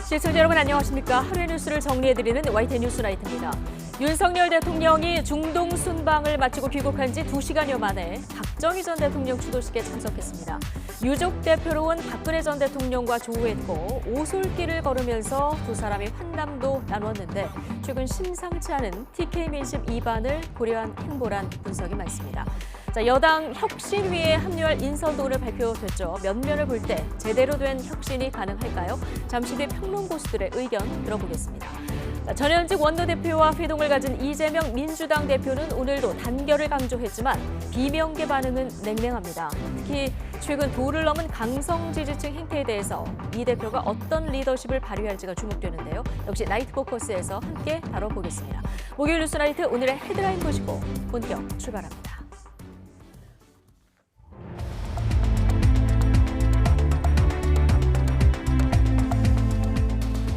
시청자 여러분 안녕하십니까? 하루의 뉴스를 정리해드리는 YTN 뉴스나이트입니다. 윤석열 대통령이 중동 순방을 마치고 귀국한 지 2시간여 만에 박정희 전 대통령 추도식에 참석했습니다. 유족 대표로 온 박근혜 전 대통령과 조우했고 오솔길을 걸으면서 두 사람이 환담도 나눴는데 최근 심상치 않은 TK 민심 위반을 고려한 행보란 분석이 많습니다. 자, 여당 혁신위에 합류할 인선도 오늘 발표됐죠. 면면을 볼 때 제대로 된 혁신이 가능할까요? 잠시 뒤 평론 고수들의 의견 들어보겠습니다. 자, 전현직 원내대표와 회동을 가진 이재명 민주당 대표는 오늘도 단결을 강조했지만 비명계 반응은 냉랭합니다. 특히 최근 도를 넘은 강성 지지층 행태에 대해서 이 대표가 어떤 리더십을 발휘할지가 주목되는데요. 역시 나이트 포커스에서 함께 다뤄보겠습니다. 목요일 뉴스 나이트 오늘의 헤드라인 보시고 본격 출발합니다.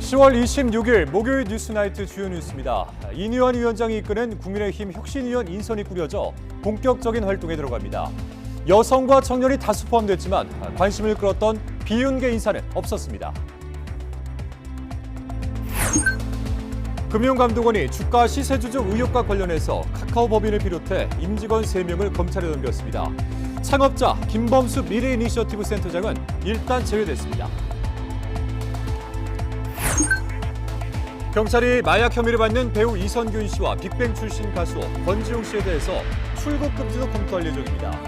10월 26일 목요일 뉴스나이트 주요 뉴스입니다. 이뉴한 위원장이 이끄는 국민의힘 혁신위원 인선이 꾸려져 본격적인 활동에 들어갑니다. 여성과 청년이 다수 포함됐지만 관심을 끌었던 비윤계 인사는 없었습니다. 금융감독원이 주가 시세 조작 의혹과 관련해서 카카오 법인을 비롯해 임직원 3명을 검찰에 넘겼습니다. 창업자 김범수 미래이니셔티브 센터장은 일단 제외됐습니다. 경찰이 마약 혐의를 받는 배우 이선균 씨와 빅뱅 출신 가수 권지용 씨에 대해서 출국 금지도 검토할 예정입니다.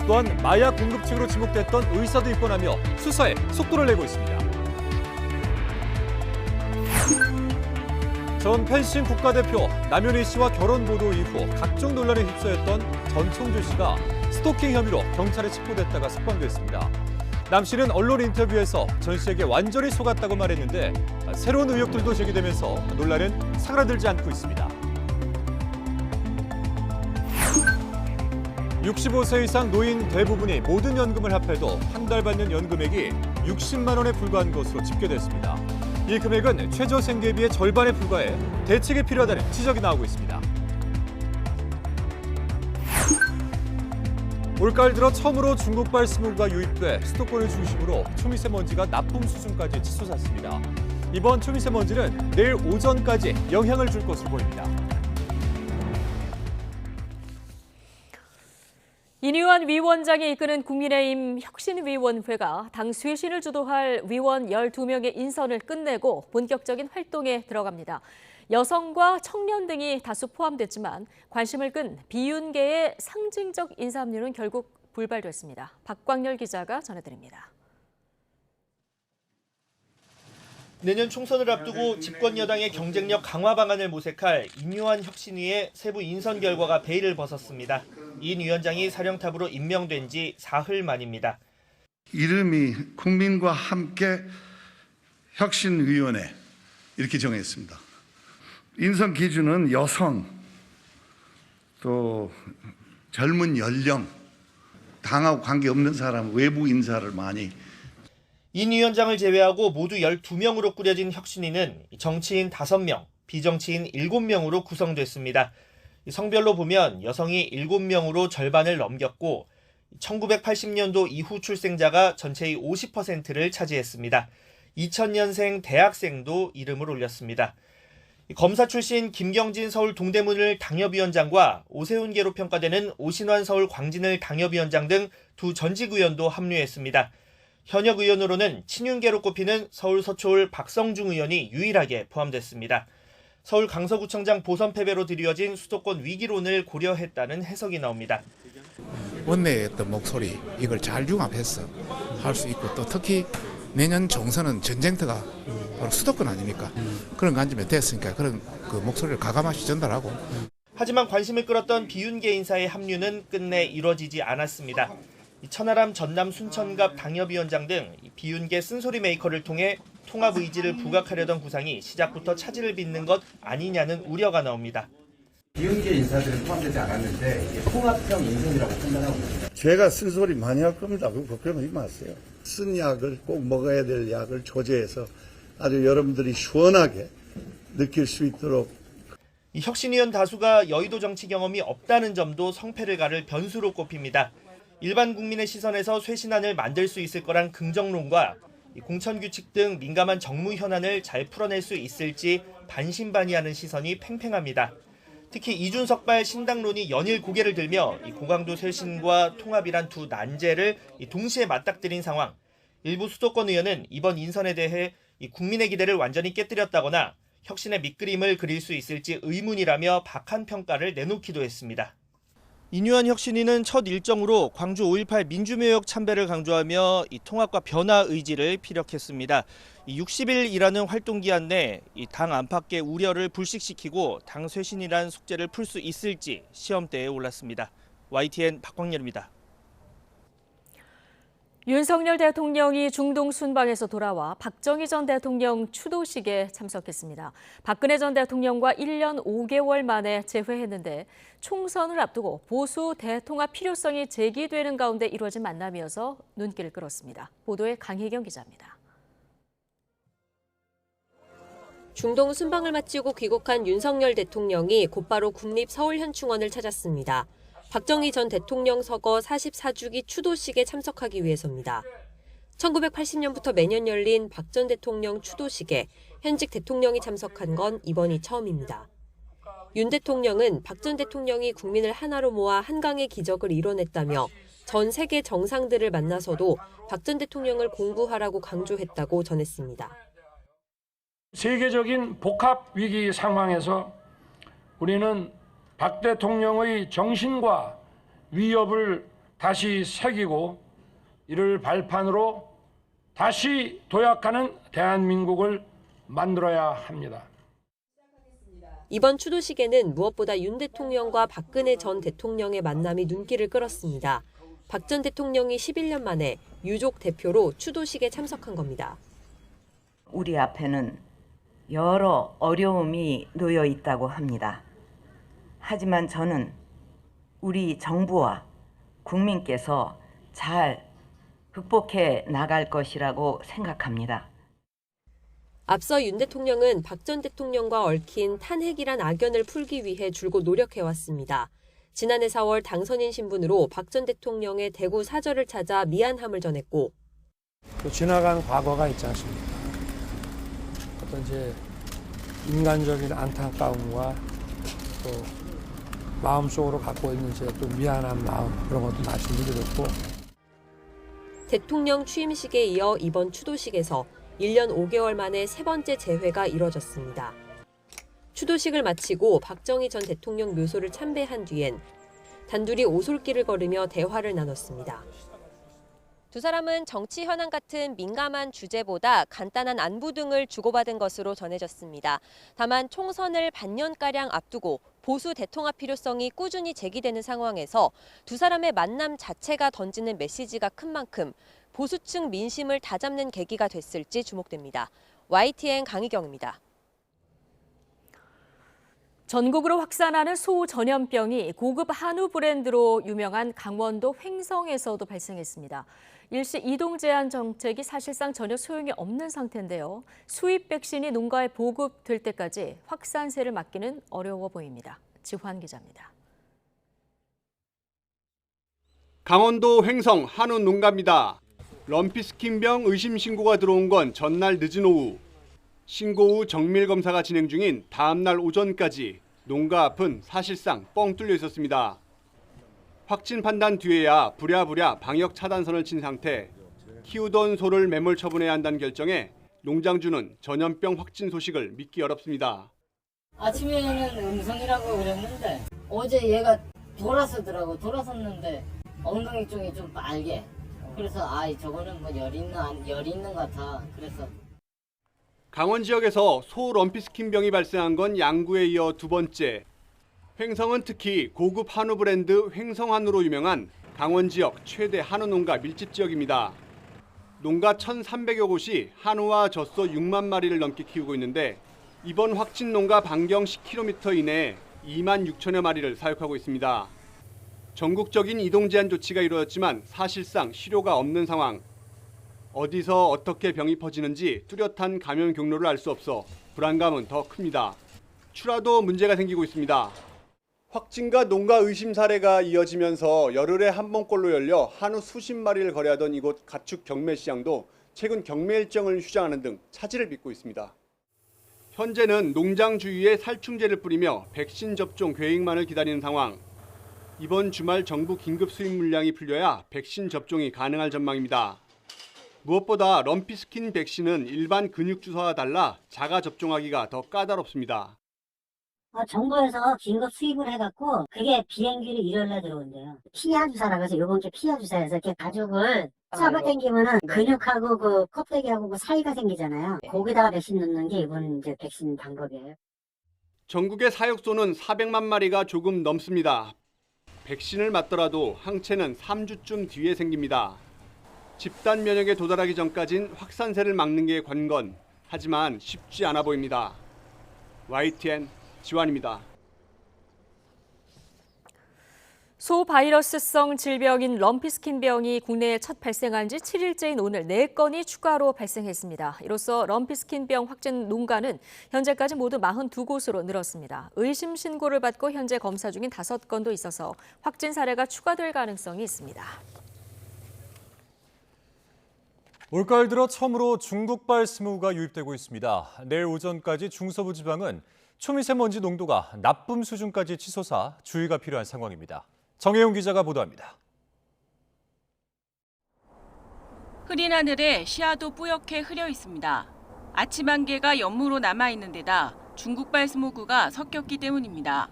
또한 마약 공급층으로 지목됐던 의사도 입건하며 수사에 속도를 내고 있습니다. 전 펜싱 국가대표 남현희 씨와 결혼 보도 이후 각종 논란에 휩싸였던 전총주 씨가 스토킹 혐의로 경찰에 체포됐다가 석방됐습니다. 남 씨는 언론 인터뷰에서 전 씨에게 완전히 속았다고 말했는데 새로운 의혹들도 제기되면서 논란은 사그라들지 않고 있습니다. 65세 이상 노인 대부분이 모든 연금을 합해도 한 달 받는 연금액이 60만 원에 불과한 것으로 집계됐습니다. 이 금액은 최저 생계비의 절반에 불과해 대책이 필요하다는 지적이 나오고 있습니다. 올가을 들어 처음으로 중국발 스모그가 유입돼 수도권을 중심으로 초미세먼지가 나쁨 수준까지 치솟았습니다. 이번 초미세먼지는 내일 오전까지 영향을 줄 것으로 보입니다. 이뉴한 위원장이 이끄는 국민의힘 혁신위원회가 당 쇄신을 주도할 위원 12명의 인선을 끝내고 본격적인 활동에 들어갑니다. 여성과 청년 등이 다수 포함됐지만 관심을 끈 비윤계의 상징적 인사 합류는 결국 불발됐습니다. 박광열 기자가 전해드립니다. 내년 총선을 앞두고 집권 여당의 경쟁력 강화 방안을 모색할 이뉴한 혁신위의 세부 인선 결과가 베일을 벗었습니다. 인 위원장이 사령탑으로 임명된 지 사흘 만입니다. 이름이 국민과 함께 혁신위원회 이렇게 정했습니다. 인선 기준은 여성, 또 젊은 연령, 당하고 관계없는 사람, 외부 인사를 많이. 인 위원장을 제외하고 모두 12명으로 꾸려진 혁신위는 정치인 5명, 비정치인 7명으로 구성됐습니다. 성별로 보면 여성이 7명으로 절반을 넘겼고 1980년도 이후 출생자가 전체의 50%를 차지했습니다. 2000년생 대학생도 이름을 올렸습니다. 검사 출신 김경진 서울 동대문을 당협위원장과 오세훈계로 평가되는 오신환 서울 광진을 당협위원장 등 두 전직 의원도 합류했습니다. 현역 의원으로는 친윤계로 꼽히는 서울 서초울 박성중 의원이 유일하게 포함됐습니다. 서울 강서구청장 보선 패배로 드리워진 수도권 위기론을 고려했다는 해석이 나옵니다. 원내의 어떤 목소리 이걸 잘 융합해서 할 수 있고 또 특히 내년 총선은 전쟁터가 바로 수도권 아닙니까? 그런 관점에 됐으니까 그런 그 목소리를 가감없이 전달하고. 하지만 관심을 끌었던 비윤계 인사의 합류는 끝내 이뤄지지 않았습니다. 천하람 전남 순천갑 당협위원장 등 비윤계 쓴소리 메이커를 통해 통합 의지를 부각하려던 구상이 시작부터 차질을 빚는 것 아니냐는 우려가 나옵니다. 비윤계 인사들은 포함되지 않았는데 이게 통합형 인선이라고 판단하고 있습니다. 제가 쓴소리 많이 할 겁니다. 그거 걱정하지 마세요. 쓴 약을 꼭 먹어야 될 약을 조제해서 아주 여러분들이 시원하게 느낄 수 있도록. 이 혁신위원 다수가 여의도 정치 경험이 없다는 점도 성패를 가를 변수로 꼽힙니다. 일반 국민의 시선에서 쇄신안을 만들 수 있을 거란 긍정론과 이 공천규칙 등 민감한 정무 현안을 잘 풀어낼 수 있을지 반신반의하는 시선이 팽팽합니다. 특히 이준석발 신당론이 연일 고개를 들며 이 고강도 쇄신과 통합이란 두 난제를 동시에 맞닥뜨린 상황. 일부 수도권 의원은 이번 인선에 대해 이 국민의 기대를 완전히 깨뜨렸다거나 혁신의 밑그림을 그릴 수 있을지 의문이라며 박한 평가를 내놓기도 했습니다. 이뉴한 혁신위는 첫 일정으로 광주 5.18 민주묘역 참배를 강조하며 이 통합과 변화 의지를 피력했습니다. 60일이라는 활동기한 내 당 안팎의 우려를 불식시키고 당 쇄신이란 숙제를 풀 수 있을지 시험대에 올랐습니다. YTN 박광렬입니다. 윤석열 대통령이 중동 순방에서 돌아와 박정희 전 대통령 추도식에 참석했습니다. 박근혜 전 대통령과 1년 5개월 만에 재회했는데 총선을 앞두고 보수 대통합 필요성이 제기되는 가운데 이루어진 만남이어서 눈길을 끌었습니다. 보도에 강혜경 기자입니다. 중동 순방을 마치고 귀국한 윤석열 대통령이 곧바로 국립서울현충원을 찾았습니다. 박정희 전 대통령 서거 44주기 추도식에 참석하기 위해서입니다. 1980년부터 매년 열린 박 전 대통령 추도식에 현직 대통령이 참석한 건 이번이 처음입니다. 윤 대통령은 박 전 대통령이 국민을 하나로 모아 한강의 기적을 이뤄냈다며 전 세계 정상들을 만나서도 박 전 대통령을 공부하라고 강조했다고 전했습니다. 세계적인 복합 위기 상황에서 우리는 박 대통령의 정신과 위협을 다시 새기고 이를 발판으로 다시 도약하는 대한민국을 만들어야 합니다. 이번 추도식에는 무엇보다 윤 대통령과 박근혜 전 대통령의 만남이 눈길을 끌었습니다. 박 전 대통령이 11년 만에 유족 대표로 추도식에 참석한 겁니다. 우리 앞에는 여러 어려움이 놓여 있다고 합니다. 하지만 저는 우리 정부와 국민께서 잘 극복해 나갈 것이라고 생각합니다. 앞서 윤 대통령은 박 전 대통령과 얽힌 탄핵이란 악연을 풀기 위해 줄곧 노력해왔습니다. 지난해 4월 당선인 신분으로 박 전 대통령의 대구 사저를 찾아 미안함을 전했고 또 지나간 과거가 있지 않습니까? 어떤 제 인간적인 안타까움과 또 마음속으로 갖고 있는 제 또 미안한 마음 그런 것도 말씀드렸고 대통령 취임식에 이어 이번 추도식에서 1년 5개월 만에 세 번째 재회가 이뤄졌습니다. 추도식을 마치고 박정희 전 대통령 묘소를 참배한 뒤엔 단둘이 오솔길을 걸으며 대화를 나눴습니다. 두 사람은 정치 현안 같은 민감한 주제보다 간단한 안부 등을 주고받은 것으로 전해졌습니다. 다만 총선을 반년가량 앞두고 보수 대통합 필요성이 꾸준히 제기되는 상황에서 두 사람의 만남 자체가 던지는 메시지가 큰 만큼 보수층 민심을 다잡는 계기가 됐을지 주목됩니다. YTN 강희경입니다. 전국으로 확산하는 소전염병이 고급 한우 브랜드로 유명한 강원도 횡성에서도 발생했습니다. 일시 이동 제한 정책이 사실상 전혀 소용이 없는 상태인데요. 수입 백신이 농가에 보급될 때까지 확산세를 막기는 어려워 보입니다. 지환 기자입니다. 강원도 횡성 한우 농가입니다. 럼피스킨병 의심 신고가 들어온 건 전날 늦은 오후. 신고 후 정밀 검사가 진행 중인 다음 날 오전까지 농가 앞은 사실상 뻥 뚫려 있었습니다. 확진 판단 뒤에야 부랴부랴 방역 차단선을 친 상태. 키우던 소를 매몰 처분해야 한다는 결정에 농장주는 전염병 확진 소식을 믿기 어렵습니다. 아침에는 음성이라고 그랬는데 어제 얘가 돌았었는데 엉덩이 쪽이 좀 빨개. 그래서 저거는 뭐 열 있는 것 같아. 그래서 강원 지역에서 소 럼피스킨병이 발생한 건 양구에 이어 두 번째. 횡성은 특히 고급 한우 브랜드 횡성한우로 유명한 강원 지역 최대 한우 농가 밀집 지역입니다. 농가 1,300여 곳이 한우와 젖소 6만 마리를 넘게 키우고 있는데 이번 확진 농가 반경 10km 이내에 2만 6천여 마리를 사육하고 있습니다. 전국적인 이동 제한 조치가 이루어졌지만 사실상 실효가 없는 상황. 어디서 어떻게 병이 퍼지는지 뚜렷한 감염 경로를 알 수 없어 불안감은 더 큽니다. 추라도 문제가 생기고 있습니다. 확진과 농가 의심 사례가 이어지면서 열흘에 한 번꼴로 열려 한우 수십 마리를 거래하던 이곳 가축 경매시장도 최근 경매 일정을 휴장하는 등 차질을 빚고 있습니다. 현재는 농장 주위에 살충제를 뿌리며 백신 접종 계획만을 기다리는 상황. 이번 주말 정부 긴급 수입 물량이 풀려야 백신 접종이 가능할 전망입니다. 무엇보다 럼피스킨 백신은 일반 근육 주사와 달라 자가 접종하기가 더 까다롭습니다. 정부에서 긴급 수입을 해갖고 그게 비행기를 일요일날 들어온대요. 피하 주사라고 해서 이번 주 피하 주사에서 이렇게 가죽을 잡아당기면은 근육하고 그 껍데기하고 그 사이가 생기잖아요. 거기다가 백신 넣는 게 이번 이제 백신 방법이에요. 전국의 사육소는 400만 마리가 조금 넘습니다. 백신을 맞더라도 항체는 3주쯤 뒤에 생깁니다. 집단 면역에 도달하기 전까진 확산세를 막는 게 관건. 하지만 쉽지 않아 보입니다. YTN 지완입니다. 소바이러스성 질병인 럼피스킨병이 국내에 첫 발생한 지 7일째인 오늘 4건이 추가로 발생했습니다. 이로써 럼피스킨병 확진 농가는 현재까지 모두 42곳으로 늘었습니다. 의심 신고를 받고 현재 검사 중인 5건도 있어서 확진 사례가 추가될 가능성이 있습니다. 올가을 들어 처음으로 중국발 스모그가 유입되고 있습니다. 내일 오전까지 중서부 지방은 초미세먼지 농도가 나쁨 수준까지 치솟아 주의가 필요한 상황입니다. 정혜용 기자가 보도합니다. 흐린 하늘에 시야도 뿌옇게 흐려 있습니다. 아침 안개가 연무로 남아있는 데다 중국발 스모그가 섞였기 때문입니다.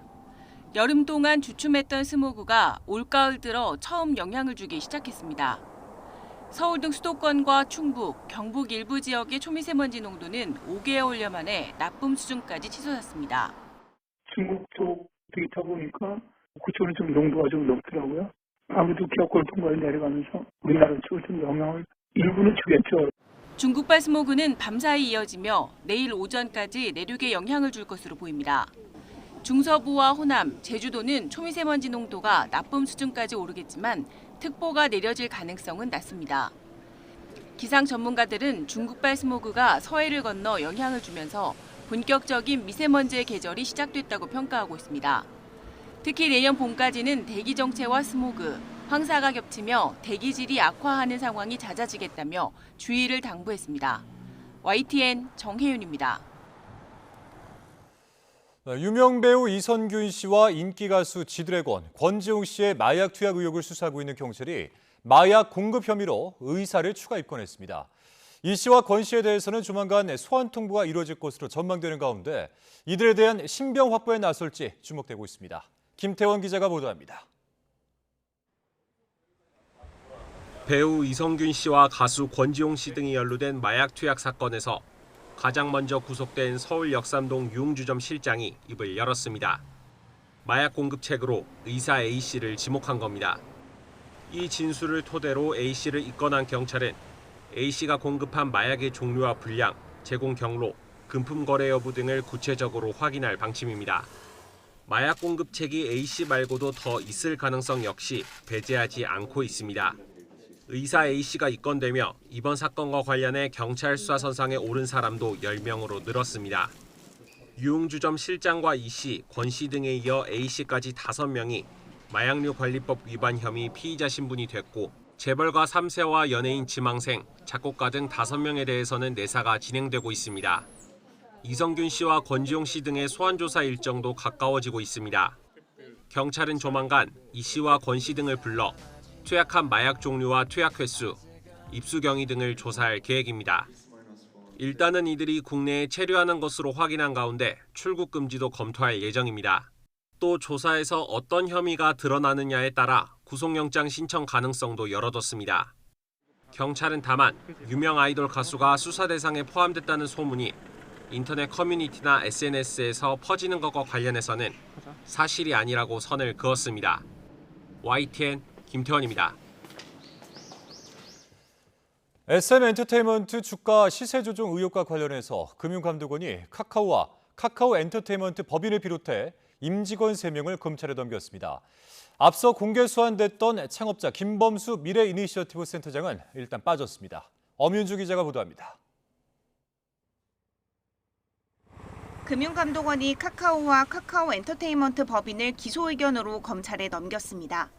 여름 동안 주춤했던 스모그가 올가을 들어 처음 영향을 주기 시작했습니다. 서울 등 수도권과 충북, 경북 일부 지역의 초미세먼지 농도는 5개월여 만에 나쁨 수준까지 치솟았습니다. 중국 쪽 데이터 보니까 그쪽은 좀 농도가 좀 높더라고요. 아무래도 기업골 통과에 내려가면서 우리나라 쪽에 좀 영향을 일부는 주겠죠. 중국발 스모그는 밤사이 이어지며 내일 오전까지 내륙에 영향을 줄 것으로 보입니다. 중서부와 호남, 제주도는 초미세먼지 농도가 나쁨 수준까지 오르겠지만 특보가 내려질 가능성은 낮습니다. 기상 전문가들은 중국발 스모그가 서해를 건너 영향을 주면서 본격적인 미세먼지의 계절이 시작됐다고 평가하고 있습니다. 특히 내년 봄까지는 대기 정체와 스모그, 황사가 겹치며 대기질이 악화하는 상황이 잦아지겠다며 주의를 당부했습니다. YTN 정혜윤입니다. 유명 배우 이선균 씨와 인기 가수 지드래곤, 권지용 씨의 마약 투약 의혹을 수사하고 있는 경찰이 마약 공급 혐의로 의사를 추가 입건했습니다. 이 씨와 권 씨에 대해서는 조만간 소환 통보가 이루어질 것으로 전망되는 가운데 이들에 대한 신병 확보에 나설지 주목되고 있습니다. 김태원 기자가 보도합니다. 배우 이선균 씨와 가수 권지용 씨 등이 연루된 마약 투약 사건에서 가장 먼저 구속된 서울 역삼동 유흥주점 실장이 입을 열었습니다. 마약 공급책으로 의사 A씨를 지목한 겁니다. 이 진술을 토대로 A씨를 입건한 경찰은 A씨가 공급한 마약의 종류와 분량, 제공 경로, 금품 거래 여부 등을 구체적으로 확인할 방침입니다. 마약 공급책이 A씨 말고도 더 있을 가능성 역시 배제하지 않고 있습니다. 의사 A씨가 입건되며 이번 사건과 관련해 경찰 수사 선상에 오른 사람도 10명으로 늘었습니다. 유흥주점 실장과 E씨, 권씨 등에 이어 A씨까지 5명이 마약류 관리법 위반 혐의 피의자 신분이 됐고 재벌가 3세와 연예인 지망생, 작곡가 등 5명에 대해서는 내사가 진행되고 있습니다. 이선균 씨와 권지용 씨 등의 소환조사 일정도 가까워지고 있습니다. 경찰은 조만간 이 씨와 권 씨 등을 불러 투약한 마약 종류와 투약 횟수, 입수 경위 등을 조사할 계획입니다. 일단은 이들이 국내에 체류하는 것으로 확인한 가운데 출국 금지도 검토할 예정입니다. 또 조사에서 어떤 혐의가 드러나느냐에 따라 구속영장 신청 가능성도 열어뒀습니다. 경찰은 다만 유명 아이돌 가수가 수사 대상에 포함됐다는 소문이 인터넷 커뮤니티나 SNS에서 퍼지는 것과 관련해서는 사실이 아니라고 선을 그었습니다. YTN 김태원입니다. SM엔터테인먼트 주가 시세 조정 의혹과 관련해서 금융감독원이 카카오와 카카오 엔터테인먼트 법인을 비롯해 임직원 3명을 검찰에 넘겼습니다. 앞서 공개 소환됐던 창업자 김범수 미래이니셔티브 센터장은 일단 빠졌습니다. 엄윤주 기자가 보도합니다. 금융감독원이 카카오와 카카오 엔터테인먼트 법인을 기소 의견으로 검찰에 넘겼습니다.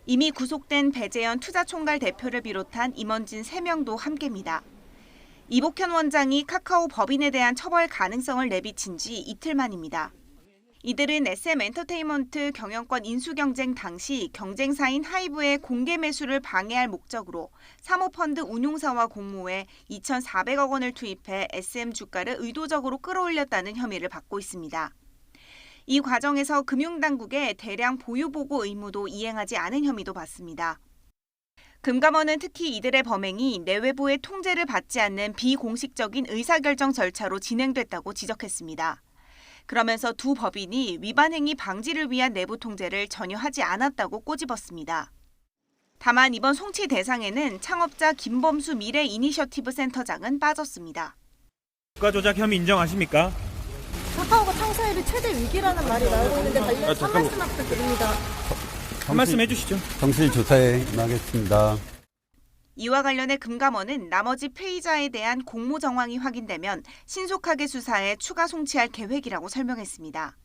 이미 구속된 배재현 투자총괄 대표를 비롯한 임원진 3명도 함께입니다. 이복현 원장이 카카오 법인에 대한 처벌 가능성을 내비친 지 이틀 만입니다. 이들은 SM 엔터테인먼트 경영권 인수경쟁 당시 경쟁사인 하이브의 공개 매수를 방해할 목적으로 사모펀드 운용사와 공모해 2,400억 원을 투입해 SM 주가를 의도적으로 끌어올렸다는 혐의를 받고 있습니다. 이 과정에서 금융당국의 대량 보유보고 의무도 이행하지 않은 혐의도 받습니다. 금감원은 특히 이들의 범행이 내외부의 통제를 받지 않는 비공식적인 의사결정 절차로 진행됐다고 지적했습니다. 그러면서 두 법인이 위반 행위 방지를 위한 내부 통제를 전혀 하지 않았다고 꼬집었습니다. 다만 이번 송치 대상에는 창업자 김범수 미래 이니셔티브 센터장은 빠졌습니다. 주가 조작 혐의 인정하십니까? 카카오가 창사일이 최대 위기라는 말이 나오고 있는데 관련 한 말씀만 부탁드립니다. 한 말씀 해주시죠. 정실 조사에 임하겠습니다. 이와 관련해 금감원은 나머지 피의자에 대한 공모 정황이 확인되면 신속하게 수사해 추가 송치할 계획이라고 설명했습니다.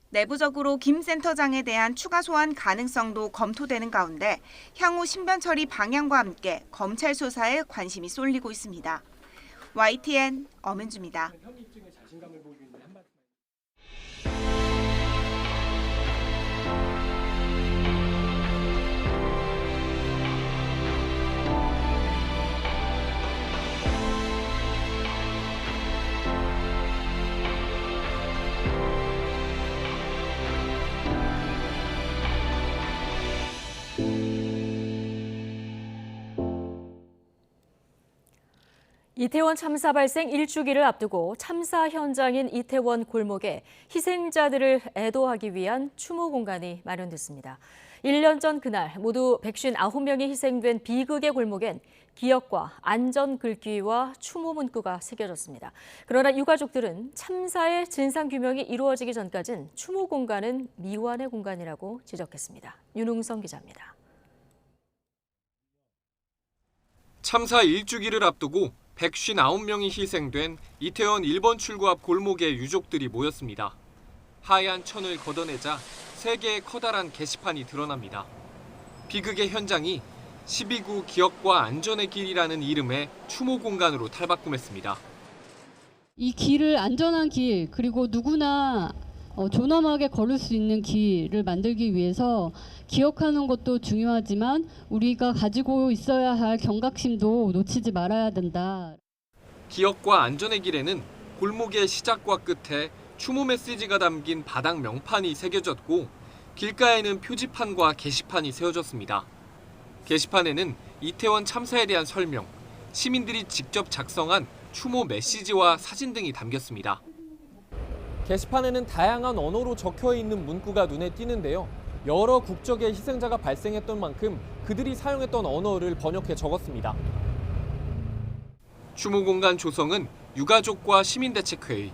내부적으로 김 센터장에 대한 추가 소환 가능성도 검토되는 가운데 향후 신변 처리 방향과 함께 검찰 수사에 관심이 쏠리고 있습니다. YTN 엄은주입니다. 이태원 참사 발생 1주기를 앞두고 참사 현장인 이태원 골목에 희생자들을 애도하기 위한 추모 공간이 마련됐습니다. 1년 전 그날 모두 159명이 희생된 비극의 골목엔 기억과 안전 글귀와 추모 문구가 새겨졌습니다. 그러나 유가족들은 참사의 진상규명이 이루어지기 전까진 추모 공간은 미완의 공간이라고 지적했습니다. 윤웅성 기자입니다. 참사 1주기를 앞두고 159명이 희생된 이태원 1번 출구 앞 골목에 유족들이 모였습니다. 하얀 천을 걷어내자 3개의 커다란 게시판이 드러납니다. 비극의 현장이 12구 기억과 안전의 길이라는 이름의 추모 공간으로 탈바꿈했습니다. 이 길을 안전한 길, 그리고 누구나 존엄하게 걸을 수 있는 길을 만들기 위해서 기억하는 것도 중요하지만 우리가 가지고 있어야 할 경각심도 놓치지 말아야 된다. 기억과 안전의 길에는 골목의 시작과 끝에 추모 메시지가 담긴 바닥 명판이 새겨졌고 길가에는 표지판과 게시판이 세워졌습니다. 게시판에는 이태원 참사에 대한 설명, 시민들이 직접 작성한 추모 메시지와 사진 등이 담겼습니다. 게시판에는 다양한 언어로 적혀 있는 문구가 눈에 띄는데요. 여러 국적의 희생자가 발생했던 만큼 그들이 사용했던 언어를 번역해 적었습니다. 추모 공간 조성은 유가족과 시민대책회의,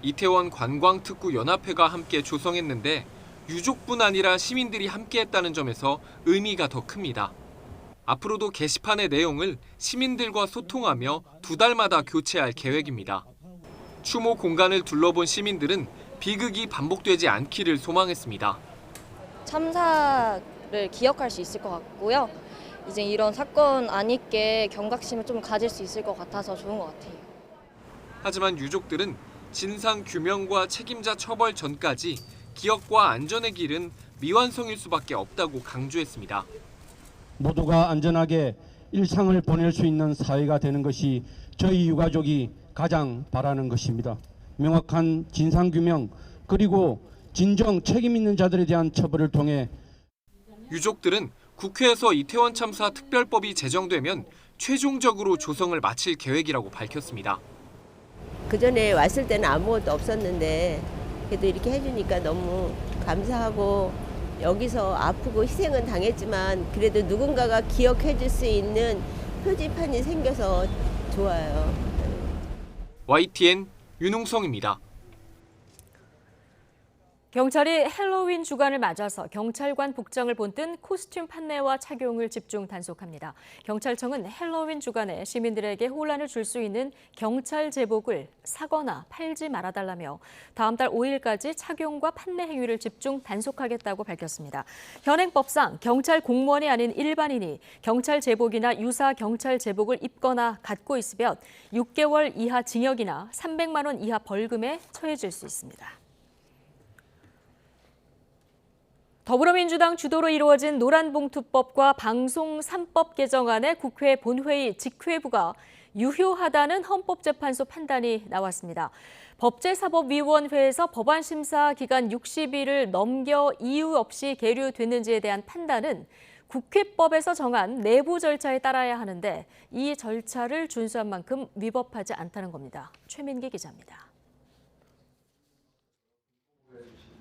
이태원 관광특구연합회가 함께 조성했는데 유족뿐 아니라 시민들이 함께했다는 점에서 의미가 더 큽니다. 앞으로도 게시판의 내용을 시민들과 소통하며 2달마다 교체할 계획입니다. 추모 공간을 둘러본 시민들은 비극이 반복되지 않기를 소망했습니다. 참사를 기억할 수 있을 것 같고요. 이제 이런 사건 안 있게 경각심을 좀 가질 수 있을 것 같아서 좋은 것 같아요. 하지만 유족들은 진상 규명과 책임자 처벌 전까지 기억과 안전의 길은 미완성일 수밖에 없다고 강조했습니다. 모두가 안전하게 일상을 보낼 수 있는 사회가 되는 것이 저희 유가족이 가장 바라는 것입니다. 명확한 진상규명 그리고 진정 책임 있는 자들에 대한 처벌을 통해 유족들은 국회에서 이태원 참사 특별법이 제정되면 최종적으로 조성을 마칠 계획이라고 밝혔습니다. 그전에 왔을 때는 아무것도 없었는데 그래도 이렇게 해주니까 너무 감사하고 여기서 아프고 희생은 당했지만 그래도 누군가가 기억해 줄 수 있는 표지판이 생겨서 좋아요. YTN 윤웅성입니다. 경찰이 헬로윈 주간을 맞아서 경찰관 복장을 본뜬 코스튬 판매와 착용을 집중 단속합니다. 경찰청은 헬로윈 주간에 시민들에게 혼란을 줄 수 있는 경찰 제복을 사거나 팔지 말아달라며 다음 달 5일까지 착용과 판매 행위를 집중 단속하겠다고 밝혔습니다. 현행법상 경찰 공무원이 아닌 일반인이 경찰 제복이나 유사 경찰 제복을 입거나 갖고 있으면 6개월 이하 징역이나 300만 원 이하 벌금에 처해질 수 있습니다. 더불어민주당 주도로 이루어진 노란봉투법과 방송 3법 개정안에 국회 본회의 직회부가 유효하다는 헌법재판소 판단이 나왔습니다. 법제사법위원회에서 법안 심사 기간 60일을 넘겨 이유 없이 계류됐는지에 대한 판단은 국회법에서 정한 내부 절차에 따라야 하는데 이 절차를 준수한 만큼 위법하지 않다는 겁니다. 최민기 기자입니다.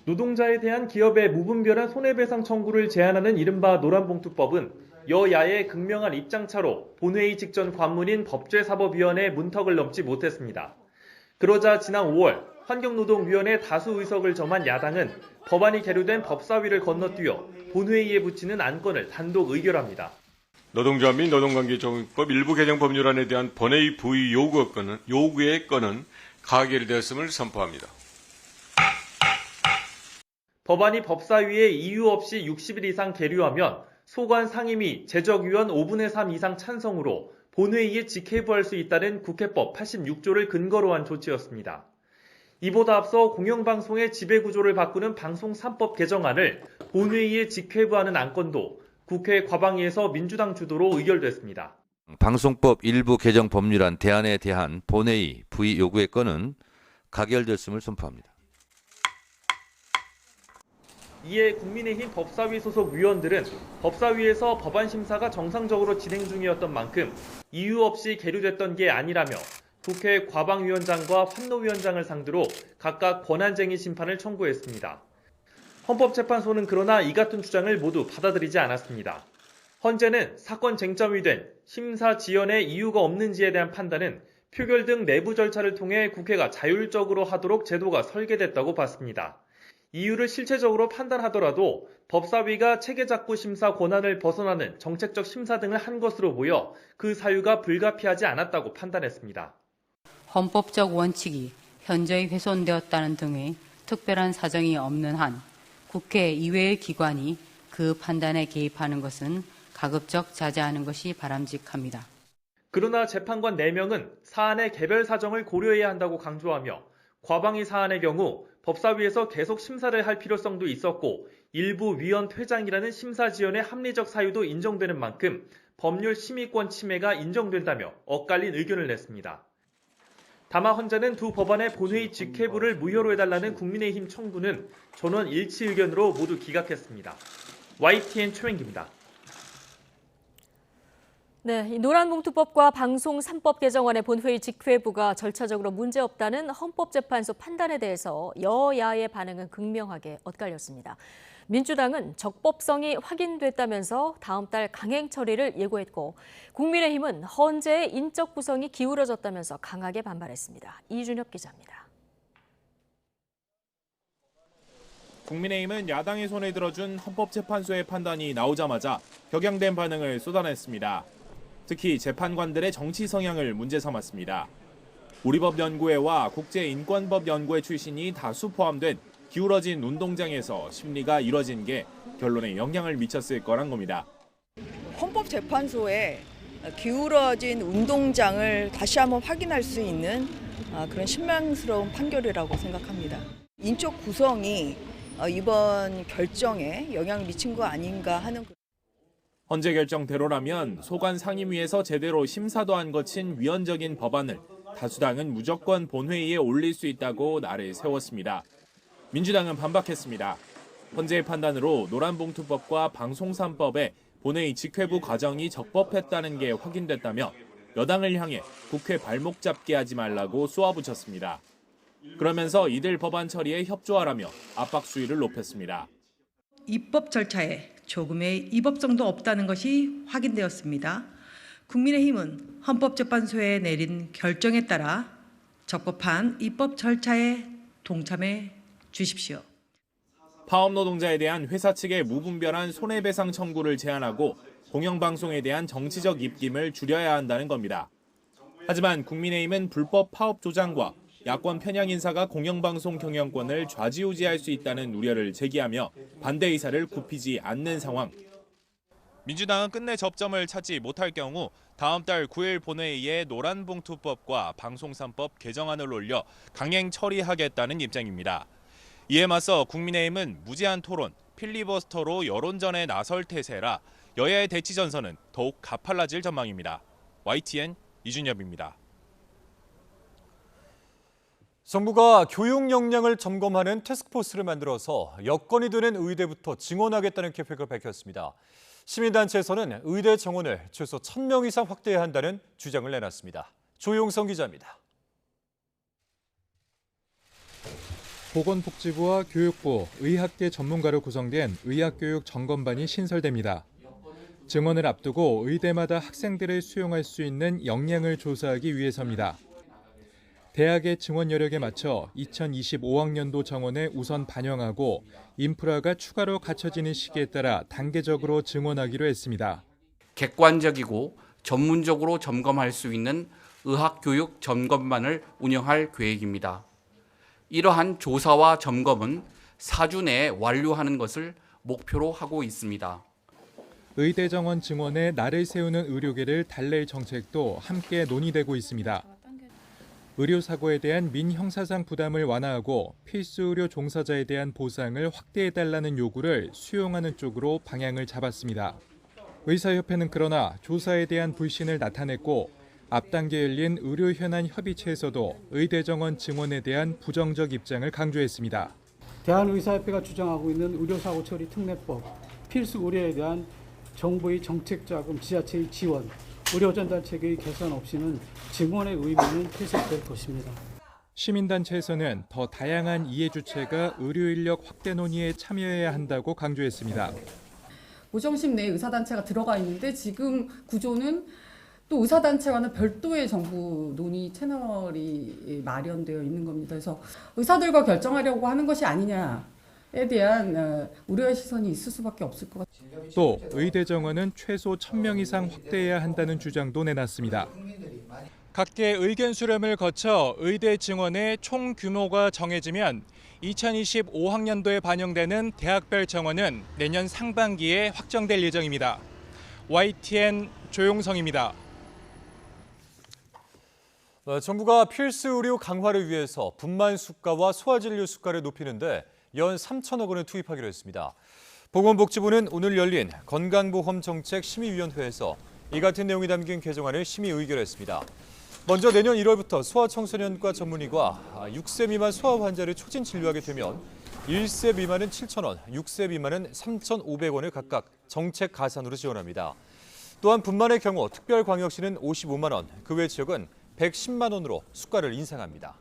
노동자에 대한 기업의 무분별한 손해배상 청구를 제한하는 이른바 노란봉투법은 여야의 극명한 입장차로 본회의 직전 관문인 법제사법위원회 문턱을 넘지 못했습니다. 그러자 지난 5월 환경노동위원회 다수 의석을 점한 야당은 법안이 계류된 법사위를 건너뛰어 본회의에 붙이는 안건을 단독 의결합니다. 노동조합 및 노동관계정법 일부 개정 법률안에 대한 본회의 부의 요구의 건은 가결되었음을 선포합니다. 법안이 법사위에 이유 없이 60일 이상 계류하면 소관 상임위 제적위원 5분의 3 이상 찬성으로 본회의에 직회부할 수 있다는 국회법 86조를 근거로 한 조치였습니다. 이보다 앞서 공영방송의 지배구조를 바꾸는 방송 3법 개정안을 본회의에 직회부하는 안건도 국회 과방위에서 민주당 주도로 의결됐습니다. 방송법 일부 개정 법률안 대안에 대한 본회의 부의 요구의 건은 가결됐음을 선포합니다. 이에 국민의힘 법사위 소속 위원들은 법사위에서 법안 심사가 정상적으로 진행 중이었던 만큼 이유 없이 계류됐던 게 아니라며 국회 과방위원장과 환노위원장을 상대로 각각 권한쟁의 심판을 청구했습니다. 헌법재판소는 그러나 이 같은 주장을 모두 받아들이지 않았습니다. 헌재는 사건 쟁점이 된 심사 지연의 이유가 없는지에 대한 판단은 표결 등 내부 절차를 통해 국회가 자율적으로 하도록 제도가 설계됐다고 봤습니다. 이유를 실체적으로 판단하더라도 법사위가 체계작구 심사 권한을 벗어나는 정책적 심사 등을 한 것으로 보여 그 사유가 불가피하지 않았다고 판단했습니다. 헌법적 원칙이 현저히 훼손되었다는 등의 특별한 사정이 없는 한 국회 이외의 기관이 그 판단에 개입하는 것은 가급적 자제하는 것이 바람직합니다. 그러나 재판관 4명은 사안의 개별 사정을 고려해야 한다고 강조하며 과방위 사안의 경우 법사위에서 계속 심사를 할 필요성도 있었고 일부 위원 퇴장이라는 심사 지연의 합리적 사유도 인정되는 만큼 법률 심의권 침해가 인정된다며 엇갈린 의견을 냈습니다. 다만 헌재는 두 법안의 본회의 직회부를 무효로 해달라는 국민의힘 청구는 전원 일치 의견으로 모두 기각했습니다. YTN 최민기입니다. 네, 이 노란봉투법과 방송 3법 개정안의 본회의 직회부가 절차적으로 문제없다는 헌법재판소 판단에 대해서 여야의 반응은 극명하게 엇갈렸습니다. 민주당은 적법성이 확인됐다면서 다음 달 강행 처리를 예고했고 국민의힘은 헌재의 인적 구성이 기울어졌다면서 강하게 반발했습니다. 이준엽 기자입니다. 국민의힘은 야당의 손에 들어준 헌법재판소의 판단이 나오자마자 격양된 반응을 쏟아냈습니다. 특히 재판관들의 정치 성향을 문제 삼았습니다. 우리법연구회와 국제인권법연구회 출신이 다수 포함된 기울어진 운동장에서 심리가 이뤄진 게 결론에 영향을 미쳤을 거란 겁니다. 헌법재판소에 기울어진 운동장을 다시 한번 확인할 수 있는 그런 신명스러운 판결이라고 생각합니다. 인적 구성이 이번 결정에 영향을 미친 거 아닌가 하는. 헌재 결정대로라면 소관 상임위에서 제대로 심사도 안 거친 위헌적인 법안을 다수당은 무조건 본회의에 올릴 수 있다고 날을 세웠습니다. 민주당은 반박했습니다. 헌재의 판단으로 노란봉투법과 방송 3법의 본회의 직회부 과정이 적법했다는 게 확인됐다며 여당을 향해 국회 발목 잡게 하지 말라고 쏘아붙였습니다. 그러면서 이들 법안 처리에 협조하라며 압박 수위를 높였습니다. 입법 절차에 조금의 위법성도 없다는 것이 확인되었습니다. 국민의힘은 헌법재판소에 내린 결정에 따라 적법한 입법 절차에 동참해 주십시오. 파업 노동자에 대한 회사 측의 무분별한 손해배상 청구를 제한하고 공영방송에 대한 정치적 입김을 줄여야 한다는 겁니다. 하지만 국민의힘은 불법 파업 조장과 야권 편향 인사가 공영방송 경영권을 좌지우지할 수 있다는 우려를 제기하며 반대 의사를 굽히지 않는 상황. 민주당은 끝내 접점을 찾지 못할 경우 다음 달 9일 본회의에 노란봉투법과 방송3법 개정안을 올려 강행 처리하겠다는 입장입니다. 이에 맞서 국민의힘은 무제한 토론, 필리버스터로 여론전에 나설 태세라 여야의 대치 전선은 더욱 가팔라질 전망입니다. YTN 이준엽입니다. 정부가 교육 역량을 점검하는 태스크포스를 만들어서 여건이 되는 의대부터 증원하겠다는 계획을 밝혔습니다. 시민단체에서는 의대 정원을 최소 1,000명 이상 확대해야 한다는 주장을 내놨습니다. 조용성 기자입니다. 보건복지부와 교육부, 의학계 전문가로 구성된 의학교육 점검반이 신설됩니다. 증원을 앞두고 의대마다 학생들을 수용할 수 있는 역량을 조사하기 위해서입니다. 대학의 증원 여력에 맞춰 2025학년도 정원에 우선 반영하고 인프라가 추가로 갖춰지는 시기에 따라 단계적으로 증원하기로 했습니다. 객관적이고 전문적으로 점검할 수 있는 의학교육 점검반을 운영할 계획입니다. 이러한 조사와 점검은 4주 내에 완료하는 것을 목표로 하고 있습니다. 의대 정원 증원에 날을 세우는 의료계를 달랠 정책도 함께 논의되고 있습니다. 의료사고에 대한 민형사상 부담을 완화하고 필수 의료 종사자에 대한 보상을 확대해달라는 요구를 수용하는 쪽으로 방향을 잡았습니다. 의사협회는 그러나 조사에 대한 불신을 나타냈고 앞당겨 열린 의료현안 협의체에서도 의대 정원 증원에 대한 부정적 입장을 강조했습니다. 대한의사협회가 주장하고 있는 의료사고 처리 특례법, 필수 의료에 대한 정부의 정책자금, 지자체의 지원, 의료전달 체계의 개선 없이는 증원의 의미는 퇴색될 것입니다. 시민단체에서는 더 다양한 이해 주체가 의료인력 확대 논의에 참여해야 한다고 강조했습니다. 의정심 내에 의사단체가 들어가 있는데 지금 구조는 또 의사단체와는 별도의 정부 논의 채널이 마련되어 있는 겁니다. 그래서 의사들과 결정하려고 하는 것이 아니냐에 대한 우려의 시선이 있을 수밖에 없을 것 같아요. 또 의대 정원은 최소 1,000명 이상 확대해야 한다는 주장도 내놨습니다. 각계 의견 수렴을 거쳐 의대 증원의 총 규모가 정해지면 2025학년도에 반영되는 대학별 정원은 내년 상반기에 확정될 예정입니다. YTN 조용성입니다. 정부가 필수 의료 강화를 위해서 분만 수가와 소아진료 수가를 높이는데 연 3천억 원을 투입하기로 했습니다. 보건복지부는 오늘 열린 건강보험정책심의위원회에서 이 같은 내용이 담긴 개정안을 심의 의결했습니다. 먼저 내년 1월부터 소아청소년과 전문의가 6세 미만 소아 환자를 초진 진료하게 되면 1세 미만은 7,000원, 6세 미만은 3,500원을 각각 정책 가산으로 지원합니다. 또한 분만의 경우 특별광역시는 55만 원, 그 외 지역은 110만 원으로 수가를 인상합니다.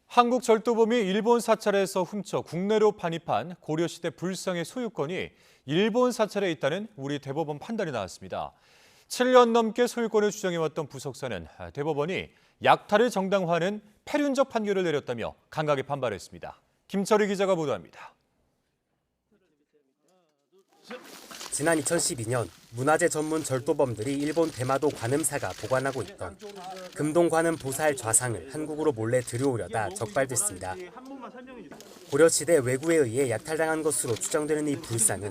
한국절도범이 일본 사찰에서 훔쳐 국내로 반입한 고려시대 불상의 소유권이 일본 사찰에 있다는 우리 대법원 판단이 나왔습니다. 7년 넘게 소유권을 주장해왔던 부석사는 대법원이 약탈을 정당화하는 패륜적 판결을 내렸다며 강하게 반발했습니다. 김철희 기자가 보도합니다. 지난 2012년 문화재 전문 절도범들이 일본 대마도 관음사가 보관하고 있던 금동 관음 보살 좌상을 한국으로 몰래 들여오려다 적발됐습니다. 고려시대 왜구에 의해 약탈당한 것으로 추정되는 이 불상은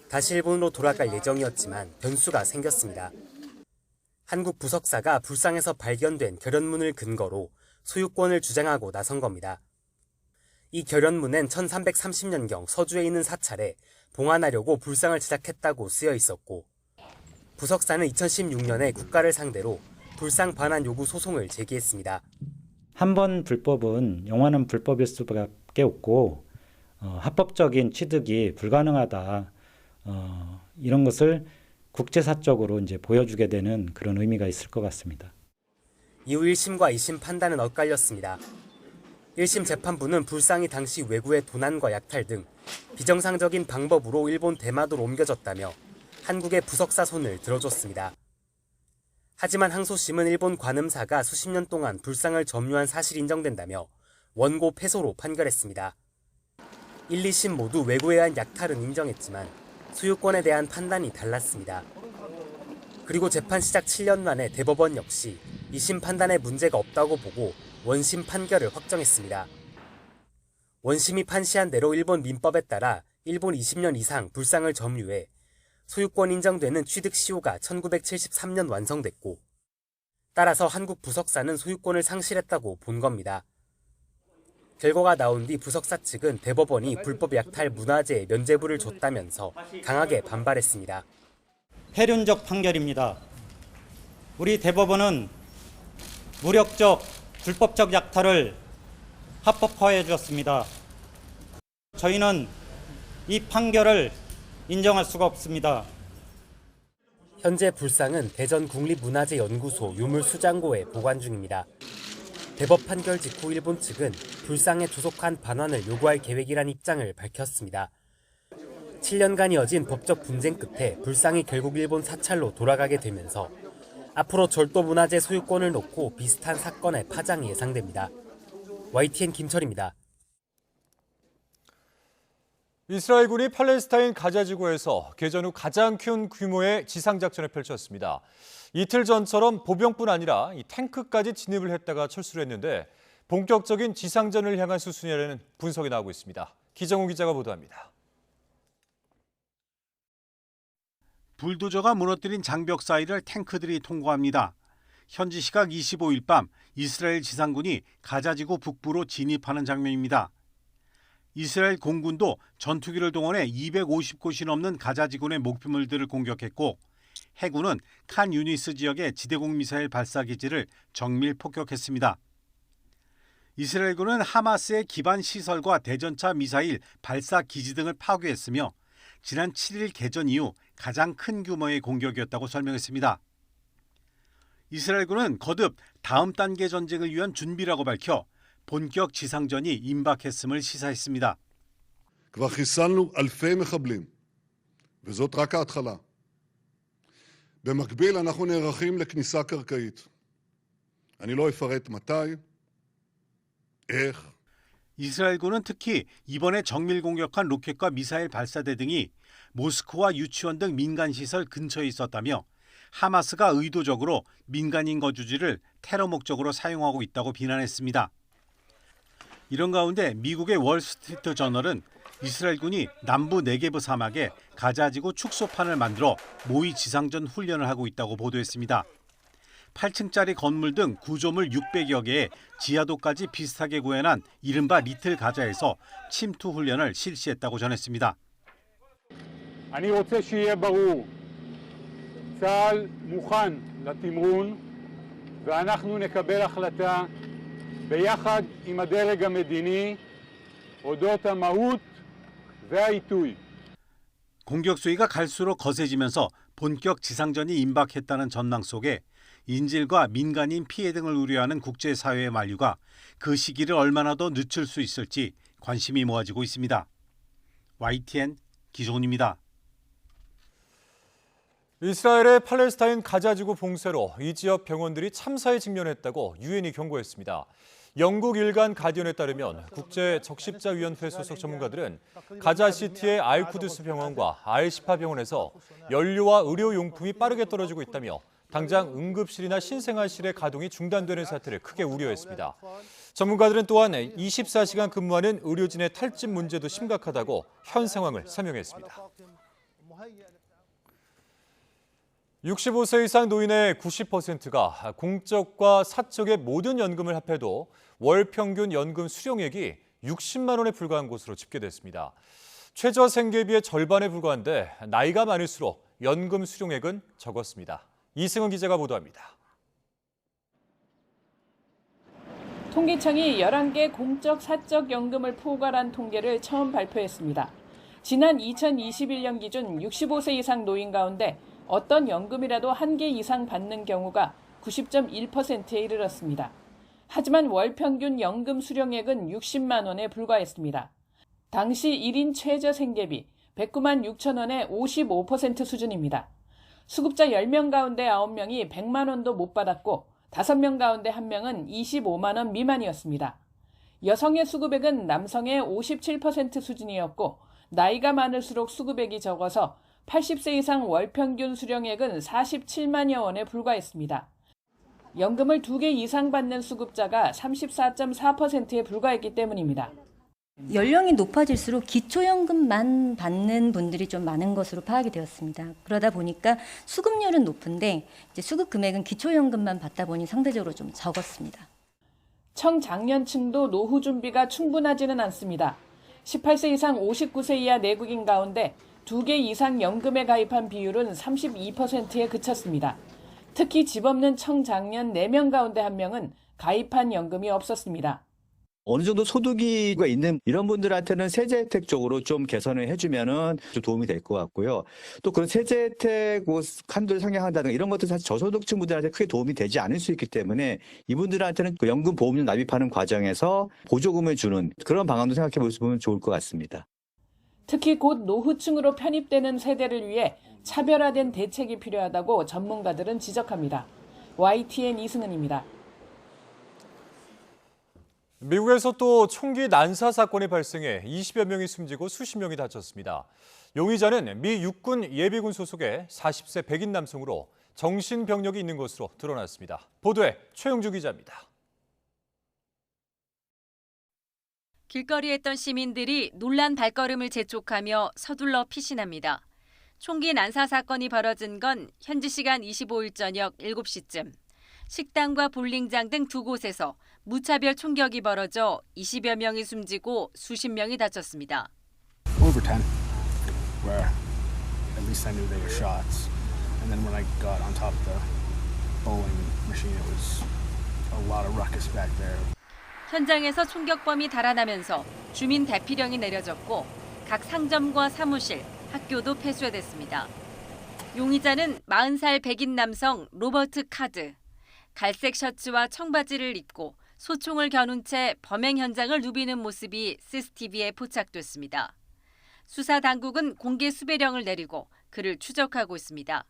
다시 일본으로 돌아갈 예정이었지만 변수가 생겼습니다. 한국 부석사가 불상에서 발견된 결연문을 근거로 소유권을 주장하고 나선 겁니다. 이 결연문엔 1330년경 서주에 있는 사찰에 봉안하려고 불상을 제작했다고 쓰여 있었고 부석사는 2016년에 국가를 상대로 불상 반환 요구 소송을 제기했습니다. 한 번 불법은 영원한 불법일 수밖에 없고 합법적인 취득이 불가능하다. 이런 것을 국제사적으로 이제 보여주게 되는 그런 의미가 있을 것 같습니다. 이후 1심과 2심 판단은 엇갈렸습니다. 1심 재판부는 불상이 당시 외구의 도난과 약탈 등 비정상적인 방법으로 일본 대마도로 옮겨졌다며 한국의 부석사 손을 들어줬습니다. 하지만 항소심은 일본 관음사가 수십 년 동안 불상을 점유한 사실이 인정된다며 원고 패소로 판결했습니다. 1, 2심 모두 외구에 의한 약탈은 인정했지만 소유권에 대한 판단이 달랐습니다. 그리고 재판 시작 7년 만에 대법원 역시 2심 판단에 문제가 없다고 보고 원심 판결을 확정했습니다. 원심이 판시한 대로 일본 민법에 따라 일본 20년 이상 불상을 점유해 소유권 인정되는 취득시효가 1973년 완성됐고 따라서 한국 부석사는 소유권을 상실했다고 본 겁니다. 결과가 나온 뒤 부석사 측은 대법원이 불법 약탈 문화재에 면죄부를 줬다면서 강하게 반발했습니다. 폐륜적 판결입니다. 우리 대법원은 무력적, 불법적 약탈을 합법화해 주었습니다. 저희는 이 판결을 인정할 수가 없습니다. 현재 불상은 대전국립문화재연구소 유물수장고에 보관 중입니다. 대법 판결 직후 일본 측은 불상에 조속한 반환을 요구할 계획이란 입장을 밝혔습니다. 7년간 이어진 법적 분쟁 끝에 불상이 결국 일본 사찰로 돌아가게 되면서 앞으로 절도문화재 소유권을 놓고 비슷한 사건의 파장이 예상됩니다. YTN 김철입니다. 이스라엘군이 팔레스타인 가자지구에서 개전 후 가장 큰 규모의 지상작전을 펼쳤습니다. 이틀 전처럼 보병뿐 아니라 탱크까지 진입을 했다가 철수를 했는데 본격적인 지상전을 향한 수순이라는 분석이 나오고 있습니다. 기정우 기자가 보도합니다. 불도저가 무너뜨린 장벽 사이를 탱크들이 통과합니다. 현지 시각 25일 밤 이스라엘 지상군이 가자지구 북부로 진입하는 장면입니다. 이스라엘 공군도 전투기를 동원해 250곳이 넘는 가자지군의 목표물들을 공격했고 해군은 칸 유니스 지역의 지대공 미사일 발사 기지를 정밀 폭격했습니다. 이스라엘군은 하마스의 기반 시설과 대전차 미사일 발사 기지 등을 파괴했으며 지난 7일 개전 이후 가장 큰 규모의 공격이었다고 설명했습니다. 이스라엘군은 거듭 다음 단계 전쟁을 위한 준비라고 밝혀 본격 지상전이 임박했음을 시사했습니다. כבר חיסלנו אלפי מחבלים, וזאת רק ההתחלה. במקביל אנחנו נערכים לכניסה קרקעית. אני לא אפרט מתי, איך. 이스라엘군은 특히 이번에 정밀 공격한 로켓과 미사일 발사대 등이 모스크와 유치원 등 민간시설 근처에 있었다며 하마스가 의도적으로 민간인 거주지를 테러 목적으로 사용하고 있다고 비난했습니다. 이런 가운데 미국의 월스트리트 저널은 이스라엘군이 남부 네게브 사막에 가자지구 축소판을 만들어 모의 지상전 훈련을 하고 있다고 보도했습니다. 8층짜리 건물 등 구조물 600여 개의 지하도까지 비슷하게 구현한 이른바 리틀 가자에서 침투 훈련을 실시했다고 전했습니다. אני רוצה שיהיה ברור, צה"ל מוכן לתמרון ואנחנו נקבל החלטה ביחד עם הדרג המדיני אודות המהות והעיתוי. 공격 수위가 갈수록 거세지면서 본격 지상전이 임박했다는 전망 속에 인질과 민간인 피해 등을 우려하는 국제사회의 만류가 그 시기를 얼마나 더 늦출 수 있을지 관심이 모아지고 있습니다. YTN 기종훈입니다. 이스라엘의 팔레스타인 가자지구 봉쇄로 이 지역 병원들이 참사에 직면했다고 유엔이 경고했습니다. 영국 일간 가디언에 따르면 국제적십자위원회 소속 전문가들은 가자시티의 알쿠드스 병원과 알시파 병원에서 연료와 의료용품이 빠르게 떨어지고 있다며 당장 응급실이나 신생아실의 가동이 중단되는 사태를 크게 우려했습니다. 전문가들은 또한 24시간 근무하는 의료진의 탈진 문제도 심각하다고 현 상황을 설명했습니다. 65세 이상 노인의 90%가 공적과 사적의 모든 연금을 합해도 월 평균 연금 수령액이 60만 원에 불과한 것으로 집계됐습니다. 최저 생계비의 절반에 불과한데 나이가 많을수록 연금 수령액은 적었습니다. 이승은 기자가 보도합니다. 통계청이 11개 공적 사적 연금을 포괄한 통계를 처음 발표했습니다. 지난 2021년 기준 65세 이상 노인 가운데 어떤 연금이라도 한 개 이상 받는 경우가 90.1%에 이르렀습니다. 하지만 월 평균 연금 수령액은 60만 원에 불과했습니다. 당시 1인 최저 생계비 109만 6천 원의 55% 수준입니다. 수급자 10명 가운데 9명이 100만 원도 못 받았고 5명 가운데 1명은 25만 원 미만이었습니다. 여성의 수급액은 남성의 57% 수준이었고 나이가 많을수록 수급액이 적어서 80세 이상 월평균 수령액은 47만여 원에 불과했습니다. 연금을 2개 이상 받는 수급자가 34.4%에 불과했기 때문입니다. 연령이 높아질수록 기초연금만 받는 분들이 좀 많은 것으로 파악이 되었습니다. 그러다 보니까 수급률은 높은데 이제 수급 금액은 기초연금만 받다 보니 상대적으로 좀 적었습니다. 청장년층도 노후 준비가 충분하지는 않습니다. 18세 이상 59세 이하 내국인 가운데 2개 이상 연금에 가입한 비율은 32%에 그쳤습니다. 특히 집 없는 청장년 4명 가운데 1명은 가입한 연금이 없었습니다. 어느 정도 소득이 있는 이런 분들한테는 세제 혜택 쪽으로 좀 개선을 해주면은 좀 도움이 될 것 같고요. 또 그런 세제 혜택 한도를 상향한다든가 이런 것도 사실 저소득층 분들한테 크게 도움이 되지 않을 수 있기 때문에 이분들한테는 그 연금 보험료 납입하는 과정에서 보조금을 주는 그런 방안도 생각해 보면 좋을 것 같습니다. 특히 곧 노후층으로 편입되는 세대를 위해 차별화된 대책이 필요하다고 전문가들은 지적합니다. YTN 이승은입니다. 미국에서 또 총기 난사 사건이 발생해 20여 명이 숨지고 수십 명이 다쳤습니다. 용의자는 미 육군 예비군 소속의 40세 백인 남성으로 정신병력이 있는 것으로 드러났습니다. 보도에 최영주 기자입니다. 길거리에 있던 시민들이 놀란 발걸음을 재촉하며 서둘러 피신합니다. 총기 난사 사건이 벌어진 건 현지 시간 25일 저녁 7시쯤. 식당과 볼링장 등 두 곳에서 무차별 총격이 벌어져 20여 명이 숨지고 수십 명이 다쳤습니다. Over 10, where at least I knew they were shots. And then when I got on top of the bowling machine, it was a lot of ruckus back there. 현장에서 총격범이 달아나면서 주민 대피령이 내려졌고 각 상점과 사무실, 학교도 폐쇄됐습니다. 용의자는 40살 백인 남성 로버트 카드. 갈색 셔츠와 청바지를 입고 소총을 겨눈 채 범행 현장을 누비는 모습이 CCTV에 포착됐습니다. 수사 당국은 공개 수배령을 내리고 그를 추적하고 있습니다.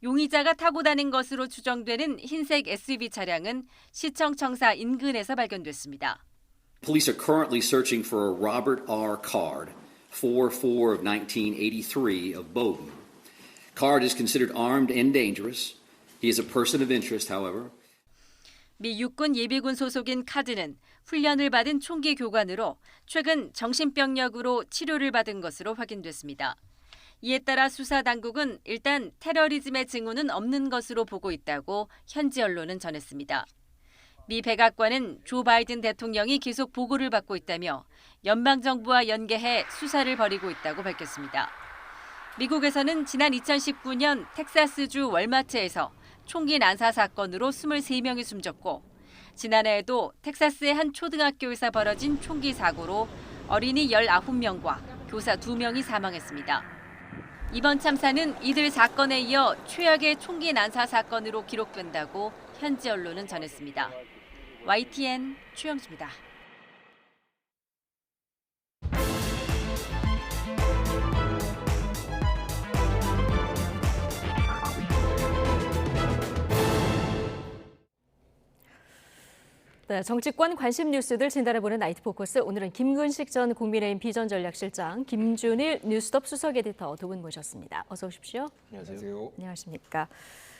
용의자가 타고 다닌 것으로 추정되는 흰색 SUV 차량은 시청 청사 인근에서 발견됐습니다. Police are currently searching for a Robert R. Card, 4/4 of 1983 of Bowdoin. Card is considered armed and dangerous. He is a person of interest, however. 미 육군 예비군 소속인 카드는 훈련을 받은 총기 교관으로 최근 정신병력으로 치료를 받은 것으로 확인됐습니다. 이에 따라 수사 당국은 일단 테러리즘의 징후는 없는 것으로 보고 있다고 현지 언론은 전했습니다. 미 백악관은 조 바이든 대통령이 계속 보고를 받고 있다며 연방정부와 연계해 수사를 벌이고 있다고 밝혔습니다. 미국에서는 지난 2019년 텍사스주 월마트에서 총기 난사 사건으로 23명이 숨졌고 지난해에도 텍사스의 한 초등학교에서 벌어진 총기 사고로 어린이 19명과 교사 2명이 사망했습니다. 이번 참사는 이들 사건에 이어 최악의 총기 난사 사건으로 기록된다고 현지 언론은 전했습니다. YTN 최영주입니다. 네, 정치권 관심 뉴스들 진단해보는 나이트 포커스. 오늘은 김근식 전 국민의힘 비전전략실장, 김준일 뉴스톱 수석 에디터 두 분 모셨습니다. 어서 오십시오. 안녕하세요. 안녕하십니까.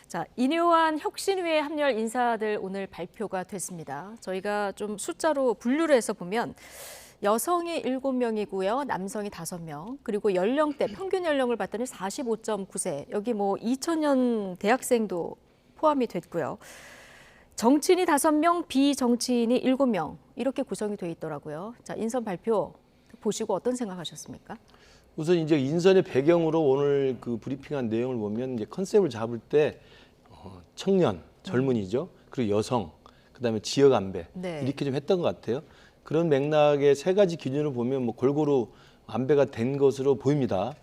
자, 인요한 혁신위에 합류할 인사들 오늘 발표가 됐습니다. 저희가 좀 숫자로 분류를 해서 보면 여성이 7명이고요. 남성이 5명. 그리고 연령대, 평균 연령을 봤더니 45.9세. 여기 뭐 2000년 대학생도 포함이 됐고요. 정치인이 5명, 비정치인이 7명 이렇게 구성이 돼 있더라고요. 자, 인선 발표 보시고 어떤 생각하셨습니까? 우선 이제 인선의 배경으로 오늘 그 브리핑한 내용을 보면 이제 컨셉을 잡을 때 청년, 젊은이죠. 그리고 여성, 그다음에 지역 안배 네. 이렇게 좀 했던 것 같아요. 그런 맥락의 세 가지 기준을 보면 뭐 골고루 안배가 된 것으로 보입니다.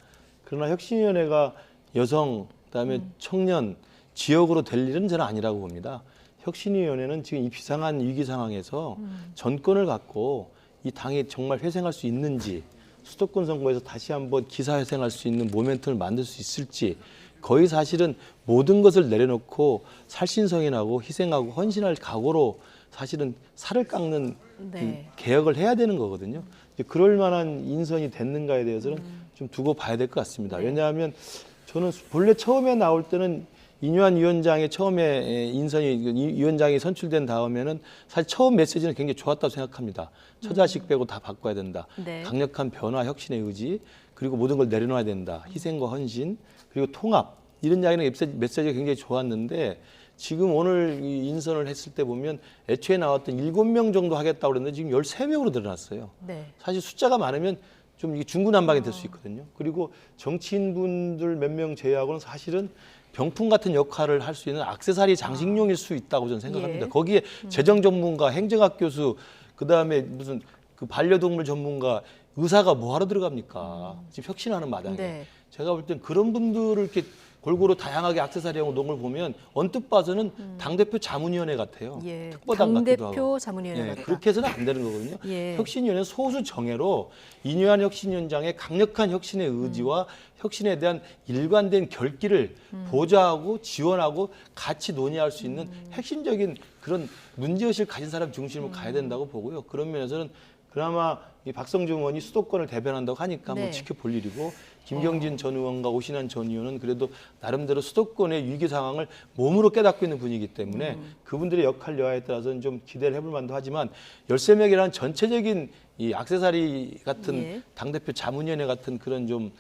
그러나 혁신위원회가 여성, 그다음에 청년, 지역으로 될 일은 저는 아니라고 봅니다. 혁신위원회는 지금 이 비상한 위기 상황에서 전권을 갖고 이 당이 정말 회생할 수 있는지, 수도권 선거에서 다시 한번 기사회생할 수 있는 모멘텀을 만들 수 있을지, 거의 사실은 모든 것을 내려놓고 살신성인하고 희생하고 헌신할 각오로 사실은 살을 깎는 네. 그 개혁을 해야 되는 거거든요. 이제 그럴 만한 인선이 됐는가에 대해서는 좀 두고 봐야 될 것 같습니다. 왜냐하면 저는 본래 처음에 나올 때는 이뇨한 위원장이 처음에 위원장이 선출된 다음에는 사실 처음 메시지는 굉장히 좋았다고 생각합니다. 처자식 빼고 다 바꿔야 된다. 네. 강력한 변화, 혁신의 의지, 그리고 모든 걸 내려놔야 된다. 희생과 헌신, 그리고 통합. 이런 이야기는 메시지가 굉장히 좋았는데 지금 오늘 이 인선을 했을 때 보면 애초에 나왔던 7명 정도 하겠다고 그랬는데 지금 13명으로 늘어났어요. 네. 사실 숫자가 많으면 좀 이게 중구난방이 될 수 있거든요. 그리고 정치인분들 몇 명 제외하고는 사실은 병풍 같은 역할을 할 수 있는 액세서리 장식용일 수 있다고 저는 생각합니다. 예. 거기에 재정 전문가, 행정학 교수, 그다음에 무슨 그 반려동물 전문가, 의사가 뭐하러 들어갑니까? 지금 혁신하는 마당에. 네. 제가 볼 땐 그런 분들을 이렇게 골고루 다양하게 액세서리하고 놓은 걸 보면 언뜻 봐서는 당대표 자문위원회 같아요. 예. 특보당 같기도 하고. 당대표 자문위원회 예, 같다. 그렇게 해서는 안 되는 거거든요. 예. 혁신위원회는 소수 정예로 이뇨한 혁신위원장의 강력한 혁신의 의지와 혁신에 대한 일관된 결기를 보좌하고 지원하고 같이 논의할 수 있는 핵심적인 그런 문제의식을 가진 사람 중심으로 가야 된다고 보고요. 그런 면에서는 그나마 이 박성중 의원이 수도권을 대변한다고 하니까 네. 한번 지켜볼 일이고 김경진 전 의원과 오신환 전 의원은 그래도 나름대로 수도권의 위기 상황을 몸으로 깨닫고 있는 분이기 때문에 그분들의 역할 여하에 따라서는 좀 기대를 해볼 만도 하지만 13명이라는 전체적인 이 액세서리 같은 예. 당대표 자문위원회 같은 그런 좀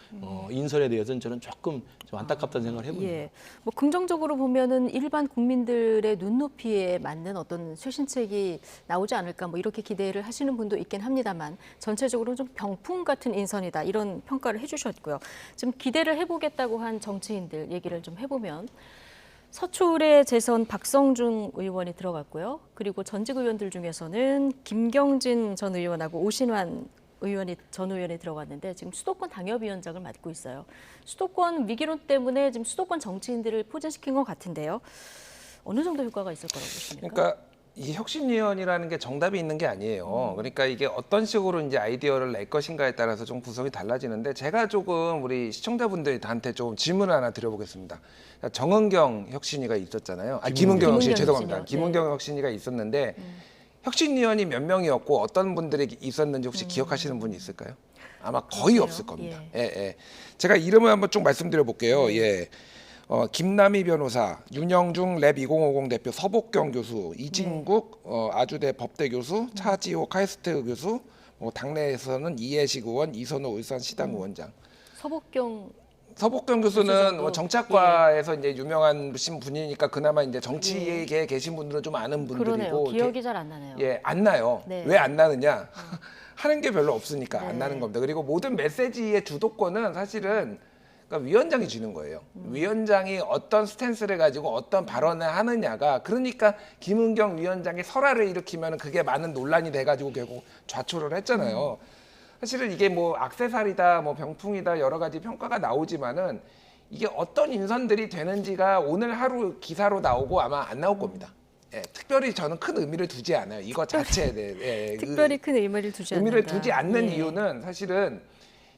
인선에 대해서는 저는 조금 좀 안타깝다는 생각을 해봅니다. 예. 뭐 긍정적으로 보면은 일반 국민들의 눈높이에 맞는 어떤 쇄신책이 나오지 않을까 뭐 이렇게 기대를 하시는 분도 있긴 합니다만 전체적으로 좀 병풍 같은 인선이다 이런 평가를 해주셨고요. 지금 기대를 해보겠다고 한 정치인들 얘기를 좀 해보면 서초울의 재선 박성중 의원이 들어갔고요. 그리고 전직 의원들 중에서는 김경진 전 의원하고 오신환 전 의원이 들어갔는데 지금 수도권 당협위원장을 맡고 있어요. 수도권 위기론 때문에 지금 수도권 정치인들을 포진시킨 것 같은데요. 어느 정도 효과가 있을 거라고 보십니까? 그러니까 이 혁신위원이라는 게 정답이 있는 게 아니에요. 그러니까 이게 어떤 식으로 이제 아이디어를 낼 것인가에 따라서 좀 구성이 달라지는데 제가 조금 우리 시청자분들한테 좀 질문을 하나 드려보겠습니다. 그러니까 정은경 혁신위가 있었잖아요. 김은경 혁신위 죄송합니다. 네. 김은경 혁신위가 있었는데 혁신위원이 몇 명이었고 어떤 분들이 있었는지 혹시 기억하시는 분이 있을까요? 아마 거의 없을 겁니다. 예. 제가 이름을 한번 쭉 말씀드려 볼게요. 예. 김남희 변호사, 윤영중 랩 2050 대표, 서복경 교수, 이진국 아주대 법대 교수, 차지호 카이스트 교수, 당내에서는 이해식 의원, 이선호 울산시당 의원장. 서복경 교수는 뭐 정치학과에서 이제 유명하신 분이니까 그나마 이제 정치계에 계신 분들은 좀 아는 분들이고. 그러네요. 기억이 잘 안 나네요. 예, 안 나요. 네. 왜 안 나느냐? 하는 게 별로 없으니까 네. 안 나는 겁니다. 그리고 모든 메시지의 주도권은 사실은 그러니까 위원장이 주는 거예요. 위원장이 어떤 스탠스를 가지고 어떤 발언을 하느냐가 그러니까 김은경 위원장이 설화를 일으키면 그게 많은 논란이 돼가지고 결국 좌초를 했잖아요. 사실은 이게 뭐 액세서리다, 뭐 병풍이다 여러 가지 평가가 나오지만은 이게 어떤 인선들이 되는지가 오늘 하루 기사로 나오고 아마 안 나올 겁니다. 예, 특별히 저는 큰 의미를 두지 않아요. 이거 자체에 대해 특별히 큰 의미를 두지 않는다. 의미를 두지 않는 이유는 사실은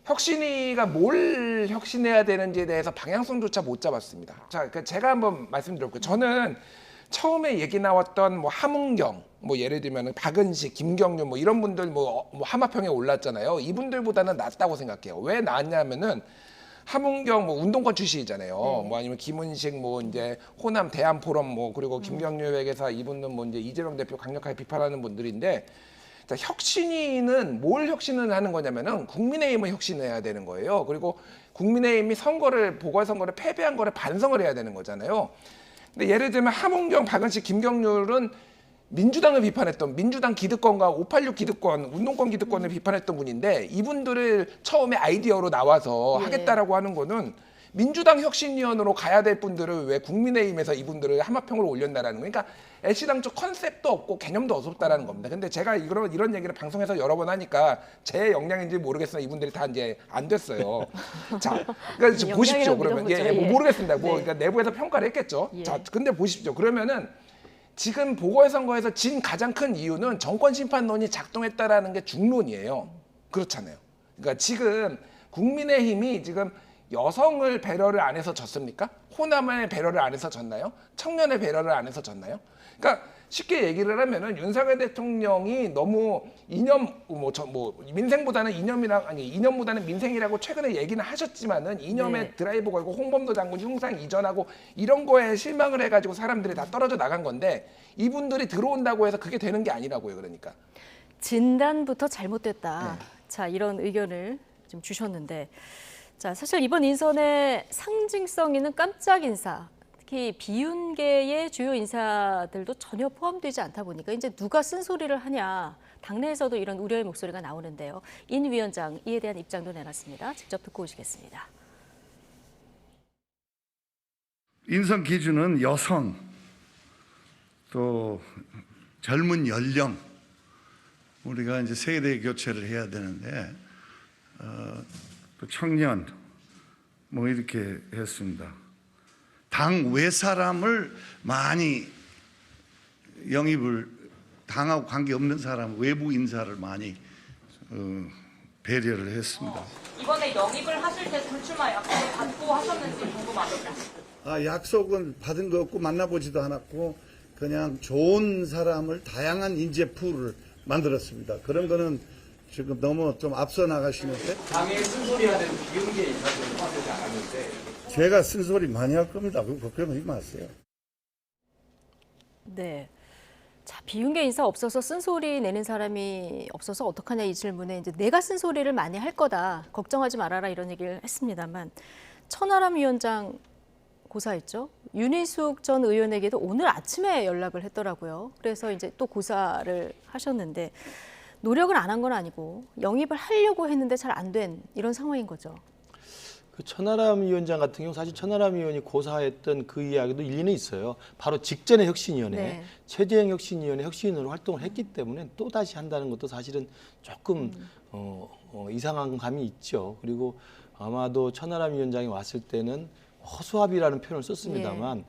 혁신위가 뭘 혁신해야 되는지에 대해서 방향성조차 못 잡았습니다. 자, 그러니까 제가 한번 말씀드려볼게요. 저는 처음에 얘기 나왔던 뭐 함은경, 뭐 예를 들면 박은식, 김경률 뭐 이런 분들 뭐 하마평에 올랐잖아요. 이분들보다는 낫다고 생각해요. 왜 낫냐면은 함은경 뭐 운동권 출신이잖아요. 뭐 아니면 김은식 뭐 이제 호남 대한포럼 뭐 그리고 김경률 회계사 이분은 뭐 이제 이재명 대표 강력하게 비판하는 분들인데. 자, 혁신위는 뭘 혁신을 하는 거냐면은 국민의힘을 혁신해야 되는 거예요. 그리고 국민의힘이 보궐선거를 패배한 거를 반성을 해야 되는 거잖아요. 근데 예를 들면 함은경, 박은식, 김경률은 민주당을 비판했던 민주당 기득권과 586 기득권, 운동권 기득권을 비판했던 분인데 이분들을 처음에 아이디어로 나와서 하겠다라고 하는 거는 민주당 혁신위원으로 가야 될 분들을 왜 국민의힘에서 이분들을 하마평으로 올렸다라는 거니까 애시당초 컨셉도 없고 개념도 없었다라는 겁니다. 근데 제가 이런 얘기를 방송에서 여러 번 하니까 제 역량인지 모르겠으나 이분들이 다 이제 안 됐어요. 자, 그러니까 지금 보십시오. 그러면 뭐 모르겠습니다. 뭐 그러니까 내부에서 평가를 했겠죠. 자, 근데 보십시오. 그러면은 지금 보궐선거에서 진 가장 큰 이유는 정권 심판론이 작동했다라는 게 중론이에요. 그렇잖아요. 그러니까 지금 국민의힘이 지금 여성을 배려를 안 해서 졌습니까? 호남의 배려를 안 해서 졌나요? 청년의 배려를 안 해서 졌나요? 그러니까 쉽게 얘기를 하면은 윤석열 대통령이 너무 이념 민생보다는 이념보다는 민생이라고 최근에 얘기는 하셨지만은 이념에 네. 드라이브 걸고 홍범도 장군 흉상 이전하고 이런 거에 실망을 해가지고 사람들이 다 떨어져 나간 건데 이분들이 들어온다고 해서 그게 되는 게 아니라고요. 그러니까 진단부터 잘못됐다. 자, 이런 의견을 좀 주셨는데, 자, 사실 이번 인선의 상징성 있는 깜짝 인사, 특히 비윤계의 주요 인사들도 전혀 포함되지 않다 보니까 이제 누가 쓴소리를 하냐, 당내에서도 이런 우려의 목소리가 나오는데요. 인 위원장 이에 대한 입장도 내놨습니다. 직접 듣고 오시겠습니다. 인선 기준은 여성, 또 젊은 연령, 우리가 이제 세대 교체를 해야 되는데 또 청년 뭐 이렇게 했습니다. 당 외 사람을 많이 영입을 당하고 관계없는 사람 외부 인사를 많이 배려를 했습니다. 이번에 영입을 하실 때 불출마 약속을 받고 하셨는지 궁금합니다. 약속은 받은 거 없고 만나보지도 않았고 그냥 좋은 사람을 다양한 인재 풀을 만들었습니다. 그런 거는 지금 너무 좀 앞서 나가시는데 당에 쓴소리하는 비윤계 인사들은 포함되지 않았는데 제가 쓴소리 많이 할 겁니다. 그거 걱정하지 마세요. 네. 자, 비윤계 인사 없어서 쓴소리 내는 사람이 없어서 어떡하냐 이 질문에 이제 내가 쓴소리를 많이 할 거다. 걱정하지 말아라 이런 얘기를 했습니다만 천하람 위원장 고사했죠. 윤희숙 전 의원에게도 오늘 아침에 연락을 했더라고요. 그래서 이제 또 고사를 하셨는데 노력을 안 한 건 아니고 영입을 하려고 했는데 잘 안 된 이런 상황인 거죠. 그 천하람 위원장 같은 경우 사실 천하람 의원이 고사했던 그 이야기도 일리는 있어요. 바로 직전에 혁신위원회, 네. 최재형 혁신위원회 혁신위원으로 활동을 했기 때문에 또 다시 한다는 것도 사실은 조금 이상한 감이 있죠. 그리고 아마도 천하람 위원장이 왔을 때는 허수아비라는 표현을 썼습니다만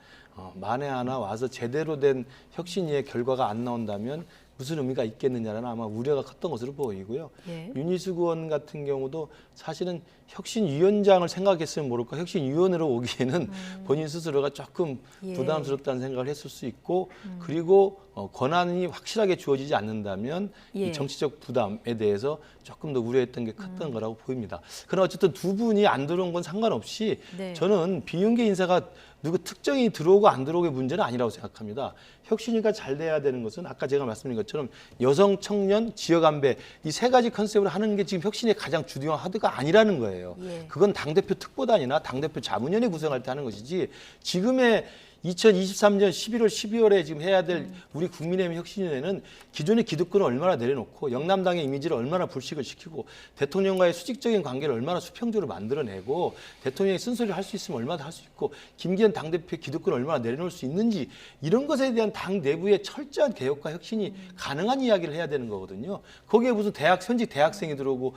만에 하나 와서 제대로 된 혁신위의 결과가 안 나온다면 무슨 의미가 있겠느냐라는 아마 우려가 컸던 것으로 보이고요. 윤희숙 의원 같은 경우도 사실은 혁신위원장을 생각했으면 모를까 혁신위원으로 오기에는 본인 스스로가 조금 부담스럽다는 생각을 했을 수 있고 그리고 권한이 확실하게 주어지지 않는다면 이 정치적 부담에 대해서 조금 더 우려했던 게 컸던 거라고 보입니다. 그러나 어쨌든 두 분이 안 들어온 건 상관없이 저는 비윤계 인사가 누구 특정이 들어오고 안 들어오고의 문제는 아니라고 생각합니다. 혁신위가 잘 돼야 되는 것은 아까 제가 말씀드린 것처럼 여성, 청년, 지역 안배 이 세 가지 컨셉으로 하는 게 지금 혁신의 가장 주요한 하드가 아니라는 거예요. 그건 당대표 특보단이나 당대표 자문위원회 구성할 때 하는 것이지 지금의 2023년 11월, 12월에 지금 해야 될 우리 국민의힘 혁신위원회는 기존의 기득권을 얼마나 내려놓고 영남당의 이미지를 얼마나 불식을 시키고 대통령과의 수직적인 관계를 얼마나 수평적으로 만들어내고 대통령이 쓴소리를 할 수 있으면 얼마나 할 수 있고 김기현 당대표의 기득권을 얼마나 내려놓을 수 있는지 이런 것에 대한 당 내부의 철저한 개혁과 혁신이 가능한 이야기를 해야 되는 거거든요. 거기에 무슨 현직 대학생이 들어오고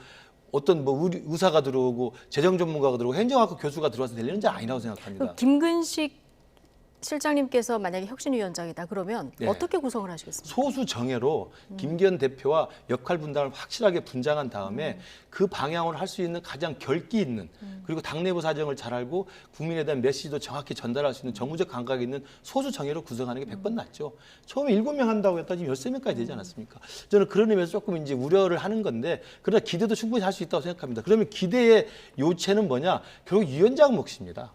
어떤 뭐 의사가 들어오고 재정 전문가가 들어오고 행정학과 교수가 들어와서 되는 게 아니라고 생각합니다. 김근식 실장님께서 만약에 혁신위원장이다 그러면 어떻게 구성을 하시겠습니까? 소수 정예로 김기현 대표와 역할 분담을 확실하게 분장한 다음에 그 방향으로 할 수 있는 가장 결기 있는 그리고 당내부 사정을 잘 알고 국민에 대한 메시지도 정확히 전달할 수 있는 정무적 감각이 있는 소수 정예로 구성하는 게 100번 낫죠. 처음에 7명 한다고 했다 지금 13명까지 되지 않았습니까? 저는 그런 의미에서 조금 이제 우려를 하는 건데 그러나 기대도 충분히 할 수 있다고 생각합니다. 그러면 기대의 요체는 뭐냐? 결국 위원장 몫입니다.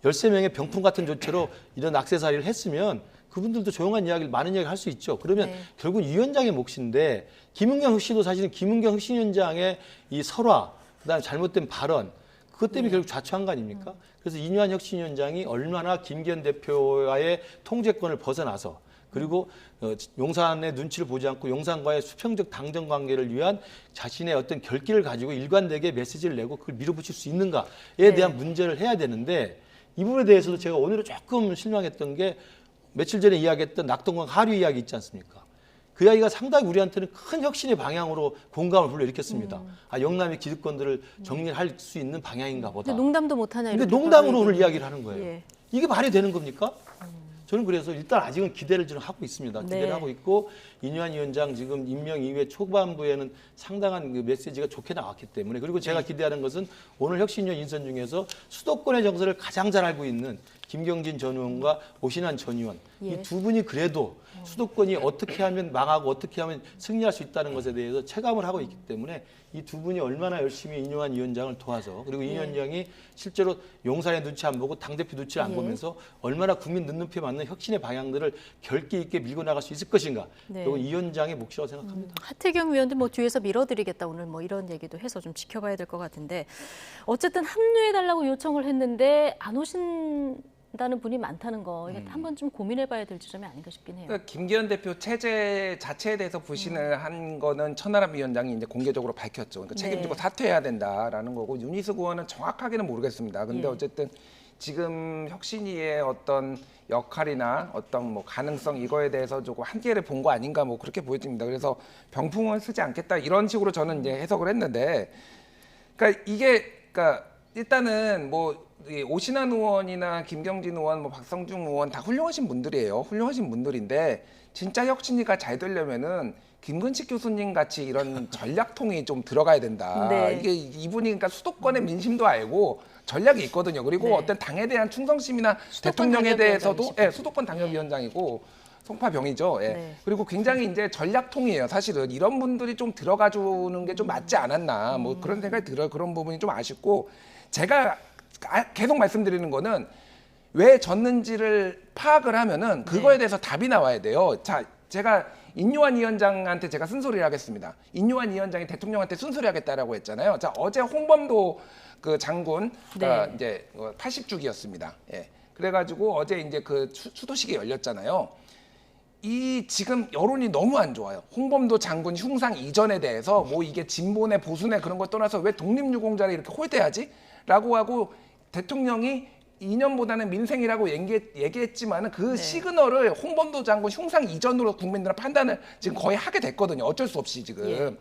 13명의 병풍 같은 조처로 이런 액세서리를 했으면 그분들도 조용한 이야기를 많은 이야기를 할 수 있죠. 그러면 결국 위원장의 몫인데 김은경 씨도 사실은 김은경 혁신위원장의 이 설화, 그다음에 잘못된 발언 그것 때문에 결국 자초한 거 아닙니까? 그래서 이뇨한 혁신위원장이 얼마나 김기현 대표와의 통제권을 벗어나서 그리고 용산의 눈치를 보지 않고 용산과의 수평적 당정 관계를 위한 자신의 어떤 결기를 가지고 일관되게 메시지를 내고 그걸 밀어붙일 수 있는가에 대한 문제를 해야 되는데 이 부분에 대해서도 제가 오늘은 조금 실망했던 게 며칠 전에 이야기했던 낙동강 하류 이야기 있지 않습니까? 그 이야기가 상당히 우리한테는 큰 혁신의 방향으로 공감을 불러일으켰습니다. 영남의 기득권들을 정리할 수 있는 방향인가 보다. 근데 농담도 못하냐. 근데 농담으로 오늘 이야기를 하는 거예요. 이게 말이 되는 겁니까? 저는 그래서 일단 아직은 기대를 좀 하고 있습니다. 기대를 네. 하고 있고 이뇨한 위원장 지금 임명 이후에 초반부에는 상당한 그 메시지가 좋게 나왔기 때문에 그리고 제가 기대하는 것은 오늘 혁신위원 인선 중에서 수도권의 정서를 가장 잘 알고 있는 김경진 전 의원과 오신환 전 의원 예. 이 두 분이 그래도 수도권이 어떻게 하면 망하고 어떻게 하면 승리할 수 있다는 것에 대해서 체감을 하고 있기 때문에 이 두 분이 얼마나 열심히 이뇨한 위원장을 도와서 그리고 이 위원장이 실제로 용산의 눈치 안 보고 당대표 눈치를 안 예. 보면서 얼마나 국민 눈높이에 맞는 혁신의 방향들을 결기 있게 밀고 나갈 수 있을 것인가. 네. 그리고 이 위원장의 몫이라고 생각합니다. 하태경 위원도 뭐 뒤에서 밀어드리겠다 오늘 뭐 이런 얘기도 해서 좀 지켜봐야 될 것 같은데 어쨌든 합류해달라고 요청을 했는데 안 오신다는 분이 많다는 거 이게 한번 좀 고민해봐야 될 지점이 아닌가 싶긴 해요. 그러니까 김기현 대표 체제 자체에 대해서 부신을 한 거는 천하람 위원장이 이제 공개적으로 밝혔죠. 그러니까 책임지고 네. 사퇴해야 된다라는 거고 윤희숙 의원은 정확하게는 모르겠습니다. 근데 예. 어쨌든 지금 혁신위의 어떤 역할이나 어떤 뭐 가능성 이거에 대해서 조금 한계를 본 거 아닌가 뭐 그렇게 보여집니다. 그래서 병풍을 쓰지 않겠다 이런 식으로 저는 이제 해석을 했는데, 그러니까 이게 그러니까 일단은 뭐 이 오신환 의원이나 김경진 의원, 뭐 박성중 의원 다 훌륭하신 분들이에요. 훌륭하신 분들인데 진짜 혁신위가 잘 되려면은 김근식 교수님 같이 이런 전략통이 좀 들어가야 된다. 네. 이게 이분이 그러니까 수도권의 민심도 알고 전략이 있거든요. 그리고 네. 어떤 당에 대한 충성심이나 수도권 대통령에 대해서도 당협위원장이시죠. 수도권 당협위원장이고 송파병이죠. 예. 네. 그리고 굉장히 이제 전략통이에요. 사실은 이런 분들이 좀 들어가 주는 게 좀 맞지 않았나. 뭐 그런 생각이 들어요. 그런 부분이 좀 아쉽고 제가 계속 말씀드리는 거는 왜 졌는지를 파악을 하면은 그거에 대해서 답이 나와야 돼요. 자, 제가 인요한 위원장한테 제가 쓴소리를 하겠습니다. 인요한 위원장이 대통령한테 쓴소리 하겠다라고 했잖아요. 자, 어제 홍범도 그 장군 가 네. 이제 80주기였습니다. 예. 그래가지고 어제 이제 그 추도식이 열렸잖아요. 이 지금 여론이 너무 안 좋아요. 홍범도 장군 흉상 이전에 대해서 뭐 이게 진보네 보수네 그런 거 떠나서 왜 독립유공자를 이렇게 홀대하지? 라고 하고 대통령이 이념보다는 민생이라고 얘기했지만은 그 시그널을 홍범도 장군 흉상 이전으로 국민들은 판단을 지금 거의 하게 됐거든요. 어쩔 수 없이 지금. 예.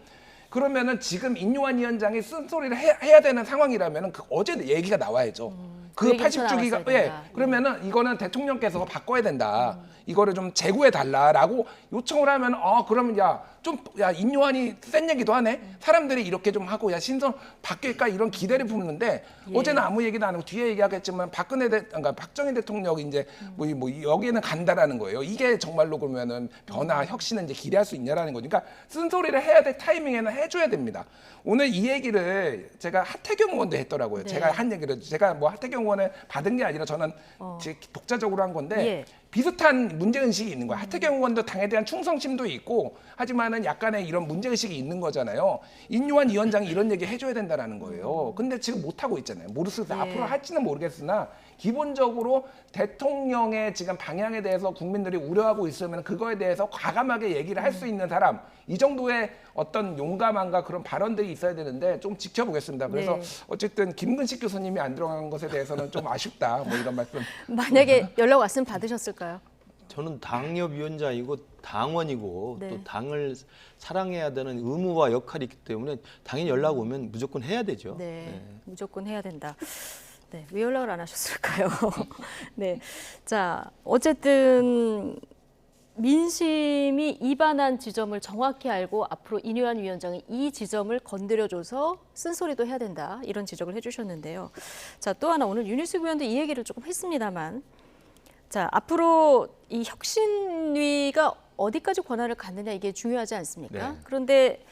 그러면은 지금 인요한 위원장이 쓴소리를 해야 되는 상황이라면은 그 어제 얘기가 나와야죠. 그 그 얘기부터 80주기가 나왔어야 예. 된다. 그러면은 이거는 대통령께서 바꿔야 된다. 이거를 좀 재구해 달라라고 요청을 하면 그러면 야 인요한이 센 얘기도 하네. 사람들이 이렇게 좀 하고 야 신선 바뀔까 이런 기대를 품는데 예. 어제는 아무 얘기도 안 하고 뒤에 얘기하겠지만 그러니까 박정희 대통령이 이제 뭐 여기는 간다라는 거예요. 이게 정말로 그러면은 변화 혁신은 이제 기대할 수 있냐라는 거니까 쓴소리를 해야 될 타이밍에는 해줘야 됩니다. 오늘 이 얘기를 제가 하태경 의원도 했더라고요. 네. 제가 한 얘기를 제가 뭐 하태경 의원을 받은 게 아니라 저는 제 독자적으로 한 건데 예. 비슷한 문제의식이 있는 거야. 하태경 의원도 당에 대한 충성심도 있고 하지만은 약간의 이런 문제의식이 있는 거잖아요. 인요한 위원장이 이런 얘기 해줘야 된다라는 거예요. 근데 지금 못하고 있잖아요. 모르겠어요. 예. 앞으로 할지는 모르겠으나 기본적으로 대통령의 지금 방향에 대해서 국민들이 우려하고 있으면 그거에 대해서 과감하게 얘기를 할 수 있는 사람 이 정도의 어떤 용감함과 그런 발언들이 있어야 되는데 좀 지켜보겠습니다. 그래서 네. 어쨌든 김근식 교수님이 안 들어간 것에 대해서는 좀 아쉽다. 뭐 이런 말씀. 만약에 연락 왔으면 받으셨을까요? 저는 당협위원장이고 당원이고 네. 또 당을 사랑해야 되는 의무와 역할이 있기 때문에 당연히 연락 오면 무조건 해야 되죠. 네, 무조건 해야 된다. 네, 왜 연락을 안 하셨을까요? 네, 자 어쨌든 민심이 이반한 지점을 정확히 알고 앞으로 인요한 위원장이 이 지점을 건드려줘서 쓴소리도 해야 된다 이런 지적을 해주셨는데요. 자, 또 하나 오늘 윤희숙 의원도 이 얘기를 조금 했습니다만, 자 앞으로 이 혁신위가 어디까지 권한을 갖느냐 이게 중요하지 않습니까? 네. 그런데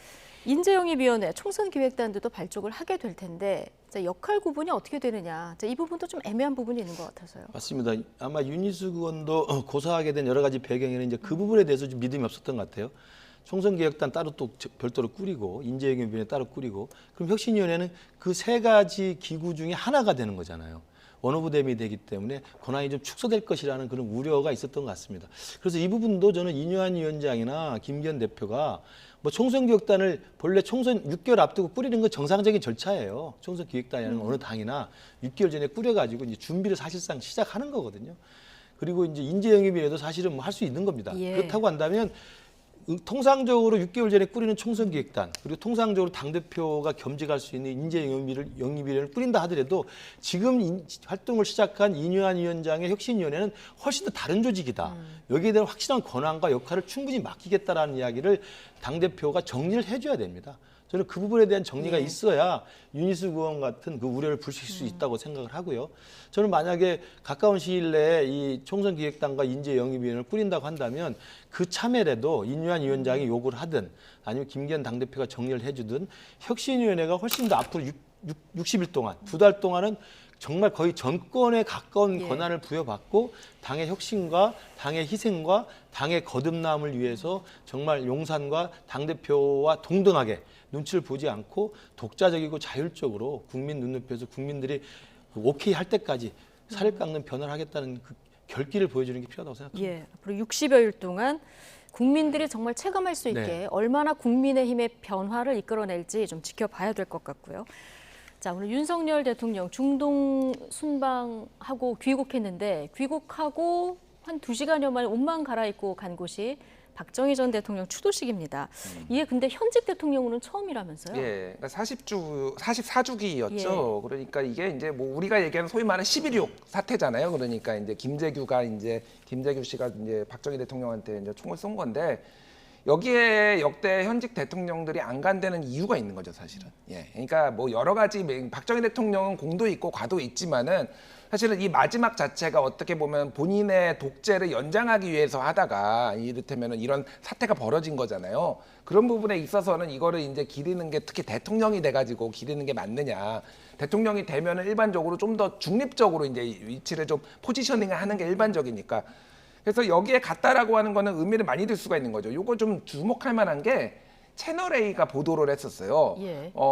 인재영입위원회 총선기획단도 발족을 하게 될 텐데 자, 역할 구분이 어떻게 되느냐 자, 이 부분도 좀 애매한 부분이 있는 것 같아서요. 맞습니다. 아마 윤희숙 의원도 고사하게 된 여러 가지 배경에는 이제 그 부분에 대해서 좀 믿음이 없었던 것 같아요. 총선기획단 따로 또 별도로 꾸리고 인재영입위원회 따로 꾸리고 그럼 혁신위원회는 그 세 가지 기구 중에 하나가 되는 거잖아요. 원오브댐이 되기 때문에 권한이 좀 축소될 것이라는 그런 우려가 있었던 것 같습니다. 그래서 이 부분도 저는 인요한 위원장이나 김기현 대표가 뭐 총선기획단을 본래 총선 6개월 앞두고 꾸리는 건 정상적인 절차예요. 총선기획단이라는 어느 당이나 6개월 전에 꾸려가지고 이제 준비를 사실상 시작하는 거거든요. 그리고 이제 인재영입위에도 사실은 뭐 할 수 있는 겁니다. 예. 그렇다고 한다면 통상적으로 6개월 전에 꾸리는 총선기획단 그리고 통상적으로 당대표가 겸직할 수 있는 인재영입위원회를 꾸린다 하더라도 지금 활동을 시작한 이뇨한 위원장의 혁신위원회는 훨씬 더 다른 조직이다. 여기에 대한 확실한 권한과 역할을 충분히 맡기겠다라는 이야기를 당대표가 정리를 해줘야 됩니다. 저는 그 부분에 대한 정리가 있어야 윤희숙 의원 같은 그 우려를 불식할 수 있다고 생각을 하고요. 저는 만약에 가까운 시일 내에 이 총선기획단과 인재영입위원회를 꾸린다고 한다면 그 참여라도 이뇨한 위원장이 요구를 하든 아니면 김기현 당대표가 정리를 해주든 혁신위원회가 훨씬 더 앞으로 60일 동안, 2달 동안은 정말 거의 정권에 가까운 권한을 부여받고 당의 혁신과 당의 희생과 당의 거듭남을 위해서 정말 용산과 당대표와 동등하게 눈치를 보지 않고 독자적이고 자율적으로 국민 눈높이에서 국민들이 오케이 할 때까지 살을 깎는 변화를 하겠다는 그 결기를 보여주는 게 필요하다고 생각합니다. 예, 앞으로 60여일 동안 국민들이 정말 체감할 수 있게 얼마나 국민의힘의 변화를 이끌어낼지 좀 지켜봐야 될 것 같고요. 자, 오늘 윤석열 대통령 중동 순방하고 귀국했는데 귀국하고 한 2시간여 만에 옷만 갈아입고 간 곳이 박정희 전 대통령 추도식입니다. 이게 근데 현직 대통령으로는 처음이라면서요? 예, 그러니까 44주기였죠. 그러니까 이게 이제 뭐 우리가 얘기하는 소위 말하는 11.6 사태잖아요. 그러니까 이제 김재규 씨가 이제 박정희 대통령한테 이제 총을 쏜 건데 여기에 역대 현직 대통령들이 안 간다는 이유가 있는 거죠, 사실은. 예, 그러니까 뭐 여러 가지 박정희 대통령은 공도 있고 과도 있지만은 사실은 이 마지막 자체가 어떻게 보면 본인의 독재를 연장하기 위해서 하다가 이를테면은 이런 사태가 벌어진 거잖아요. 그런 부분에 있어서는 이거를 이제 기리는 게 특히 대통령이 돼가지고 기리는 게 맞느냐. 대통령이 되면은 일반적으로 좀 더 중립적으로 이제 위치를 좀 포지셔닝을 하는 게 일반적이니까. 그래서 여기에 갔다라고 하는 거는 의미를 많이 들 수가 있는 거죠. 요거 좀 주목할 만한 게 채널A가 보도를 했었어요.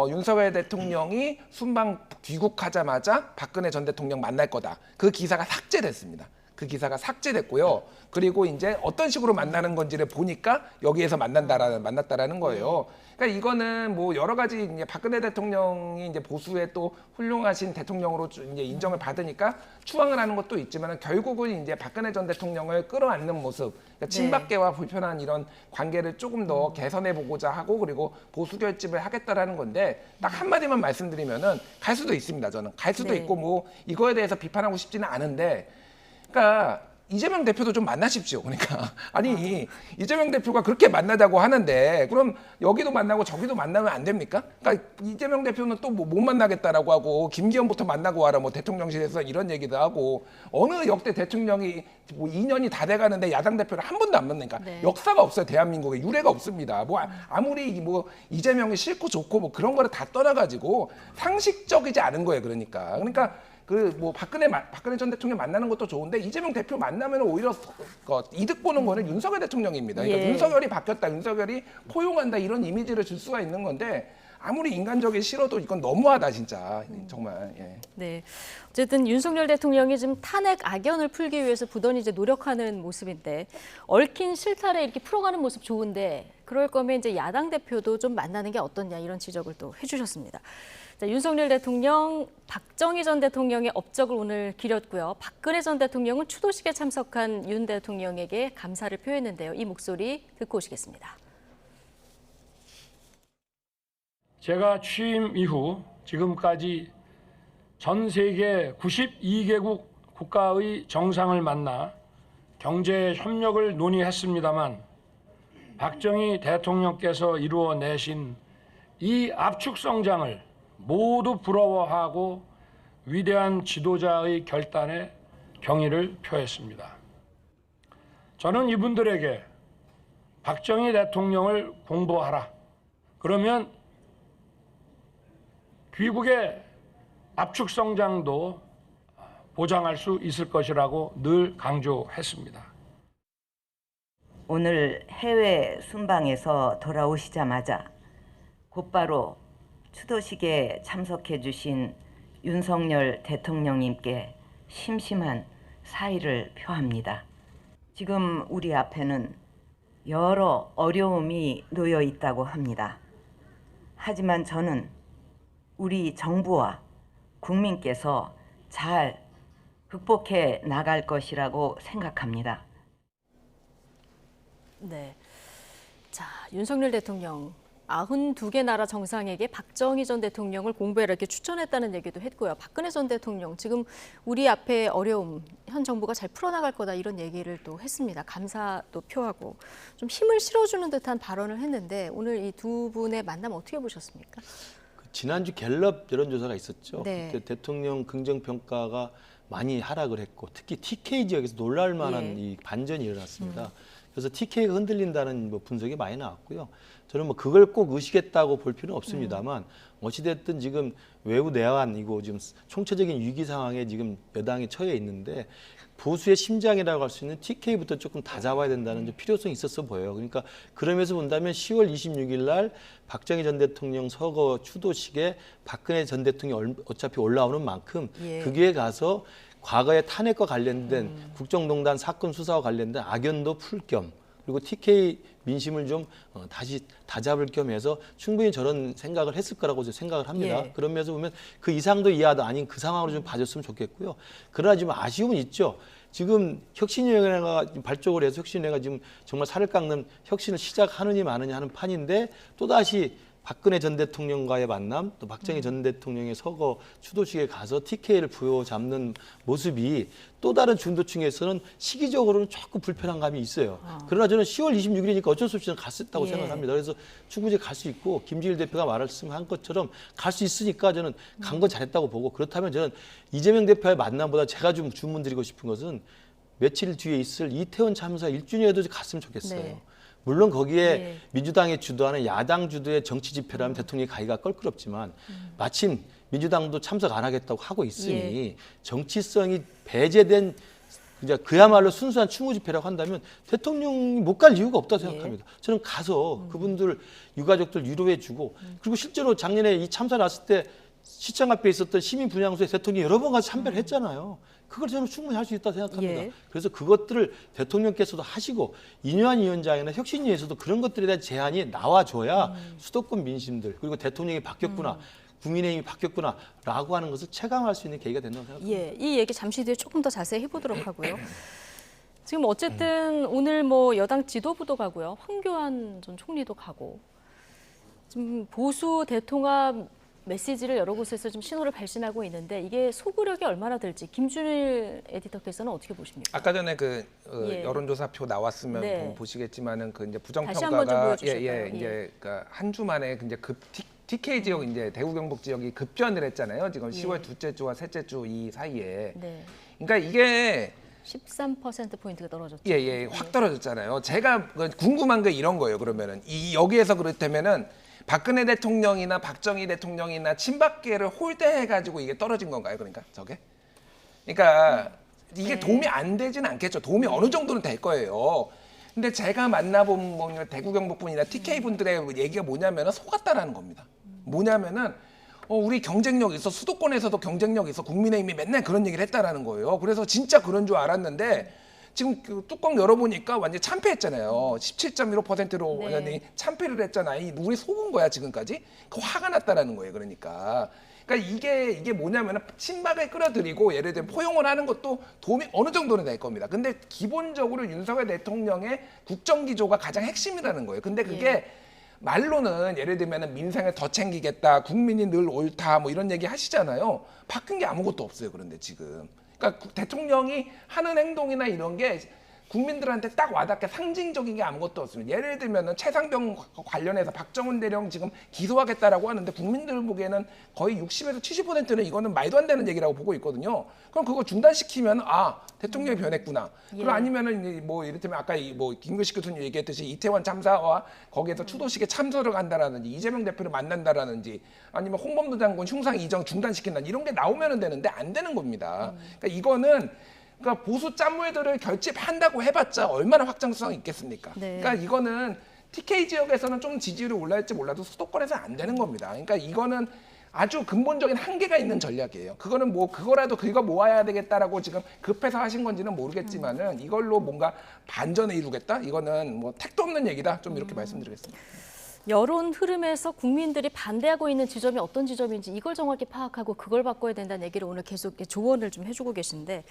윤석열 대통령이 순방 귀국하자마자 박근혜 전 대통령 만날 거다. 그 기사가 삭제됐습니다. 그 기사가 삭제됐고요. 그리고 이제 어떤 식으로 만나는 건지를 보니까 여기에서 만났다라는 거예요. 그러니까 이거는 뭐 여러 가지 이제 박근혜 대통령이 이제 보수의 또 훌륭하신 대통령으로 이제 인정을 받으니까 추앙을 하는 것도 있지만 결국은 이제 박근혜 전 대통령을 끌어안는 모습, 그러니까 친박계와 불편한 이런 관계를 조금 더 개선해 보고자 하고 그리고 보수 결집을 하겠다라는 건데 딱 한마디만 말씀드리면은 갈 수도 있습니다. 저는 갈 수도 있고 뭐 이거에 대해서 비판하고 싶지는 않은데. 그러니까 이재명 대표도 좀 만나십시오. 그러니까 아니 이재명 대표가 그렇게 만나자고 하는데 그럼 여기도 만나고 저기도 만나면 안 됩니까? 그러니까 이재명 대표는 또 못 만나겠다라고 하고 김기현부터 만나고 와라 뭐 대통령실에서 이런 얘기도 하고 어느 역대 대통령이 뭐 2년이 다 돼가는데 야당 대표를 한 번도 안 만나니까 역사가 없어요. 대한민국에 유례가 없습니다. 뭐 아무리 뭐 이재명이 싫고 좋고 뭐 그런 거를 다 떠나가지고 상식적이지 않은 거예요. 그러니까 그 뭐 박근혜 전 대통령 만나는 것도 좋은데 이재명 대표 만나면 오히려 이득 보는 거는 윤석열 대통령입니다. 그러니까 윤석열이 바뀌었다, 윤석열이 포용한다 이런 이미지를 줄 수가 있는 건데 아무리 인간적이 싫어도 이건 너무하다 진짜 정말. 네, 어쨌든 윤석열 대통령이 지금 탄핵 악연을 풀기 위해서 부단히 이제 노력하는 모습인데 얽힌 실타래 이렇게 풀어가는 모습 좋은데 그럴 거면 이제 야당 대표도 좀 만나는 게 어떻냐 이런 지적을 또 해주셨습니다. 자, 윤석열 대통령, 박정희 전 대통령의 업적을 오늘 기렸고요. 박근혜 전 대통령은 추도식에 참석한 윤 대통령에게 감사를 표했는데요. 이 목소리 듣고 오시겠습니다. 제가 취임 이후 지금까지 전 세계 92개국 국가의 정상을 만나 경제 협력을 논의했습니다만 박정희 대통령께서 이루어내신 이 압축 성장을 모두 부러워하고 위대한 지도자의 결단에 경의를 표했습니다. 저는 이분들에게 박정희 대통령을 공부하라. 그러면 귀국의 압축 성장도 보장할 수 있을 것이라고 늘 강조했습니다. 오늘 해외 순방에서 돌아오시자마자 곧바로 추도식에 참석해 주신 윤석열 대통령님께 심심한 사의를 표합니다. 지금 우리 앞에는 여러 어려움이 놓여 있다고 합니다. 하지만 저는 우리 정부와 국민께서 잘 극복해 나갈 것이라고 생각합니다. 네. 자, 윤석열 대통령 92개 나라 정상에게 박정희 전 대통령을 공부해라 이렇게 추천했다는 얘기도 했고요. 박근혜 전 대통령 지금 우리 앞에 어려움 현 정부가 잘 풀어나갈 거다 이런 얘기를 또 했습니다. 감사도 표하고 좀 힘을 실어주는 듯한 발언을 했는데 오늘 이 두 분의 만남 어떻게 보셨습니까? 지난주 갤럽 여론조사가 있었죠. 네. 그때 대통령 긍정평가가 많이 하락을 했고 특히 TK 지역에서 놀랄 만한 이 반전이 일어났습니다. 그래서 TK가 흔들린다는 뭐 분석이 많이 나왔고요. 저는 뭐 그걸 꼭 의식했다고 볼 필요는 없습니다만 어찌됐든 지금 외부 내환이고 지금 총체적인 위기 상황에 지금 여당이 처해 있는데 보수의 심장이라고 할 수 있는 TK부터 조금 다 잡아야 된다는 좀 필요성이 있었어 보여요. 그러니까 그러면서 본다면 10월 26일 날 박정희 전 대통령 서거 추도식에 박근혜 전 대통령이 어차피 올라오는 만큼 거기에 가서 과거의 탄핵과 관련된 국정농단 사건 수사와 관련된 악연도 풀 겸 그리고 TK 민심을 좀 다시 다잡을 겸 해서 충분히 저런 생각을 했을 거라고 생각을 합니다. 예. 그런 면에서 보면 그 이상도 이하도 아닌 그 상황으로 좀 봐줬으면 좋겠고요. 그러나 지금 아쉬움은 있죠. 지금 혁신위원회가 발족을 해서 혁신위원회가 지금 정말 살을 깎는 혁신을 시작하느니 마느냐 하는 판인데 또다시 박근혜 전 대통령과의 만남, 또 박정희 전 대통령의 서거 추도식에 가서 TK를 부여잡는 모습이 또 다른 중도층에서는 시기적으로는 조금 불편한 감이 있어요. 그러나 저는 10월 26일이니까 어쩔 수 없이 갔었다고 생각합니다. 그래서 충분히 갈 수 있고 김진일 대표가 말씀한 것처럼 갈 수 있으니까 저는 간 건 잘했다고 보고 그렇다면 저는 이재명 대표의 만남보다 제가 좀 주문드리고 싶은 것은 며칠 뒤에 있을 이태원 참사 1주년에도 갔으면 좋겠어요. 네. 물론 거기에 민주당이 주도하는 야당 주도의 정치 집회라면 대통령이 가기가 껄끄럽지만 마침 민주당도 참석 안 하겠다고 하고 있으니 정치성이 배제된 이제 그야말로 순수한 추모 집회라고 한다면 대통령이 못 갈 이유가 없다고 생각합니다. 저는 가서 그분들 유가족들 위로해주고 그리고 실제로 작년에 이 참사 났을 때 시청 앞에 있었던 시민 분향소에 대통령이 여러 번 가서 참배를 했잖아요. 그걸 저는 충분히 할 수 있다고 생각합니다. 그래서 그것들을 대통령께서도 하시고 이뇨한 위원장이나 혁신위에서도 그런 것들에 대한 제안이 나와줘야 수도권 민심들 그리고 대통령이 바뀌었구나. 국민의힘이 바뀌었구나라고 하는 것을 체감할 수 있는 계기가 된다고 생각합니다. 예, 이 얘기 잠시 뒤에 조금 더 자세히 해보도록 하고요. 지금 어쨌든 오늘 뭐 여당 지도부도 가고요. 황교안 전 총리도 가고 지금 보수 대통합 메시지를 여러 곳에서 좀 신호를 발신하고 있는데 이게 소구력이 얼마나 될지 김준일 에디터께서는 어떻게 보십니까? 아까 전에 여론조사표 나왔으면 보시겠지만은 그 이제 다시 한번 좀 부정평가가 보여주실까요? 이제 그러니까 한 주 만에 이제 TK 지역 이제 대구 경북 지역이 급전을 했잖아요. 지금 10월 둘째 주와 셋째 주 이 사이에. 그러니까 이게 13%포인트가 떨어졌죠. 확 떨어졌잖아요. 제가 궁금한 게 이런 거예요. 그러면은 여기에서 그렇다면은 박근혜 대통령이나 박정희 대통령이나 친박계를 홀대해가지고 이게 떨어진 건가요? 그러니까 저게? 그러니까 이게 도움이 안 되진 않겠죠. 도움이 어느 정도는 될 거예요. 근데 제가 만나본 뭐 대구 경북분이나 TK 분들의 얘기가 뭐냐면은 속았다라는 겁니다. 뭐냐면은 우리 경쟁력 있어, 수도권에서도 경쟁력 있어, 국민의힘이 맨날 그런 얘기를 했다라는 거예요. 그래서 진짜 그런 줄 알았는데 지금 그 뚜껑 열어보니까 완전 참패했잖아요. 17.15%로 완전히 참패를 했잖아요. 우리 속은 거야 지금까지. 화가 났다라는 거예요. 그러니까 이게 뭐냐면은 친박을 끌어들이고 예를 들면 포용을 하는 것도 도움이 어느 정도는 될 겁니다. 근데 기본적으로 윤석열 대통령의 국정기조가 가장 핵심이라는 거예요. 근데 그게 말로는 예를 들면 민생을 더 챙기겠다, 국민이 늘 옳다, 뭐 이런 얘기 하시잖아요. 바뀐 게 아무것도 없어요. 그런데 지금. 그러니까 대통령이 하는 행동이나 이런 게 국민들한테 딱 와닿게 상징적인 게 아무것도 없습니다. 예를 들면은 최상병 관련해서 박정훈 대령 지금 기소하겠다라고 하는데 국민들 보기에는 거의 60에서 70%는 이거는 말도 안 되는 얘기라고 보고 있거든요. 그럼 그거 중단시키면 대통령이 변했구나. 그럼 아니면은 뭐 이를테면 아까 김규식 교수님 얘기했듯이 이태원 참사와 거기에서 추도식에 참석을 한다라든지 이재명 대표를 만난다라든지 아니면 홍범도 장군 흉상 이정 중단시킨다 이런 게 나오면 되는데 안 되는 겁니다. 그러니까 이거는 그러니까 보수 짠물들을 결집한다고 해봤자 얼마나 확장성이 있겠습니까? 그러니까 이거는 TK 지역에서는 좀 지지율이 올라갈지 몰라도 수도권에서는 안 되는 겁니다. 그러니까 이거는 아주 근본적인 한계가 있는 전략이에요. 그거는 뭐 그거라도 긁어 모아야 되겠다라고 지금 급해서 하신 건지는 모르겠지만은 이걸로 뭔가 반전을 이루겠다? 이거는 뭐 택도 없는 얘기다. 좀 이렇게 말씀드리겠습니다. 여론 흐름에서 국민들이 반대하고 있는 지점이 어떤 지점인지 이걸 정확히 파악하고 그걸 바꿔야 된다는 얘기를 오늘 계속 조언을 좀 해주고 계신데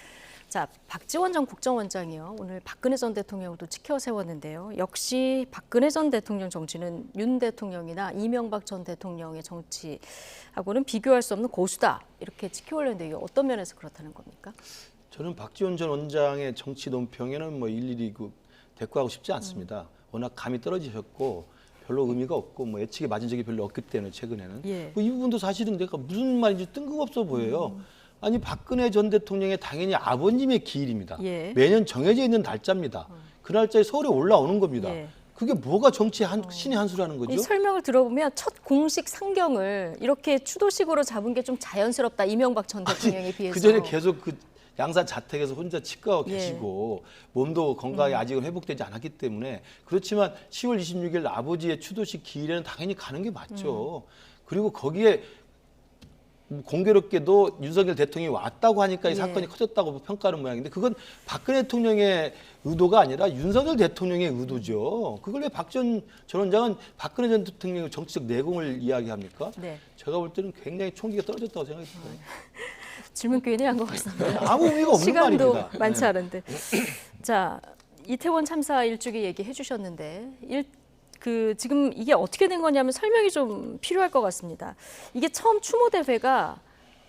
자, 박지원 전 국정원장이요. 오늘 박근혜 전 대통령도 지켜 세웠는데요. 역시 박근혜 전 대통령 정치는 윤 대통령이나 이명박 전 대통령의 정치하고는 비교할 수 없는 고수다. 이렇게 지켜 올렸는데 이게 어떤 면에서 그렇다는 겁니까? 저는 박지원 전 원장의 정치 논평에는 뭐 일일이 대꾸하고 싶지 않습니다. 워낙 감이 떨어지셨고 별로 의미가 없고 뭐 예측에 맞은 적이 별로 없기 때문에 최근에는 뭐 이 부분도 사실은 내가 무슨 말인지 뜬금없어 보여요. 아니 박근혜 전 대통령의 당연히 아버님의 기일입니다. 매년 정해져 있는 날짜입니다. 그 날짜에 서울에 올라오는 겁니다. 그게 뭐가 정치 신의 한 수라는 거죠? 이 설명을 들어보면 첫 공식 상경을 이렇게 추도식으로 잡은 게 좀 자연스럽다. 이명박 전 대통령에 비해서. 그 전에 계속 그 양산 자택에서 혼자 치과하고 계시고 몸도 건강이 아직은 회복되지 않았기 때문에 그렇지만 10월 26일 아버지의 추도식 기일에는 당연히 가는 게 맞죠. 그리고 거기에 공교롭게도 윤석열 대통령이 왔다고 하니까 이 사건이 커졌다고 평가하는 모양인데 그건 박근혜 대통령의 의도가 아니라 윤석열 대통령의 의도죠. 그걸 왜 박 전 원장은 박근혜 전 대통령의 정치적 내공을 이야기합니까? 제가 볼 때는 굉장히 총기가 떨어졌다고 생각이 들어요. 질문 괜히 한 것 같습니다. 아무 의미가 없는 시간도 말입니다. 많지 않은데. 자, 이태원 참사 일주기 얘기해 주셨는데 지금 이게 어떻게 된 거냐면 설명이 좀 필요할 것 같습니다. 이게 처음 추모 대회가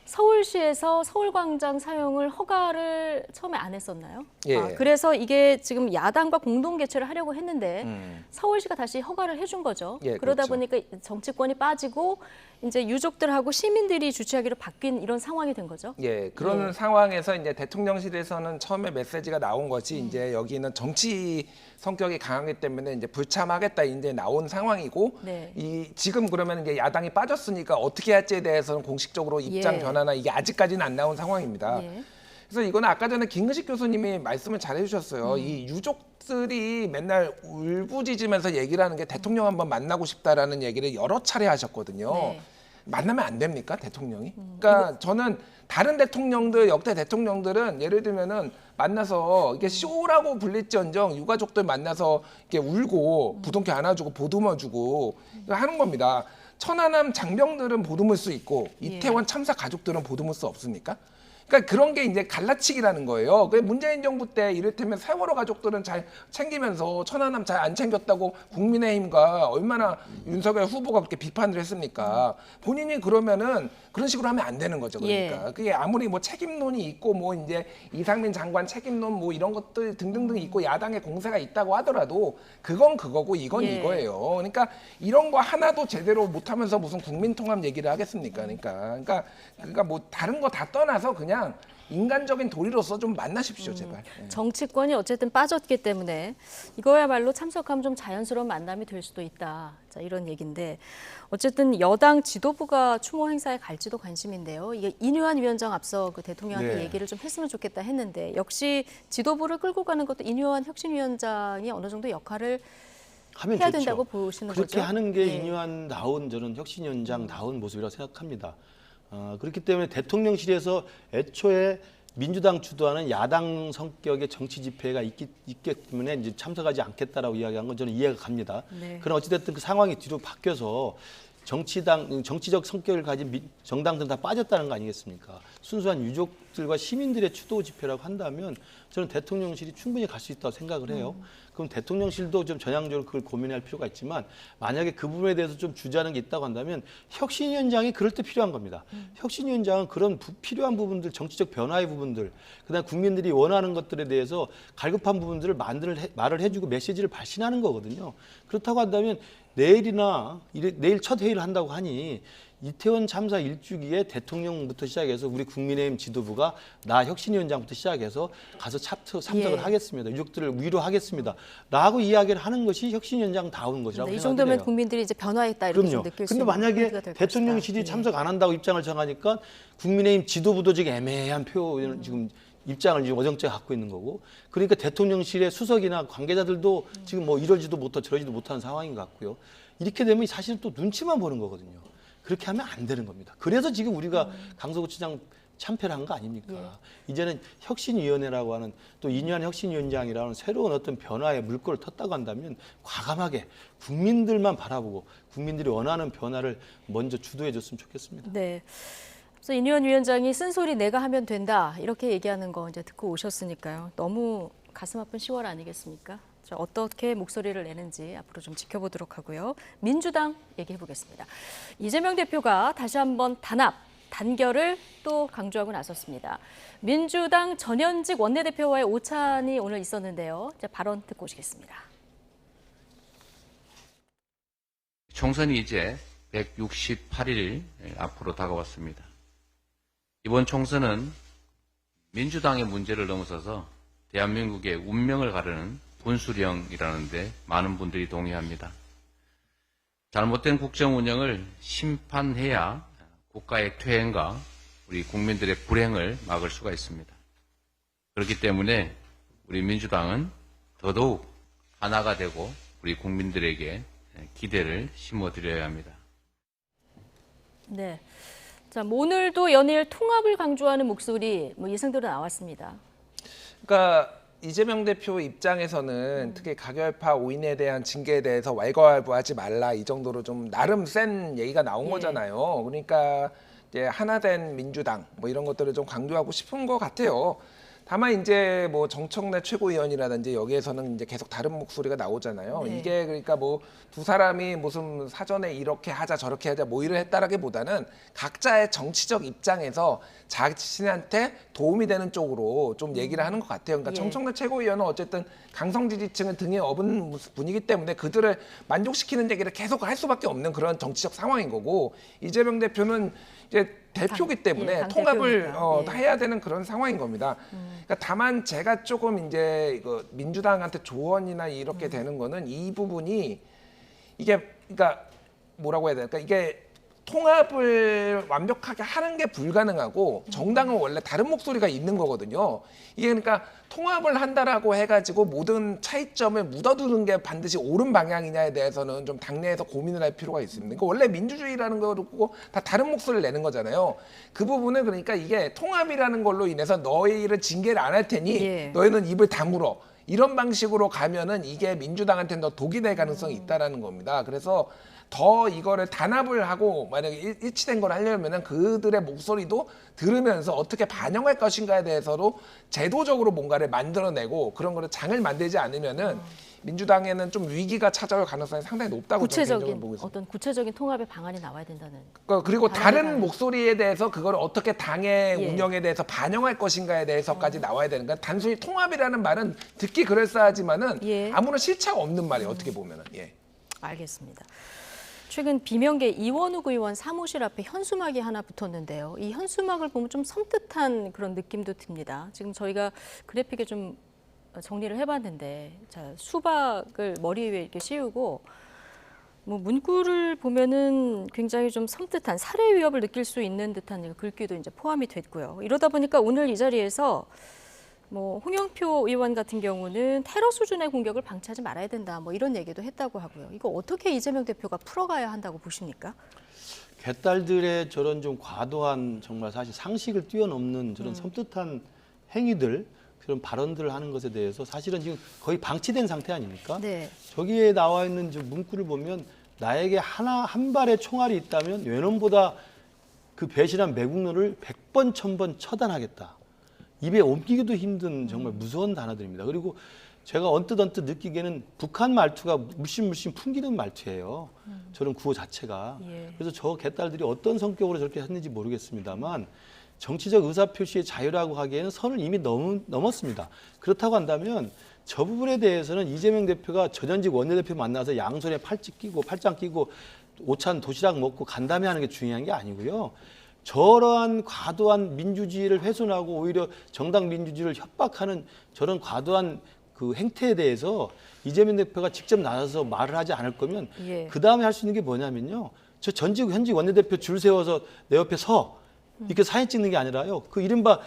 서울시에서 서울광장 사용을 허가를 처음에 안 했었나요? 그래서 이게 지금 야당과 공동 개최를 하려고 했는데 서울시가 다시 허가를 해준 거죠. 그러다 그렇죠. 보니까 정치권이 빠지고 이제 유족들하고 시민들이 주최하기로 바뀐 이런 상황이 된 거죠. 그런 상황에서 이제 대통령실에서는 처음에 메시지가 나온 것이 이제 여기는 정치 성격이 강하기 때문에 이제 불참하겠다 이제 나온 상황이고 지금 그러면 이제 야당이 빠졌으니까 어떻게 할지에 대해서는 공식적으로 입장 변화나 이게 아직까지는 안 나온 상황입니다. 그래서 이거는 아까 전에 김근식 교수님이 말씀을 잘 해주셨어요. 이 유족들이 맨날 울부짖으면서 얘기를 하는 게 대통령 한번 만나고 싶다라는 얘기를 여러 차례 하셨거든요. 만나면 안 됩니까, 대통령이? 그러니까 저는 다른 대통령들, 역대 대통령들은 예를 들면은 만나서 이게 쇼라고 불릴지언정 유가족들 만나서 이렇게 울고 부둥켜 안아주고 보듬어주고 하는 겁니다. 천안함 장병들은 보듬을 수 있고 이태원 참사 가족들은 보듬을 수 없습니까? 그러니까 그런 게 이제 갈라치기라는 거예요. 문재인 정부 때 이를테면 세월호 가족들은 잘 챙기면서 천안함 잘 안 챙겼다고 국민의힘과 얼마나 윤석열 후보가 그렇게 비판을 했습니까? 본인이 그러면은 그런 식으로 하면 안 되는 거죠. 그러니까 그게 아무리 뭐 책임론이 있고 뭐 이제 이상민 장관 책임론 뭐 이런 것들 등등등 있고 야당의 공세가 있다고 하더라도 그건 그거고 이건 이거예요. 그러니까 이런 거 하나도 제대로 못하면서 무슨 국민통합 얘기를 하겠습니까? 그러니까 뭐 다른 거 다 떠나서 그냥 인간적인 도리로서 좀 만나십시오, 제발. 정치권이 어쨌든 빠졌기 때문에 이거야말로 참석하면 좀 자연스러운 만남이 될 수도 있다. 자, 이런 얘기인데 어쨌든 여당 지도부가 추모 행사에 갈지도 관심인데요. 이게 인유한 위원장 앞서 그 대통령한테 얘기를 좀 했으면 좋겠다 했는데 역시 지도부를 끌고 가는 것도 인유한 혁신위원장이 어느 정도 역할을 해야 된다고 보시는 거죠? 그렇게 하는 게 인유한다운 저는 혁신위원장다운 모습이라고 생각합니다. 그렇기 때문에 대통령실에서 애초에 민주당 주도하는 야당 성격의 정치 집회가 있기 때문에 이제 참석하지 않겠다라고 이야기한 건 저는 이해가 갑니다. 그러나 어찌됐든 그 상황이 뒤로 바뀌어서 정치적 성격을 가진 정당들은 다 빠졌다는 거 아니겠습니까? 순수한 유족들과 시민들의 추도 집회라고 한다면 저는 대통령실이 충분히 갈 수 있다고 생각을 해요. 그럼 대통령실도 좀 전향적으로 그걸 고민할 필요가 있지만 만약에 그 부분에 대해서 좀 주저하는 게 있다고 한다면 혁신위원장이 그럴 때 필요한 겁니다. 혁신위원장은 그런 필요한 부분들, 정치적 변화의 부분들, 그다음 국민들이 원하는 것들에 대해서 갈급한 부분들을 말을 해주고 메시지를 발신하는 거거든요. 그렇다고 한다면 내일 첫 회의를 한다고 하니 이태원 참사 일주기에 대통령부터 시작해서 우리 국민의힘 지도부가 나 혁신위원장부터 시작해서 가서 참석을 하겠습니다. 유족들을 위로하겠습니다. 라고 이야기를 하는 것이 혁신위원장다운 것이라고 생각해요. 이 정도면 국민들이 이제 변화했다 이렇게 좀 느낄 수 있는. 근데 만약에 대통령실이 참석 안 한다고 입장을 정하니까 국민의힘 지도부도 지금 애매한 표현을 지금 입장을 지금 어정쩡히 갖고 있는 거고 그러니까 대통령실의 수석이나 관계자들도 지금 뭐 이러지도 못하고 저러지도 못하는 상황인 것 같고요. 이렇게 되면 사실은 또 눈치만 보는 거거든요. 그렇게 하면 안 되는 겁니다. 그래서 지금 우리가 강서구치장 참패를 한 거 아닙니까? 이제는 혁신위원회라고 하는 또 인유한 혁신위원장이라는 새로운 어떤 변화의 물꼬를 텄다고 한다면 과감하게 국민들만 바라보고 국민들이 원하는 변화를 먼저 주도해 줬으면 좋겠습니다. 네. 그래서 인유한 위원장이 쓴소리 내가 하면 된다 이렇게 얘기하는 거 이제 듣고 오셨으니까요. 너무 가슴 아픈 10월 아니겠습니까? 자, 어떻게 목소리를 내는지 앞으로 좀 지켜보도록 하고요. 민주당 얘기해 보겠습니다. 이재명 대표가 다시 한번 단합, 단결을 또 강조하고 나섰습니다. 민주당 전현직 원내대표와의 오찬이 오늘 있었는데요. 자, 발언 듣고 오시겠습니다. 총선이 이제 168일 앞으로 다가왔습니다. 이번 총선은 민주당의 문제를 넘어서서 대한민국의 운명을 가르는 분수령이라는 데 많은 분들이 동의합니다. 잘못된 국정 운영을 심판해야 국가의 퇴행과 우리 국민들의 불행을 막을 수가 있습니다. 그렇기 때문에 우리 민주당은 더더욱 하나가 되고 우리 국민들에게 기대를 심어드려야 합니다. 네. 자, 오늘도 연일 통합을 강조하는 목소리 예상대로 나왔습니다. 그러니까 이재명 대표 입장에서는 특히 가결파 5인에 대한 징계에 대해서 왈가왈부하지 말라 이 정도로 좀 나름 센 얘기가 나온 거잖아요. 그러니까 이제 하나된 민주당 뭐 이런 것들을 좀 강조하고 싶은 것 같아요. 다만 이제 뭐 정청래 최고위원이라든지 여기에서는 이제 계속 다른 목소리가 나오잖아요. 네. 이게 그러니까 뭐 두 사람이 무슨 사전에 이렇게 하자 저렇게 하자 뭐 이를 했다라기보다는 각자의 정치적 입장에서 자신한테 도움이 되는 쪽으로 좀 얘기를 하는 것 같아요. 그러니까 정청래 최고위원은 어쨌든 강성 지지층을 등에 업은 분이기 때문에 그들을 만족시키는 얘기를 계속 할 수밖에 없는 그런 정치적 상황인 거고 이재명 대표는 이제 대표기 때문에 통합을 해야 되는 그런 상황인 겁니다. 그러니까 다만 제가 조금 이제 이거 민주당한테 조언이나 이렇게 되는 거는 이 부분이 이게 그러니까 뭐라고 해야 될까 이게 통합을 완벽하게 하는 게 불가능하고 정당은 원래 다른 목소리가 있는 거거든요. 이게 그러니까 통합을 한다라고 해가지고 모든 차이점을 묻어두는 게 반드시 옳은 방향이냐에 대해서는 좀 당내에서 고민을 할 필요가 있습니다. 그러니까 원래 민주주의라는 거고 다 다른 목소리를 내는 거잖아요. 그 부분은 그러니까 이게 통합이라는 걸로 인해서 너희를 징계를 안 할 테니 너희는 입을 다물어. 이런 방식으로 가면은 이게 민주당한테는 더 독이 될 가능성이 있다라는 겁니다. 그래서 더 이거를 단합을 하고 만약에 일치된 걸 하려면은 그들의 목소리도 들으면서 어떻게 반영할 것인가에 대해서도 제도적으로 뭔가를 만들어내고 그런 거를 장을 만들지 않으면은 민주당에는 좀 위기가 찾아올 가능성이 상당히 높다고 저는 개인적으로 보고 있습니다. 어떤 구체적인 통합의 방안이 나와야 된다는. 그리고 다른 목소리에 대해서 그걸 어떻게 당의 운영에 대해서 반영할 것인가에 대해서까지 나와야 되는 거야. 단순히 통합이라는 말은 듣기 그럴싸하지만은 아무런 실체가 없는 말이에요. 어떻게 보면은. 알겠습니다. 최근 비명계 이원욱 의원 사무실 앞에 현수막이 하나 붙었는데요. 이 현수막을 보면 좀 섬뜩한 그런 느낌도 듭니다. 지금 저희가 그래픽에 좀 정리를 해봤는데, 자, 수박을 머리 위에 이렇게 씌우고, 뭐 문구를 보면은 굉장히 좀 섬뜩한 살해 위협을 느낄 수 있는 듯한 글귀도 이제 포함이 됐고요. 이러다 보니까 오늘 이 자리에서 뭐 홍영표 의원 같은 경우는 테러 수준의 공격을 방치하지 말아야 된다, 뭐 이런 얘기도 했다고 하고요. 이거 어떻게 이재명 대표가 풀어가야 한다고 보십니까? 개딸들의 저런 좀 과도한 정말 사실 상식을 뛰어넘는 저런 섬뜩한 행위들, 그런 발언들을 하는 것에 대해서 사실은 지금 거의 방치된 상태 아닙니까? 네. 저기에 나와 있는 저 문구를 보면 나에게 한 발의 총알이 있다면 외놈보다 그 배신한 매국노를 100번, 1000번 처단하겠다. 입에 옮기기도 힘든 정말 무서운 단어들입니다. 그리고 제가 언뜻 느끼기에는 북한 말투가 물씬 풍기는 말투예요. 저런 구호 자체가. 그래서 저 개딸들이 어떤 성격으로 저렇게 했는지 모르겠습니다만 정치적 의사표시의 자유라고 하기에는 선을 이미 넘었습니다. 그렇다고 한다면 저 부분에 대해서는 이재명 대표가 전현직 원내대표 만나서 양손에 팔짱 끼고 오찬 도시락 먹고 간담회 하는 게 중요한 게 아니고요. 저러한 과도한 민주주의를 훼손하고 오히려 정당 민주주의를 협박하는 저런 과도한 그 행태에 대해서 이재명 대표가 직접 나서서 말을 하지 않을 거면 그 다음에 할 수 있는 게 뭐냐면요. 저 현직 원내대표 줄 세워서 내 옆에 서 이렇게 사진 찍는 게 아니라요. 그 이른바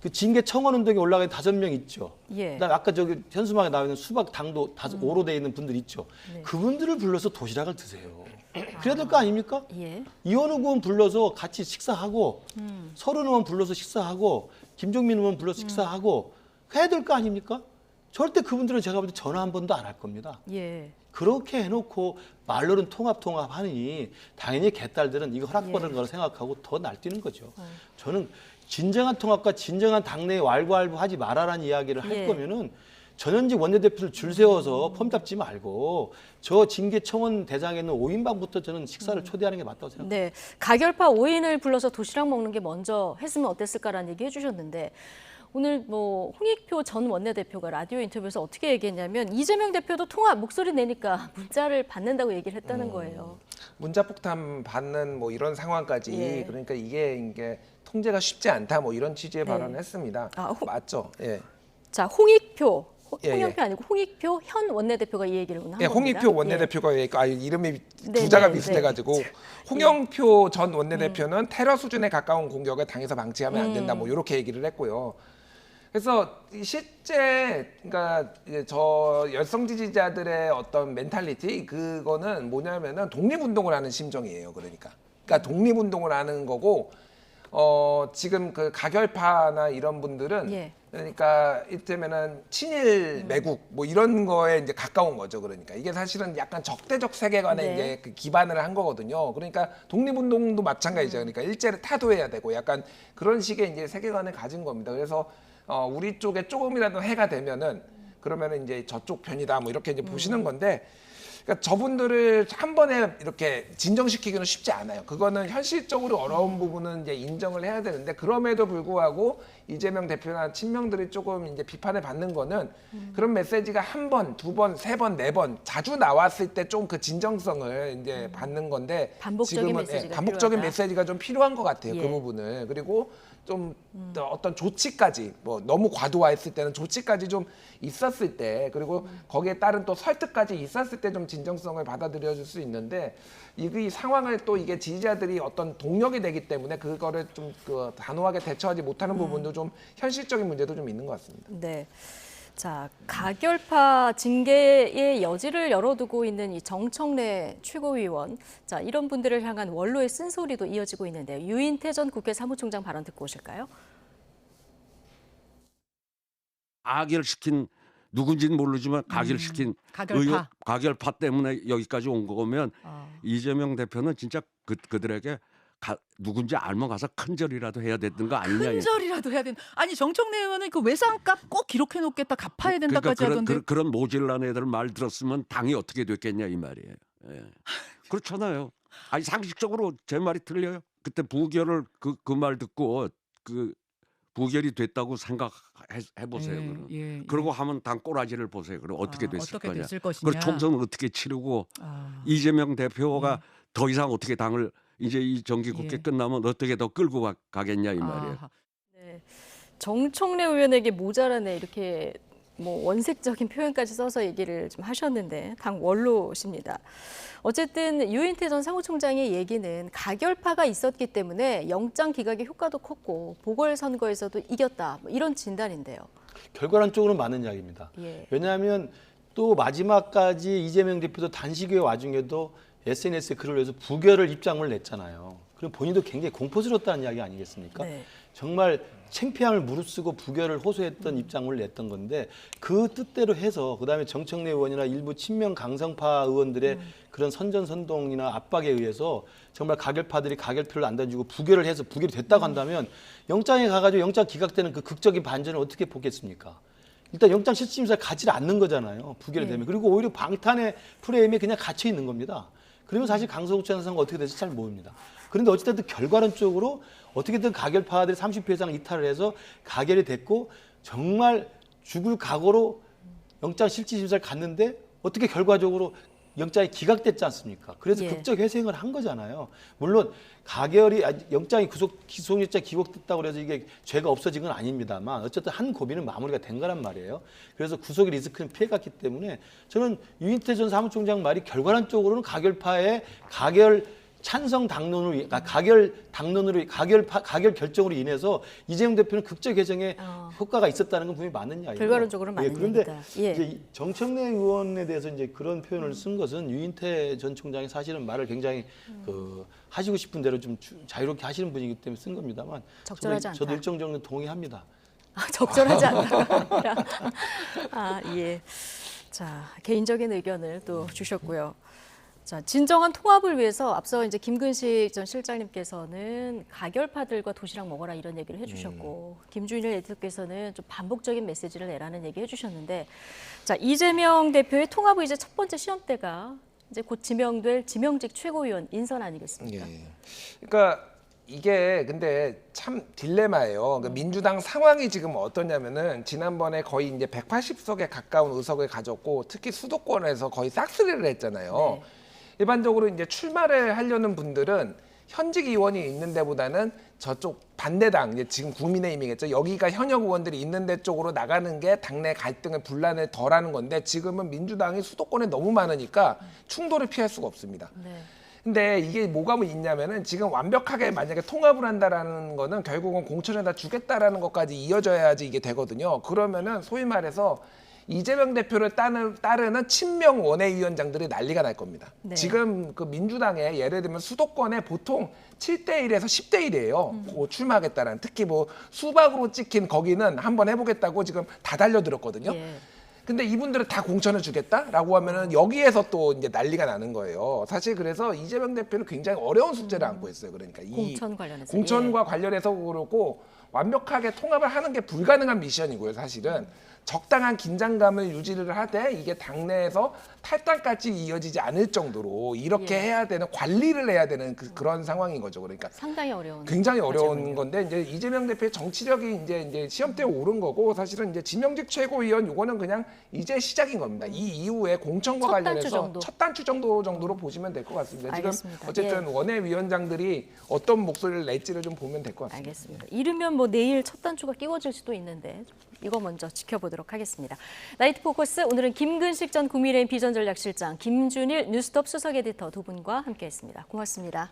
그 징계 청원 운동에 올라간 5명 있죠. 그다음에 아까 저기 현수막에 나와 있는 수박 당도 5로 돼 있는 분들 있죠. 그분들을 불러서 도시락을 드세요. 그래야 될 거 아닙니까? 이원욱 의원 불러서 같이 식사하고 서른 의원 불러서 식사하고 김종민 의원 불러서 식사하고 해야 될 거 아닙니까? 절대 그분들은 제가 볼 때 전화 한 번도 안 할 겁니다. 그렇게 해놓고 말로는 통합 하니 당연히 개딸들은 이거 허락받은 거라 생각하고 더 날뛰는 거죠. 저는 진정한 통합과 진정한 당내에 왈가왈부하지 말아라는 이야기를 할 거면은 전현직 원내대표를 줄 세워서 폼 잡지 말고 저 징계 청원 대장에 있는 5인방부터 저는 식사를 초대하는 게 맞다고 생각합니다. 네, 가결파 5인을 불러서 도시락 먹는 게 먼저 했으면 어땠을까라는 얘기 해주셨는데 오늘 뭐 홍익표 전 원내대표가 라디오 인터뷰에서 어떻게 얘기했냐면 이재명 대표도 통합 목소리 내니까 문자를 받는다고 얘기를 했다는 거예요. 문자 폭탄 받는 뭐 이런 상황까지 예. 그러니까 이게 통제가 쉽지 않다 뭐 이런 취지의 네. 발언을 했습니다. 맞죠? 예. 자, 홍익표. 예, 홍영표 아니고 홍익표 현 원내대표가 이 얘기를 한 예, 겁니다. 홍익표 원내대표가 이름이 네, 부자가 네, 비슷해가지고 네. 홍영표 전 원내대표는 테러 수준에 가까운 공격을 당해서 방치하면 안 된다 뭐 이렇게 얘기를 했고요. 그래서 실제 그러니까 이제 저 열성 지지자들의 어떤 멘탈리티 그거는 뭐냐면은 독립운동을 하는 심정이에요. 그러니까 독립운동을 하는 거고 지금 그 가결파나 이런 분들은 그러니까 이를테면은 친일 매국 뭐 이런 거에 이제 가까운 거죠. 그러니까 이게 사실은 약간 적대적 세계관에 이제 그 기반을 한 거거든요. 그러니까 독립운동도 마찬가지죠. 그러니까 일제를 타도해야 되고 약간 그런 식의 이제 세계관을 가진 겁니다. 그래서 우리 쪽에 조금이라도 해가 되면은 그러면은 이제 저쪽 편이다 뭐 이렇게 이제 보시는 건데. 그러니까 저분들을 한 번에 이렇게 진정시키기는 쉽지 않아요. 그거는 현실적으로 어려운 부분은 이제 인정을 해야 되는데 그럼에도 불구하고 이재명 대표나 친명들이 조금 이제 비판을 받는 거는 그런 메시지가 한 번, 두 번, 세 번, 네 번 자주 나왔을 때 좀 그 진정성을 이제 받는 건데 반복적인 지금은 메시지가 반복적인 필요하다. 메시지가 좀 필요한 것 같아요. 예. 그 부분을. 그리고 좀 어떤 조치까지 뭐 너무 과도화했을 때는 조치까지 좀 있었을 때 그리고 거기에 따른 또 설득까지 있었을 때 좀 진정성을 받아들여줄 수 있는데 이 상황을 또 이게 지지자들이 어떤 동력이 되기 때문에 그거를 좀 그 단호하게 대처하지 못하는 부분도 좀 현실적인 문제도 좀 있는 것 같습니다. 네. 자, 가결파 징계의 여지를 열어두고 있는 이 정청래 최고위원. 자, 이런 분들을 향한 원로의 쓴소리도 이어지고 있는데요. 유인태 전 국회 사무총장 발언 듣고 오실까요? 가결시킨 누군지는 모르지만 가결시킨 가결파. 가결파 때문에 여기까지 온 거면 이재명 대표는 진짜 그들에게 누군지 알면 가서 큰절이라도 해야 되는 거 아니냐. 큰절이라도 해야 되는. 아니 정청래 의원은 그 외상값 꼭 기록해 놓겠다 갚아야 된다까지 하던데. 그런 모질란 애들 말 들었으면 당이 어떻게 됐겠냐 이 말이에요. 예. 그렇잖아요. 아니 상식적으로 제 말이 틀려요. 그때 부결을 그 말 듣고 그 부결이 됐다고 생각해 보세요. 그러고 하면 당 꼬라지를 보세요. 그럼 어떻게 됐을 어떻게 거냐. 됐을 것이냐. 그 총선을 어떻게 치르고 이재명 대표가 더 이상 어떻게 당을 이제 이 정기국회 끝나면 어떻게 더 끌고 가겠냐 이 말이에요. 네. 정청래 의원에게 모자라네 이렇게 뭐 원색적인 표현까지 써서 얘기를 좀 하셨는데 당 원로십니다. 어쨌든 유인태 전 사무총장의 얘기는 가결파가 있었기 때문에 영장 기각의 효과도 컸고 보궐선거에서도 이겼다 뭐 이런 진단인데요. 결과론적으로는 맞는 이야기입니다. 왜냐하면 또 마지막까지 이재명 대표도 단식의 와중에도 SNS에 글을 올려서 부결을 입장을 냈잖아요. 그럼 본인도 굉장히 공포스러웠다는 이야기 아니겠습니까? 정말 창피함을 무릅쓰고 부결을 호소했던 입장을 냈던 건데 그 뜻대로 해서 그다음에 정청래 의원이나 일부 친명 강성파 의원들의 그런 선전선동이나 압박에 의해서 정말 가결파들이 가결표를 안 던지고 부결을 해서 부결이 됐다고 한다면 영장에 가가지고 영장 기각되는 그 극적인 반전을 어떻게 보겠습니까? 일단 영장 실질심사를 가지 않는 거잖아요. 부결이 되면. 그리고 오히려 방탄의 프레임에 그냥 갇혀 있는 겁니다. 그러면 사실 강서구치원 선거가 어떻게 될지 잘 모릅니다. 그런데 어쨌든 결과론적으로 어떻게든 가결파들이 30표 이상 이탈을 해서 가결이 됐고 정말 죽을 각오로 영장 실질심사를 갔는데 어떻게 결과적으로 영장이 기각됐지 않습니까? 그래서 극적 회생을 한 거잖아요. 물론 가결이 영장이 기소영장 기각됐다고 해서 이게 죄가 없어진 건 아닙니다만 어쨌든 한 고비는 마무리가 된 거란 말이에요. 그래서 구속의 리스크는 피해갔기 때문에 저는 유인태 전 사무총장 말이 결과론적으로는 가결파의 가결 찬성 당론으로 가결 결정으로 인해서 이재명 대표는 극적 개정에 효과가 있었다는 건 분명히 맞는 이야기예요. 결과론적으로는 맞는 그런데 얘기다. 이제 정청래 의원에 대해서 이제 그런 표현을 쓴 것은 유인태 전 총장이 사실은 말을 굉장히 하시고 싶은 대로 좀 자유롭게 하시는 분이기 때문에 쓴 겁니다만 적절하지 않다. 저도 일정 정도 동의합니다. 적절하지 않다가 아니라 예. 자, 개인적인 의견을 또 주셨고요. 자, 진정한 통합을 위해서 앞서 이제 김근식 전 실장님께서는 가결파들과 도시락 먹어라 이런 얘기를 해주셨고 김준일 에디터께서는 좀 반복적인 메시지를 내라는 얘기 해주셨는데 자, 이재명 대표의 통합 의제 첫 번째 시험대가 이제 곧 지명될 지명직 최고위원 인선 아니겠습니까? 예. 그러니까 이게 근데 참 딜레마예요. 그러니까 민주당 상황이 지금 어떠냐면은 지난번에 거의 이제 180석에 가까운 의석을 가졌고 특히 수도권에서 거의 싹쓸이를 했잖아요. 네. 일반적으로 이제 출마를 하려는 분들은 현직 의원이 있는 데보다는 저쪽 반대당, 이제 지금 국민의힘이겠죠. 여기가 현역 의원들이 있는 데 쪽으로 나가는 게 당내 갈등의 분란을 덜하는 건데 지금은 민주당이 수도권에 너무 많으니까 충돌을 피할 수가 없습니다. 네. 근데 이게 뭐가 있냐면은 지금 완벽하게 만약에 통합을 한다라는 거는 결국은 공천에다 주겠다라는 것까지 이어져야지 이게 되거든요. 그러면은 소위 말해서 이재명 대표를 따르는 친명 원외위원장들이 난리가 날 겁니다. 네. 지금 그 민주당에 예를 들면 수도권에 보통 7대1에서 10대1이에요. 출마하겠다라는. 특히 뭐 수박으로 찍힌 거기는 한번 해보겠다고 지금 다 달려들었거든요. 예. 근데 이분들은 다 공천을 주겠다라고 하면은 여기에서 또 이제 난리가 나는 거예요. 사실 그래서 이재명 대표는 굉장히 어려운 숙제를 안고 있어요. 그러니까 이 공천 관련해서. 공천과 관련해서 그렇고 완벽하게 통합을 하는 게 불가능한 미션이고요. 사실은 적당한 긴장감을 유지를 하되 이게 당내에서 탈당까지 이어지지 않을 정도로 이렇게 예. 해야 되는 관리를 해야 되는 그런 상황인 거죠. 그러니까 상당히 어려운. 굉장히 어려운 과제군요. 건데 이제 이재명 대표의 정치력이 이제 시험대에 오른 거고 사실은 이제 지명직 최고위원 요거는 그냥 이제 시작인 겁니다. 이 이후에 공천과 첫 단추 관련해서 정도. 첫 단추 정도로 보시면 될 것 같습니다. 지금 알겠습니다. 어쨌든 예. 원외위원장들이 어떤 목소리를 낼지를 좀 보면 될 것 같습니다. 알겠습니다. 이르면 뭐 내일 첫 단추가 끼워질 수도 있는데 이거 먼저 지켜보도록 하겠습니다. 나이트 포커스 오늘은 김근식 전 국민의힘 비전전략실장, 김준일 뉴스톱 수석 에디터 두 분과 함께했습니다. 고맙습니다.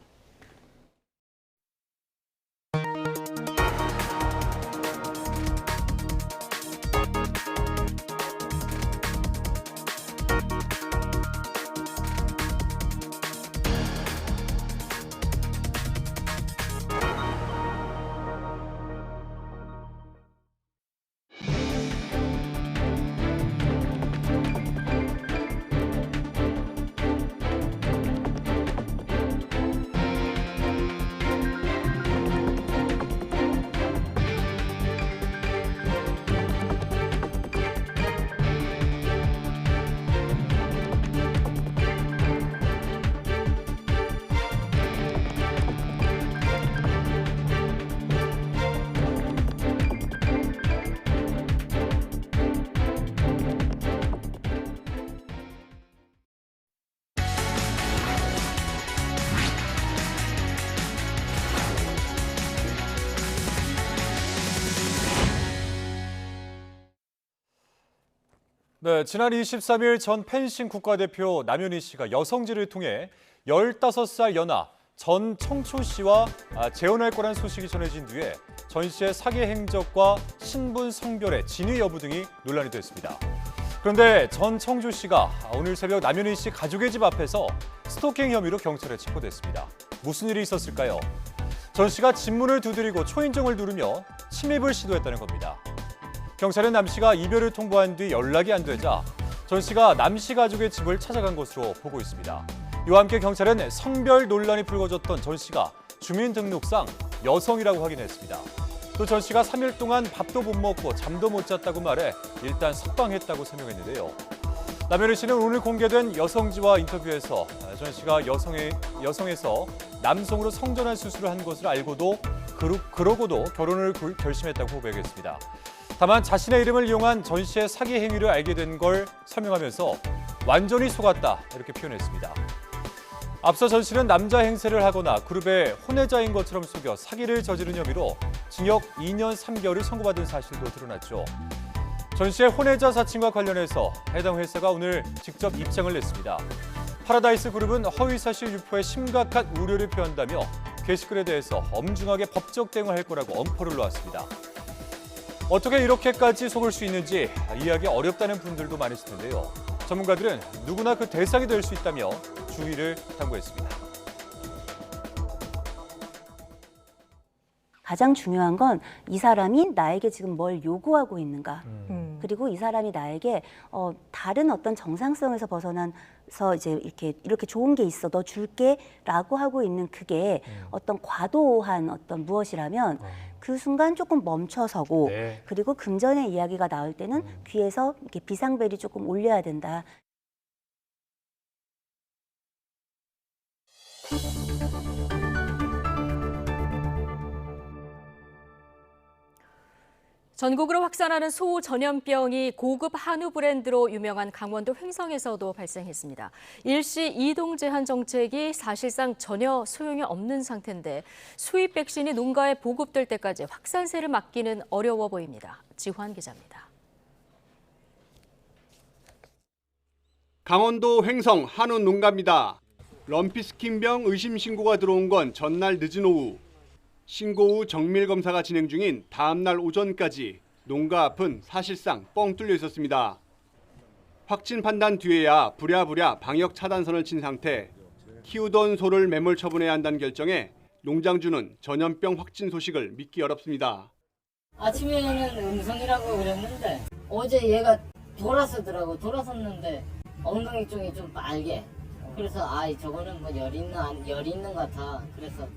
네, 지난 23일 전 펜싱 국가대표 남현희 씨가 여성지를 통해 15살 연하 전 청초 씨와 재혼할 거란 소식이 전해진 뒤에 전 씨의 사기 행적과 신분 성별의 진위 여부 등이 논란이 됐습니다. 그런데 전 청조 씨가 오늘 새벽 남현희 씨 가족의 집 앞에서 스토킹 혐의로 경찰에 체포됐습니다. 무슨 일이 있었을까요? 전 씨가 집문을 두드리고 초인종을 누르며 침입을 시도했다는 겁니다. 경찰은 남 씨가 이별을 통보한 뒤 연락이 안 되자 전 씨가 남 씨 가족의 집을 찾아간 것으로 보고 있습니다. 이와 함께 경찰은 성별 논란이 불거졌던 전 씨가 주민등록상 여성이라고 확인했습니다. 또 전 씨가 3일 동안 밥도 못 먹고 잠도 못 잤다고 말해 일단 석방했다고 설명했는데요. 남현희 씨는 오늘 공개된 여성지와 인터뷰에서 전 씨가 여성에서 남성으로 성전환 수술을 한 것을 알고도 그러고도 결혼을 결심했다고 고백했습니다. 다만 자신의 이름을 이용한 전 씨의 사기 행위를 알게 된 걸 설명하면서 완전히 속았다 이렇게 표현했습니다. 앞서 전 씨는 남자 행세를 하거나 그룹의 혼외자인 것처럼 속여 사기를 저지른 혐의로 징역 2년 3개월을 선고받은 사실도 드러났죠. 전 씨의 혼외자 사칭과 관련해서 해당 회사가 오늘 직접 입장을 냈습니다. 파라다이스 그룹은 허위사실 유포에 심각한 우려를 표한다며 게시글에 대해서 엄중하게 법적 대응을 할 거라고 엄포를 놓았습니다. 어떻게 이렇게까지 속을 수 있는지 이해하기 어렵다는 분들도 많으실 텐데요. 전문가들은 누구나 그 대상이 될 수 있다며 주의를 당부했습니다. 가장 중요한 건 이 사람이 나에게 지금 뭘 요구하고 있는가. 그리고 이 사람이 나에게 다른 어떤 정상성에서 벗어나서 이제 이렇게 좋은 게 있어, 너 줄게라고 하고 있는 그게 어떤 과도한 어떤 무엇이라면 그 순간 조금 멈춰서고 그리고 금전의 이야기가 나올 때는 귀에서 이렇게 비상벨이 조금 울려야 된다. 전국으로 확산하는 소 전염병이 고급 한우 브랜드로 유명한 강원도 횡성에서도 발생했습니다. 일시 이동 제한 정책이 사실상 전혀 소용이 없는 상태인데 수입 백신이 농가에 보급될 때까지 확산세를 막기는 어려워 보입니다. 지환 기자입니다. 강원도 횡성 한우 농가입니다. 럼피스킨병 의심 신고가 들어온 건 전날 늦은 오후. 신고 후 정밀 검사가 진행 중인 다음 날 오전까지 농가 앞은 사실상 뻥 뚫려 있었습니다. 확진 판단 뒤에야 부랴부랴 방역 차단선을 친 상태. 키우던 소를 매몰 처분해야 한다는 결정에 농장주는 전염병 확진 소식을 믿기 어렵습니다. 아침에는 음성이라고 그랬는데 어제 얘가 돌았었는데 엉덩이 쪽이 좀 빨개. 그래서 저거는 뭐 열이 있는 것 같아. 그래서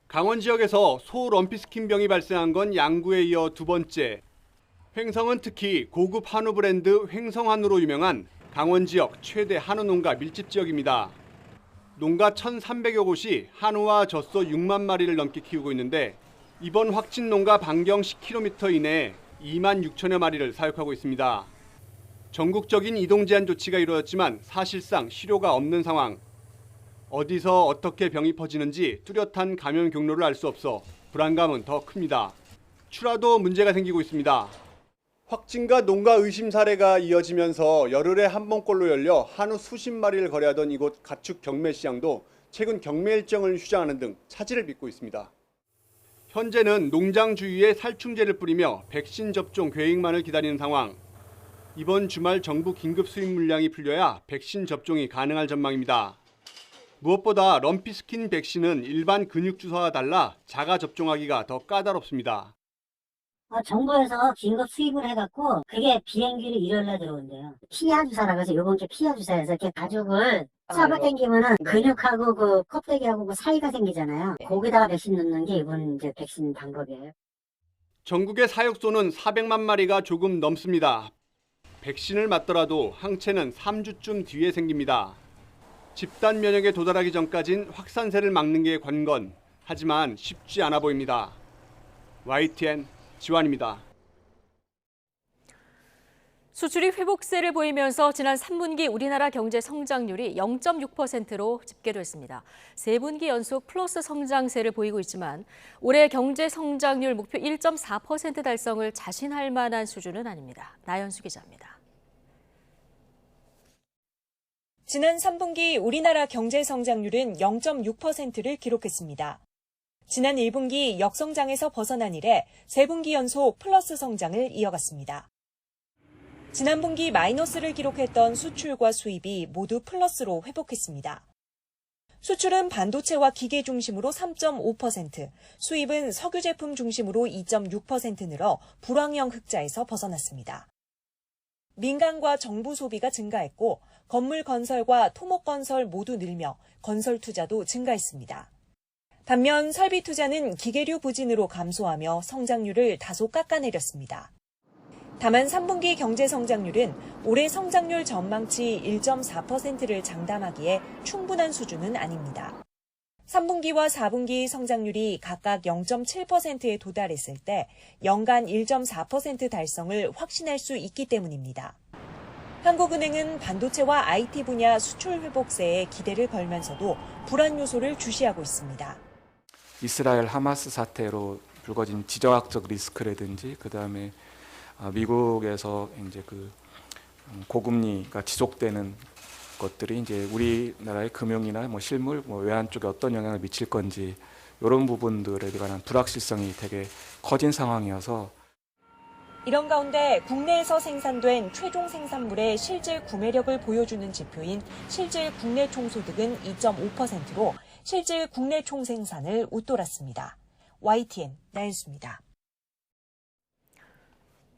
강원 지역에서 소 럼피스킨병이 발생한 건 양구에 이어 두 번째. 횡성은 특히 고급 한우 브랜드 횡성한우로 유명한 강원 지역 최대 한우 농가 밀집 지역입니다. 농가 1,300여 곳이 한우와 젖소 6만 마리를 넘게 키우고 있는데 이번 확진 농가 반경 10km 이내에 2만 6천여 마리를 사육하고 있습니다. 전국적인 이동 제한 조치가 이루어졌지만 사실상 실효가 없는 상황. 어디서 어떻게 병이 퍼지는지 뚜렷한 감염 경로를 알 수 없어 불안감은 더 큽니다. 출하도 문제가 생기고 있습니다. 확진과 농가 의심 사례가 이어지면서 열흘에 한 번꼴로 열려 한우 수십 마리를 거래하던 이곳 가축 경매 시장도 최근 경매 일정을 휴장하는 등 차질을 빚고 있습니다. 현재는 농장 주위에 살충제를 뿌리며 백신 접종 계획만을 기다리는 상황. 이번 주말 정부 긴급 수입 물량이 풀려야 백신 접종이 가능할 전망입니다. 무엇보다 럼피스킨 백신은 일반 근육 주사와 달라 자가 접종하기가 더 까다롭습니다. 정부에서 긴급 수입을 해갖고 그게 비행기를 일요일날 들어온대요. 피하 주사라고 해서 이번 주 피하 주사에서 이렇게 가죽을 잡아당기면은 근육하고 그 껍데기하고 그 사이가 생기잖아요. 거기다가 백신 넣는 게 이번 이제 백신 방법이에요. 전국의 사육소는 400만 마리가 조금 넘습니다. 백신을 맞더라도 항체는 3주쯤 뒤에 생깁니다. 집단 면역에 도달하기 전까진 확산세를 막는 게 관건. 하지만 쉽지 않아 보입니다. YTN 지환입니다. 수출이 회복세를 보이면서 지난 3분기 우리나라 경제 성장률이 0.6%로 집계됐습니다. 3분기 연속 플러스 성장세를 보이고 있지만 올해 경제 성장률 목표 1.4% 달성을 자신할 만한 수준은 아닙니다. 나연수 기자입니다. 지난 3분기 우리나라 경제 성장률은 0.6%를 기록했습니다. 지난 1분기 역성장에서 벗어난 이래 3분기 연속 플러스 성장을 이어갔습니다. 지난 분기 마이너스를 기록했던 수출과 수입이 모두 플러스로 회복했습니다. 수출은 반도체와 기계 중심으로 3.5%, 수입은 석유 제품 중심으로 2.6% 늘어 불황형 흑자에서 벗어났습니다. 민간과 정부 소비가 증가했고 건물 건설과 토목 건설 모두 늘며 건설 투자도 증가했습니다. 반면 설비 투자는 기계류 부진으로 감소하며 성장률을 다소 깎아내렸습니다. 다만 3분기 경제 성장률은 올해 성장률 전망치 1.4%를 장담하기에 충분한 수준은 아닙니다. 3분기와 4분기 성장률이 각각 0.7%에 도달했을 때 연간 1.4% 달성을 확신할 수 있기 때문입니다. 한국은행은 반도체와 IT 분야 수출 회복세에 기대를 걸면서도 불안 요소를 주시하고 있습니다. 이스라엘 하마스 사태로 불거진 지정학적 리스크라든지 그다음에 미국에서 이제 그 고금리가 지속되는 것들이 이제 우리나라의 금융이나 뭐 실물, 뭐 외환 쪽에 어떤 영향을 미칠 건지 이런 부분들에 관한 불확실성이 되게 커진 상황이어서 이런 가운데 국내에서 생산된 최종 생산물의 실질 구매력을 보여주는 지표인 실질 국내 총소득은 2.5%로 실질 국내 총생산을 웃돌았습니다. YTN 나연수입니다.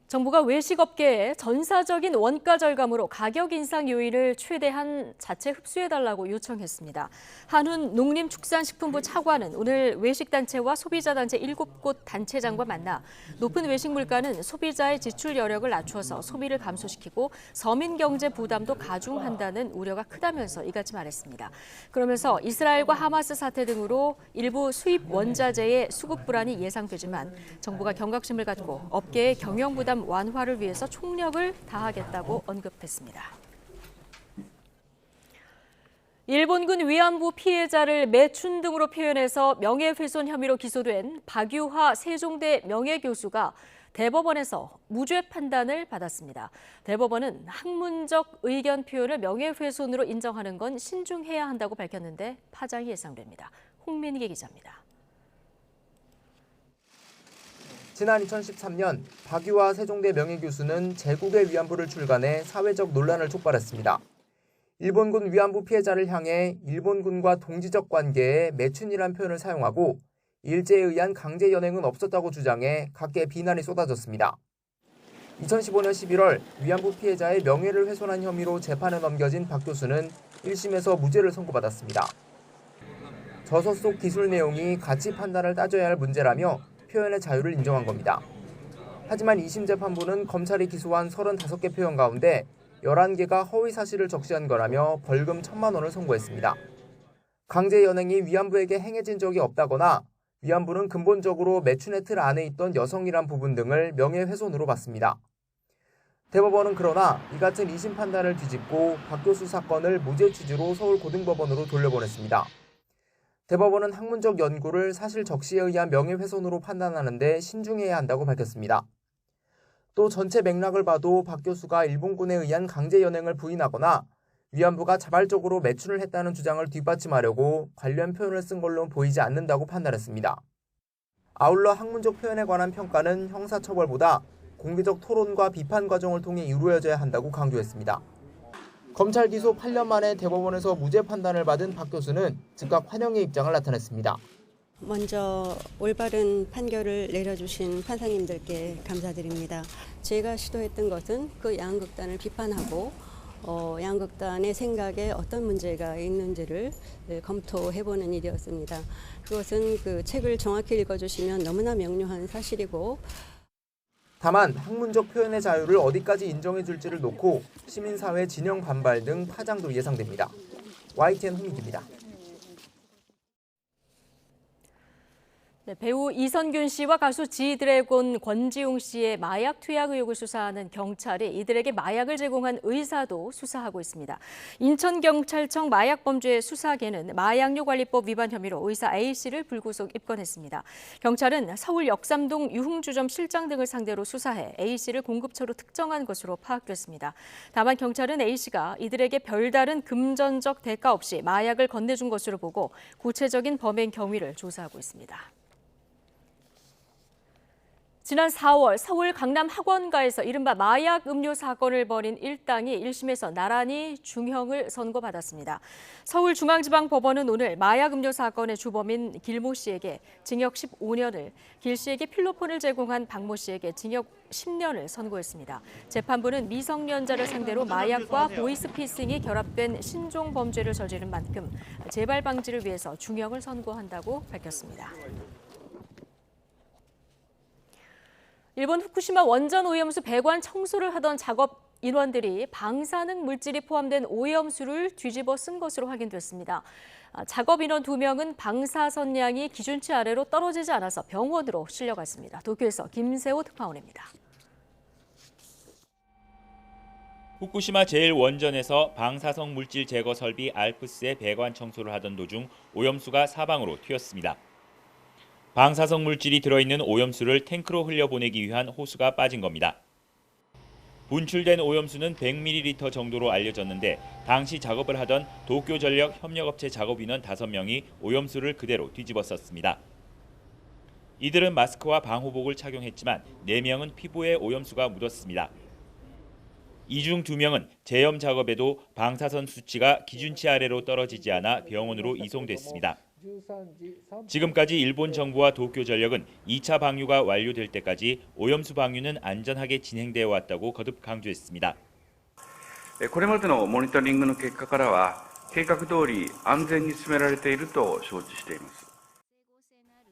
정부가 외식업계에 전사적인 원가 절감으로 가격 인상 요인을 최대한 자체 흡수해달라고 요청했습니다. 한훈 농림축산식품부 차관은 오늘 외식단체와 소비자단체 7곳 단체장과 만나 높은 외식 물가는 소비자의 지출 여력을 낮춰서 소비를 감소시키고 서민 경제 부담도 가중한다는 우려가 크다면서 이같이 말했습니다. 그러면서 이스라엘과 하마스 사태 등으로 일부 수입 원자재의 수급 불안이 예상되지만 정부가 경각심을 갖고 업계의 경영 부담 완화를 위해서 총력을 다하겠다고 언급했습니다. 일본군 위안부 피해자를 매춘 등으로 표현해서 명예훼손 혐의로 기소된 박유하 세종대 명예교수가 대법원에서 무죄 판단을 받았습니다. 대법원은 학문적 의견 표현을 명예훼손으로 인정하는 건 신중해야 한다고 밝혔는데 파장이 예상됩니다. 홍민기 기자입니다. 지난 2013년 박유하 세종대 명예교수는 제국의 위안부를 출간해 사회적 논란을 촉발했습니다. 일본군 위안부 피해자를 향해 일본군과 동지적 관계에 매춘이란 표현을 사용하고 일제에 의한 강제 연행은 없었다고 주장해 각계 비난이 쏟아졌습니다. 2015년 11월 위안부 피해자의 명예를 훼손한 혐의로 재판에 넘겨진 박 교수는 1심에서 무죄를 선고받았습니다. 저서 속 기술 내용이 가치 판단을 따져야 할 문제라며 표현의 자유를 인정한 겁니다. 하지만 2심 재판부는 검찰이 기소한 35개 표현 가운데 11개가 허위 사실을 적시한 거라며 벌금 1,000만 원을 선고했습니다. 강제 연행이 위안부에게 행해진 적이 없다거나 위안부는 근본적으로 매춘의 틀 안에 있던 여성이란 부분 등을 명예훼손으로 봤습니다. 대법원은 그러나 이 같은 2심 판단을 뒤집고 박 교수 사건을 무죄 취지로 서울고등법원으로 돌려보냈습니다. 대법원은 학문적 연구를 사실 적시에 의한 명예훼손으로 판단하는 데 신중해야 한다고 밝혔습니다. 또 전체 맥락을 봐도 박 교수가 일본군에 의한 강제 연행을 부인하거나 위안부가 자발적으로 매춘을 했다는 주장을 뒷받침하려고 관련 표현을 쓴 걸로 보이지 않는다고 판단했습니다. 아울러 학문적 표현에 관한 평가는 형사처벌보다 공개적 토론과 비판 과정을 통해 이루어져야 한다고 강조했습니다. 검찰 기소 8년 만에 대법원에서 무죄 판단을 받은 박 교수는 즉각 환영의 입장을 나타냈습니다. 먼저 올바른 판결을 내려주신 판사님들께 감사드립니다. 제가 시도했던 것은 그 양극단을 비판하고 양극단의 생각에 어떤 문제가 있는지를 검토해보는 일이었습니다. 그것은 그 책을 정확히 읽어주시면 너무나 명료한 사실이고 다만 학문적 표현의 자유를 어디까지 인정해줄지를 놓고 시민사회 진영 반발 등 파장도 예상됩니다. YTN 홍익입니다. 네, 배우 이선균 씨와 가수 지드래곤 권지웅 씨의 마약 투약 의혹을 수사하는 경찰이 이들에게 마약을 제공한 의사도 수사하고 있습니다. 인천경찰청 마약범죄 수사계는 마약류관리법 위반 혐의로 의사 A씨를 불구속 입건했습니다. 경찰은 서울 역삼동 유흥주점 실장 등을 상대로 수사해 A씨를 공급처로 특정한 것으로 파악됐습니다. 다만 경찰은 A씨가 이들에게 별다른 금전적 대가 없이 마약을 건네준 것으로 보고 구체적인 범행 경위를 조사하고 있습니다. 지난 4월 서울 강남 학원가에서 이른바 마약 음료 사건을 벌인 일당이 1심에서 나란히 중형을 선고받았습니다. 서울중앙지방법원은 오늘 마약 음료 사건의 주범인 길모 씨에게 징역 15년을, 길 씨에게 필로폰을 제공한 박모 씨에게 징역 10년을 선고했습니다. 재판부는 미성년자를 상대로 마약과 보이스피싱이 결합된 신종 범죄를 저지른 만큼 재발 방지를 위해서 중형을 선고한다고 밝혔습니다. 일본 후쿠시마 원전 오염수 배관 청소를 하던 작업 인원들이 방사능 물질이 포함된 오염수를 뒤집어 쓴 것으로 확인됐습니다. 작업 인원 2명은 방사선량이 기준치 아래로 떨어지지 않아서 병원으로 실려갔습니다. 도쿄에서 김세호 특파원입니다. 후쿠시마 제1원전에서 방사성 물질 제거 설비 알프스의 배관 청소를 하던 도중 오염수가 사방으로 튀었습니다. 방사성 물질이 들어있는 오염수를 탱크로 흘려보내기 위한 호수가 빠진 겁니다. 분출된 오염수는 100ml 정도로 알려졌는데 당시 작업을 하던 도쿄전력 협력업체 작업인원 5명이 오염수를 그대로 뒤집어 썼습니다. 이들은 마스크와 방호복을 착용했지만 4명은 피부에 오염수가 묻었습니다. 이 중 2명은 제염 작업에도 방사선 수치가 기준치 아래로 떨어지지 않아 병원으로 이송됐습니다. 지금까지 일본 정부와 도쿄전력은 2차 방류가 완료될 때까지 오염수 방류는 안전하게 진행되어 왔다고 거듭 강조했습니다. これまでのモニタリングの結果からは計画通り安全に進められていると承知しています。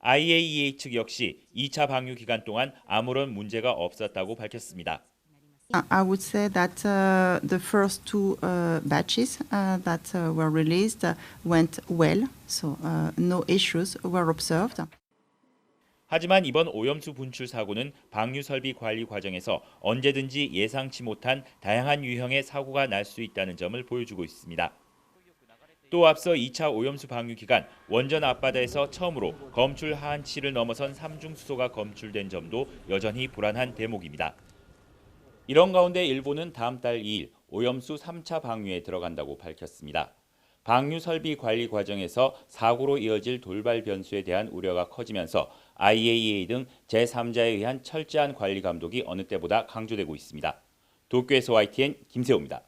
IAEA 측 역시 2차 방류 기간 동안 아무런 문제가 없었다고 밝혔습니다. I would say that the first 2 batches that were released went well, so no issues were observed. 하지만 이번 오염수 분출 사고는 방류 설비 관리 과정에서 언제든지 예상치 못한 다양한 유형의 사고가 날 수 있다는 점을 보여주고 있습니다. 또 앞서 2차 오염수 방류 기간 원전 앞바다에서 처음으로 검출 하한치를 넘어선 삼중수소가 검출된 점도 여전히 불안한 대목입니다. 이런 가운데 일본은 다음 달 2일 오염수 3차 방류에 들어간다고 밝혔습니다. 방류 설비 관리 과정에서 사고로 이어질 돌발 변수에 대한 우려가 커지면서 IAEA 등 제3자에 의한 철저한 관리 감독이 어느 때보다 강조되고 있습니다. 도쿄에서 YTN 김세호입니다.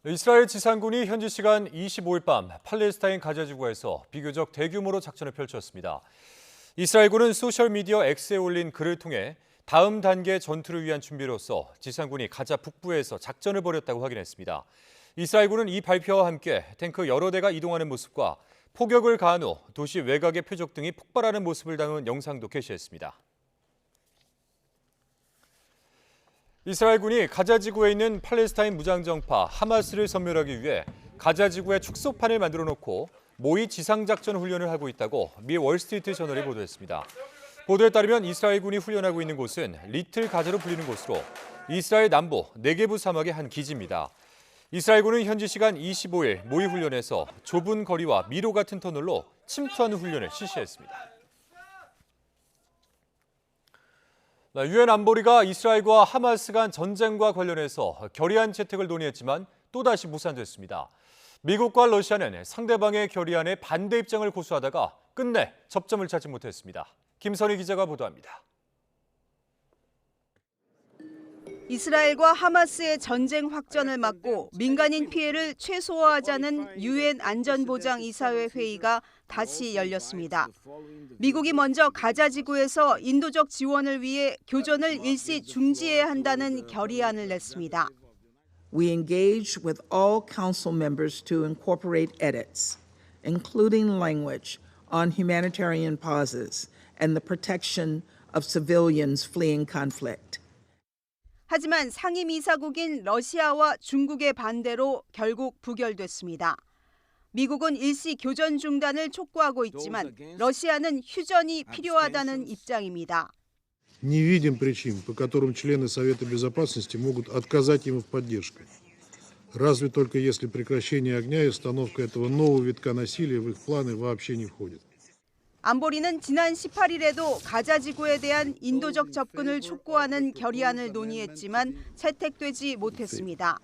이스라엘 지상군이 현지 시간 25일 밤 팔레스타인 가자 지구에서 비교적 대규모로 작전을 펼쳤습니다. 이스라엘군은 소셜미디어 X에 올린 글을 통해 다음 단계 전투를 위한 준비로서 지상군이 가자 북부에서 작전을 벌였다고 확인했습니다. 이스라엘군은 이 발표와 함께 탱크 여러 대가 이동하는 모습과 포격을 가한 후 도시 외곽의 표적 등이 폭발하는 모습을 담은 영상도 게시했습니다. 이스라엘군이 가자 지구에 있는 팔레스타인 무장정파 하마스를 섬멸하기 위해 가자 지구에 축소판을 만들어 놓고 모의 지상작전 훈련을 하고 있다고 미 월스트리트 저널이 보도했습니다. 보도에 따르면 이스라엘군이 훈련하고 있는 곳은 리틀 가자로 불리는 곳으로 이스라엘 남부 네게브 사막의 한 기지입니다. 이스라엘군은 현지 시간 25일 모의 훈련에서 좁은 거리와 미로 같은 터널로 침투하는 훈련을 실시했습니다. 유엔 안보리가 이스라엘과 하마스 간 전쟁과 관련해서 결의안 채택을 논의했지만 또다시 무산됐습니다. 미국과 러시아는 상대방의 결의안에 반대 입장을 고수하다가 끝내 접점을 찾지 못했습니다. 김선희 기자가 보도합니다. 이스라엘과 하마스의 전쟁 확전을 막고 민간인 피해를 최소화하자는 유엔 안전보장이사회 회의가 다시 열렸습니다. 미국이 먼저 가자 지구에서 인도적 지원을 위해 교전을 일시 중지해야 한다는 결의안을 냈습니다. We engaged with all council members to incorporate edits, including language on humanitarian pauses and the protection of civilians fleeing conflict. 하지만 상임이사국인 러시아와 중국의 반대로 결국 부결됐습니다. 미국은 일시 교전 중단을 촉구하고 있지만 러시아는 휴전이 필요하다는 입장입니다. Не видим причин, по которым члены Совета Безопасности могут отказать ему в поддержке. Разве только если прекращение огня и остановка этого нового витка насилия в их планы вообще не входит. 안보리는 지난 18일에도 가자 지구에 대한 인도적 접근을 촉구하는 결의안을 논의했지만 채택되지 못했습니다.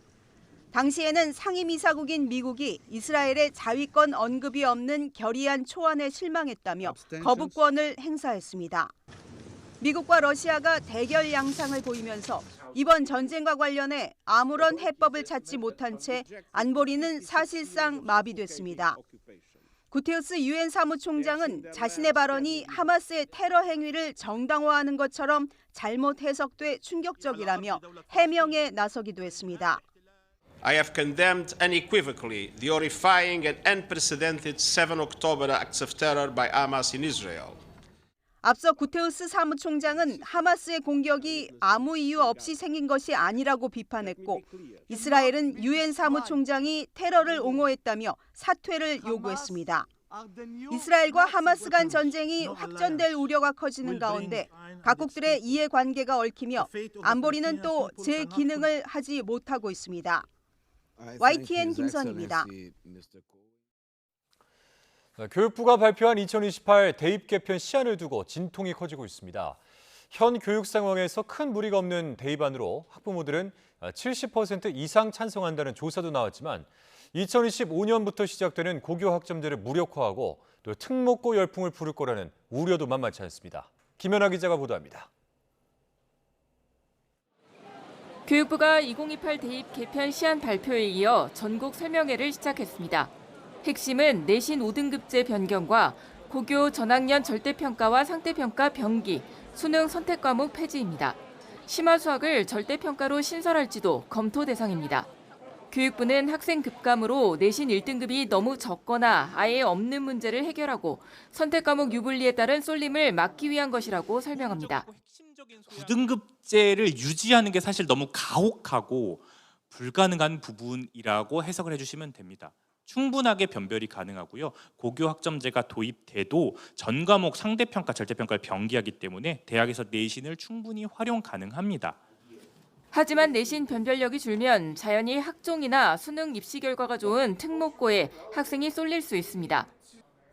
당시에는 상임이사국인 미국이 이스라엘의 자위권 언급이 없는 결의안 초안에 실망했다며 거부권을 행사했습니다. 미국과 러시아가 대결 양상을 보이면서 이번 전쟁과 관련해 아무런 해법을 찾지 못한 채 안보리는 사실상 마비됐습니다. 구테우스 유엔 사무총장은 자신의 발언이 하마스의 테러 행위를 정당화하는 것처럼 잘못 해석돼 충격적이라며 해명에 나서기도 했습니다. I have condemned unequivocally the horrifying and unprecedented 7 October acts of terror by Hamas in Israel. 앞서 구테우스 사무총장은 하마스의 공격이 아무 이유 없이 생긴 것이 아니라고 비판했고 이스라엘은 유엔 사무총장이 테러를 옹호했다며 사퇴를 요구했습니다. 이스라엘과 하마스 간 전쟁이 확전될 우려가 커지는 가운데 각국들의 이해관계가 얽히며 안보리는 또 제 기능을 하지 못하고 있습니다. YTN 김선희입니다. 교육부가 발표한 2028 대입 개편 시한을 두고 진통이 커지고 있습니다. 현 교육 상황에서 큰 무리가 없는 대입안으로 학부모들은 70% 이상 찬성한다는 조사도 나왔지만 2025년부터 시작되는 고교 학점제를 무력화하고 또 특목고 열풍을 부를 거라는 우려도 만만치 않습니다. 김연아 기자가 보도합니다. 교육부가 2028 대입 개편 시한 발표에 이어 전국 설명회를 시작했습니다. 핵심은 내신 5등급제 변경과 고교 전학년 절대평가와 상대평가 병기, 수능 선택 과목 폐지입니다. 심화 수학을 절대평가로 신설할지도 검토 대상입니다. 교육부는 학생 급감으로 내신 1등급이 너무 적거나 아예 없는 문제를 해결하고 선택 과목 유불리에 따른 쏠림을 막기 위한 것이라고 설명합니다. 9등급제를 유지하는 게 사실 너무 가혹하고 불가능한 부분이라고 해석을 해주시면 됩니다. 충분하게 변별이 가능하고요. 고교 학점제가 도입돼도 전 과목 상대평가, 절대평가를 병기하기 때문에 대학에서 내신을 충분히 활용 가능합니다. 하지만 내신 변별력이 줄면 자연히 학종이나 수능 입시 결과가 좋은 특목고에 학생이 쏠릴 수 있습니다.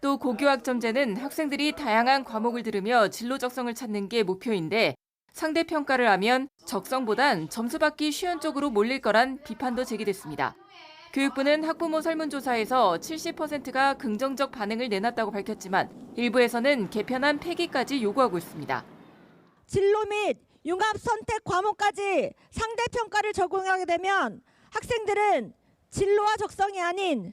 또 고교 학점제는 학생들이 다양한 과목을 들으며 진로 적성을 찾는 게 목표인데 상대평가를 하면 적성보단 점수 받기 쉬운 쪽으로 몰릴 거란 비판도 제기됐습니다. 교육부는 학부모 설문조사에서 70%가 긍정적 반응을 내놨다고 밝혔지만 일부에서는 개편안 폐기까지 요구하고 있습니다. 진로 및 융합 선택 과목까지 상대평가를 적용하게 되면 학생들은 진로와 적성이 아닌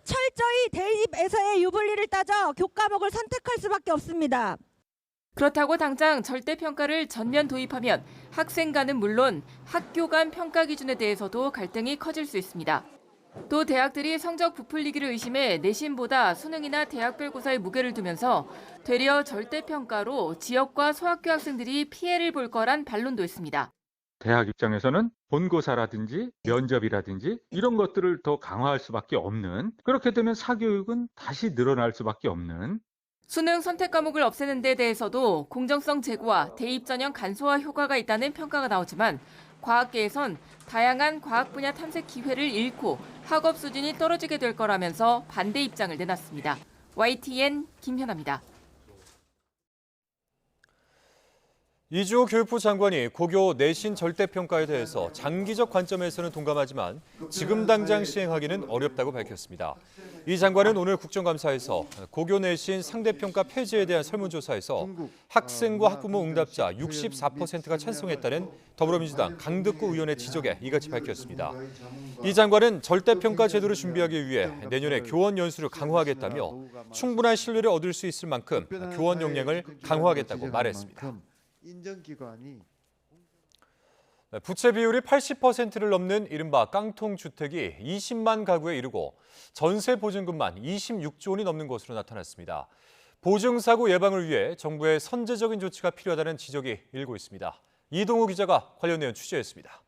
철저히 대입에서의 유불리를 따져 교과목을 선택할 수밖에 없습니다. 그렇다고 당장 절대평가를 전면 도입하면 학생과는 물론 학교 간 평가 기준에 대해서도 갈등이 커질 수 있습니다. 또 대학들이 성적 부풀리기를 의심해 내신보다 수능이나 대학별고사에 무게를 두면서 되려 절대평가로 지역과 소학교 학생들이 피해를 볼 거란 반론도 있습니다. 대학 입장에서는 본고사라든지 면접이라든지 이런 것들을 더 강화할 수밖에 없는, 그렇게 되면 사교육은 다시 늘어날 수밖에 없는. 수능 선택 과목을 없애는 데 대해서도 공정성 제고와 대입 전형 간소화 효과가 있다는 평가가 나오지만 과학계에선 다양한 과학 분야 탐색 기회를 잃고 학업 수준이 떨어지게 될 거라면서 반대 입장을 내놨습니다. YTN 김현아입니다. 이주호 교육부 장관이 고교 내신 절대평가에 대해서 장기적 관점에서는 동감하지만 지금 당장 시행하기는 어렵다고 밝혔습니다. 이 장관은 오늘 국정감사에서 고교 내신 상대평가 폐지에 대한 설문조사에서 학생과 학부모 응답자 64%가 찬성했다는 더불어민주당 강득구 의원의 지적에 이같이 밝혔습니다. 이 장관은 절대평가 제도를 준비하기 위해 내년에 교원 연수를 강화하겠다며 충분한 신뢰를 얻을 수 있을 만큼 교원 역량을 강화하겠다고 말했습니다. 인정기관이 부채 비율이 80%를 넘는 이른바 깡통주택이 20만 가구에 이르고 전세 보증금만 26조 원이 넘는 것으로 나타났습니다. 보증사고 예방을 위해 정부의 선제적인 조치가 필요하다는 지적이 일고 있습니다. 이동우 기자가 관련 내용 취재했습니다.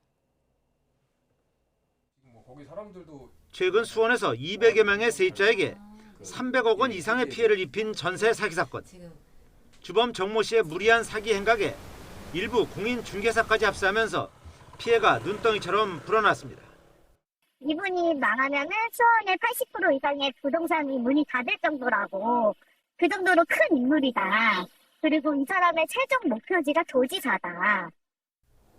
최근 수원에서 200여 명의 세입자에게 300억 원 이상의 피해를 입힌 전세 사기 사건. 주범 정모 씨의 무리한 사기 행각에 일부 공인중개사까지 합세하면서 피해가 눈덩이처럼 불어났습니다. 이분이 망하면은 수원의 80% 이상의 부동산이 문이 닫을 정도라고, 그 정도로 큰 인물이다. 그리고 이 사람의 최종 목표지가 도지사다.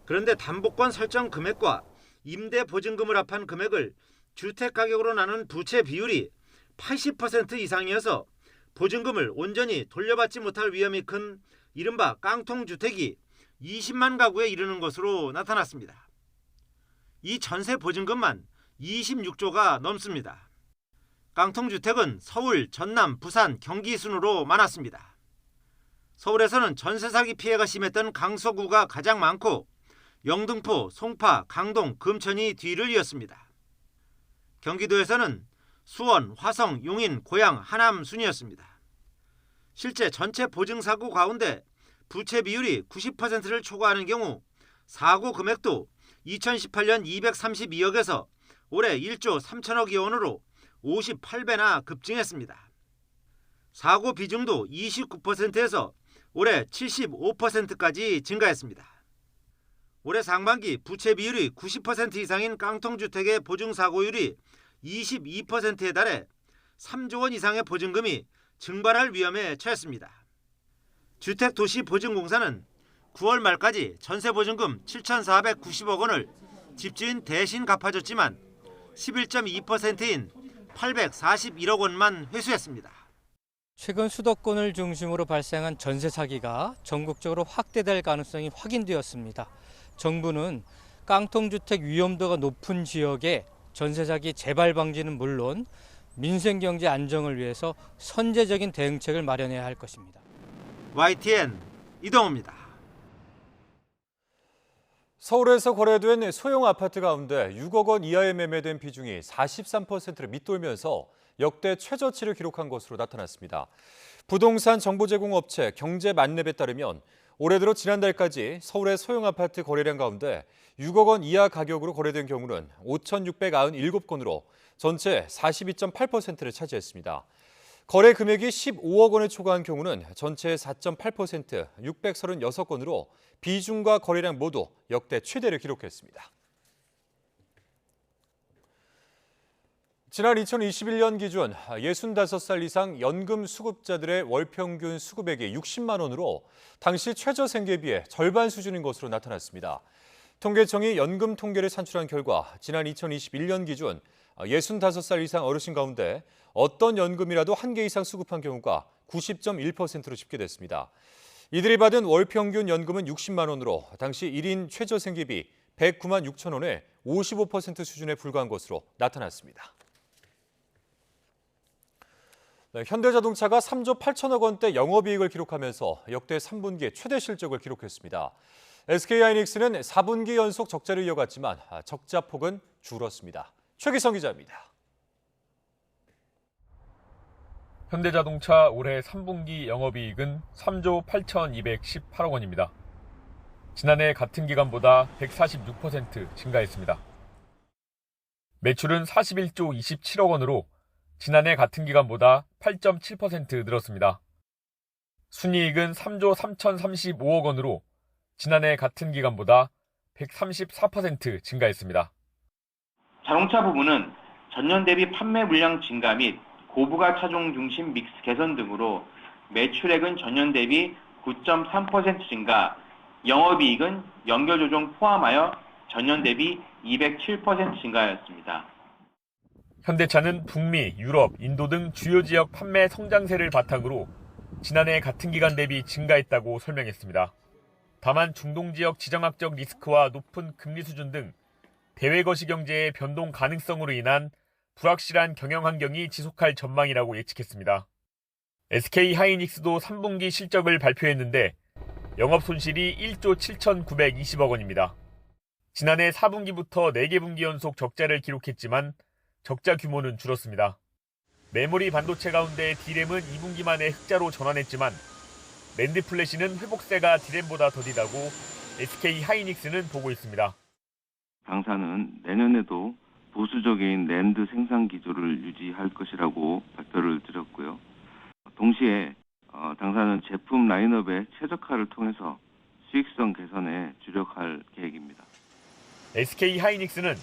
그런데 담보권 설정 금액과 임대 보증금을 합한 금액을 주택 가격으로 나눈 부채 비율이 80% 이상이어서 보증금을 온전히 돌려받지 못할 위험이 큰 이른바 깡통주택이 20만 가구에 이르는 것으로 나타났습니다. 이 전세 보증금만 26조가 넘습니다. 깡통주택은 서울, 전남, 부산, 경기 순으로 많았습니다. 서울에서는 전세 사기 피해가 심했던 강서구가 가장 많고 영등포, 송파, 강동, 금천이 뒤를 이었습니다. 경기도에서는 수원, 화성, 용인, 고양, 하남 순이었습니다. 실제 전체 보증사고 가운데 부채 비율이 90%를 초과하는 경우 사고 금액도 2018년 232억에서 올해 1조 3천억여 원으로 58배나 급증했습니다. 사고 비중도 29%에서 올해 75%까지 증가했습니다. 올해 상반기 부채 비율이 90% 이상인 깡통주택의 보증사고율이 22%에 달해 3조 원 이상의 보증금이 증발할 위험에 처했습니다. 주택도시보증공사는 9월 말까지 전세보증금 7,490억 원을 집주인 대신 갚아줬지만 11.2%인 841억 원만 회수했습니다. 최근 수도권을 중심으로 발생한 전세 사기가 전국적으로 확대될 가능성이 확인되었습니다. 정부는 깡통주택 위험도가 높은 지역의 전세 사기 재발 방지는 물론 민생 경제 안정을 위해서 선제적인 대응책을 마련해야 할 것입니다. YTN 이동호입니다. 서울에서 거래된 소형 아파트 가운데 6억 원 이하에 매매된 비중이 43%를 밑돌면서 역대 최저치를 기록한 것으로 나타났습니다. 부동산 정보 제공 업체 경제만렙에 따르면 올해 들어 지난달까지 서울의 소형 아파트 거래량 가운데 6억 원 이하 가격으로 거래된 경우는 5,697건으로 전체 42.8%를 차지했습니다. 거래 금액이 15억 원을 초과한 경우는 전체의 4.8%, 636건으로 비중과 거래량 모두 역대 최대를 기록했습니다. 지난 2021년 기준 65살 이상 연금 수급자들의 월 평균 수급액이 60만 원으로 당시 최저 생계비의 절반 수준인 것으로 나타났습니다. 통계청이 연금 통계를 산출한 결과 지난 2021년 기준 65살 이상 어르신 가운데 어떤 연금이라도 한 개 이상 수급한 경우가 90.1%로 집계됐습니다. 이들이 받은 월 평균 연금은 60만 원으로 당시 1인 최저 생계비 109만 6천 원의 55% 수준에 불과한 것으로 나타났습니다. 현대자동차가 3조 8천억 원대 영업이익을 기록하면서 역대 3분기 최대 실적을 기록했습니다. SK하이닉스는 4분기 연속 적자를 이어갔지만 적자 폭은 줄었습니다. 최기성 기자입니다. 현대자동차 올해 3분기 영업이익은 3조 8,218억 원입니다. 지난해 같은 기간보다 146% 증가했습니다. 매출은 41조 27억 원으로 지난해 같은 기간보다 8.7% 늘었습니다. 순이익은 3조 3,035억 원으로 지난해 같은 기간보다 134% 증가했습니다. 자동차 부문은 전년 대비 판매 물량 증가 및 고부가 차종 중심 믹스 개선 등으로 매출액은 전년 대비 9.3% 증가, 영업이익은 연결 조정 포함하여 전년 대비 207% 증가하였습니다. 현대차는 북미, 유럽, 인도 등 주요 지역 판매 성장세를 바탕으로 지난해 같은 기간 대비 증가했다고 설명했습니다. 다만 중동 지역 지정학적 리스크와 높은 금리 수준 등 대외 거시 경제의 변동 가능성으로 인한 불확실한 경영 환경이 지속할 전망이라고 예측했습니다. SK하이닉스도 3분기 실적을 발표했는데 영업 손실이 1조 7,920억 원입니다. 지난해 4분기부터 4개 분기 연속 적자를 기록했지만 적자 규모는 줄었습니다. 메모리 반도체 가운데 D램은 2분기 만에 흑자로 전환했지만 낸드 플래시는 회복세가 D램보다 더디다고 SK하이닉스는 보고 있습니다. 당사는 내년에도 보수적인 낸드 생산 기조를 유지할 것이라고 발표를 드렸고요. 동시에 당사는 제품 라인업의 최적화를 통해서 수익성 개선에 주력할 계획입니다. SK하이닉스는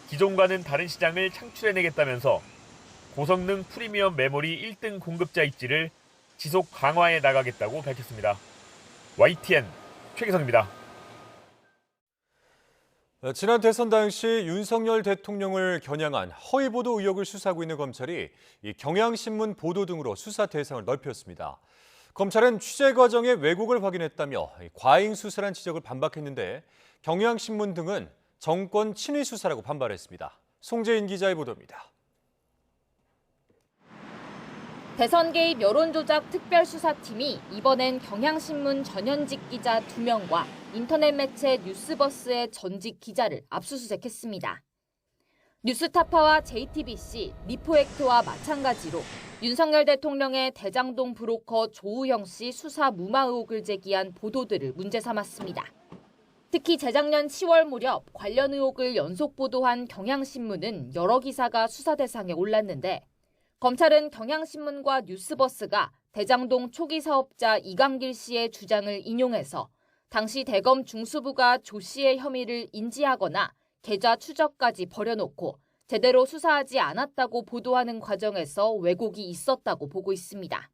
기존과는 다른 시장을 창출해내겠다면서 고성능 프리미엄 메모리 1등 공급자 입지를 지속 강화해 나가겠다고 밝혔습니다. YTN 최기성입니다. 지난 대선 당시 윤석열 대통령을 겨냥한 허위보도 의혹을 수사하고 있는 검찰이 경향신문 보도 등으로 수사 대상을 넓혔습니다. 검찰은 취재 과정의 왜곡을 확인했다며 과잉 수사란 지적을 반박했는데 경향신문 등은 정권 친위 수사라고 반발했습니다. 송재인 기자의 보도입니다. 대선 개입 여론조작 특별수사팀이 이번엔 경향신문 전현직 기자 2명과 인터넷 매체 뉴스버스의 전직 기자를 압수수색했습니다. 뉴스타파와 JTBC, 리포액트와 마찬가지로 윤석열 대통령의 대장동 브로커 조우형 씨 수사 무마 의혹을 제기한 보도들을 문제 삼았습니다. 특히 재작년 10월 무렵 관련 의혹을 연속 보도한 경향신문은 여러 기사가 수사 대상에 올랐는데 검찰은 경향신문과 뉴스버스가 대장동 초기 사업자 이강길 씨의 주장을 인용해서 당시 대검 중수부가 조 씨의 혐의를 인지하거나 계좌 추적까지 버려놓고 제대로 수사하지 않았다고 보도하는 과정에서 왜곡이 있었다고 보고 있습니다.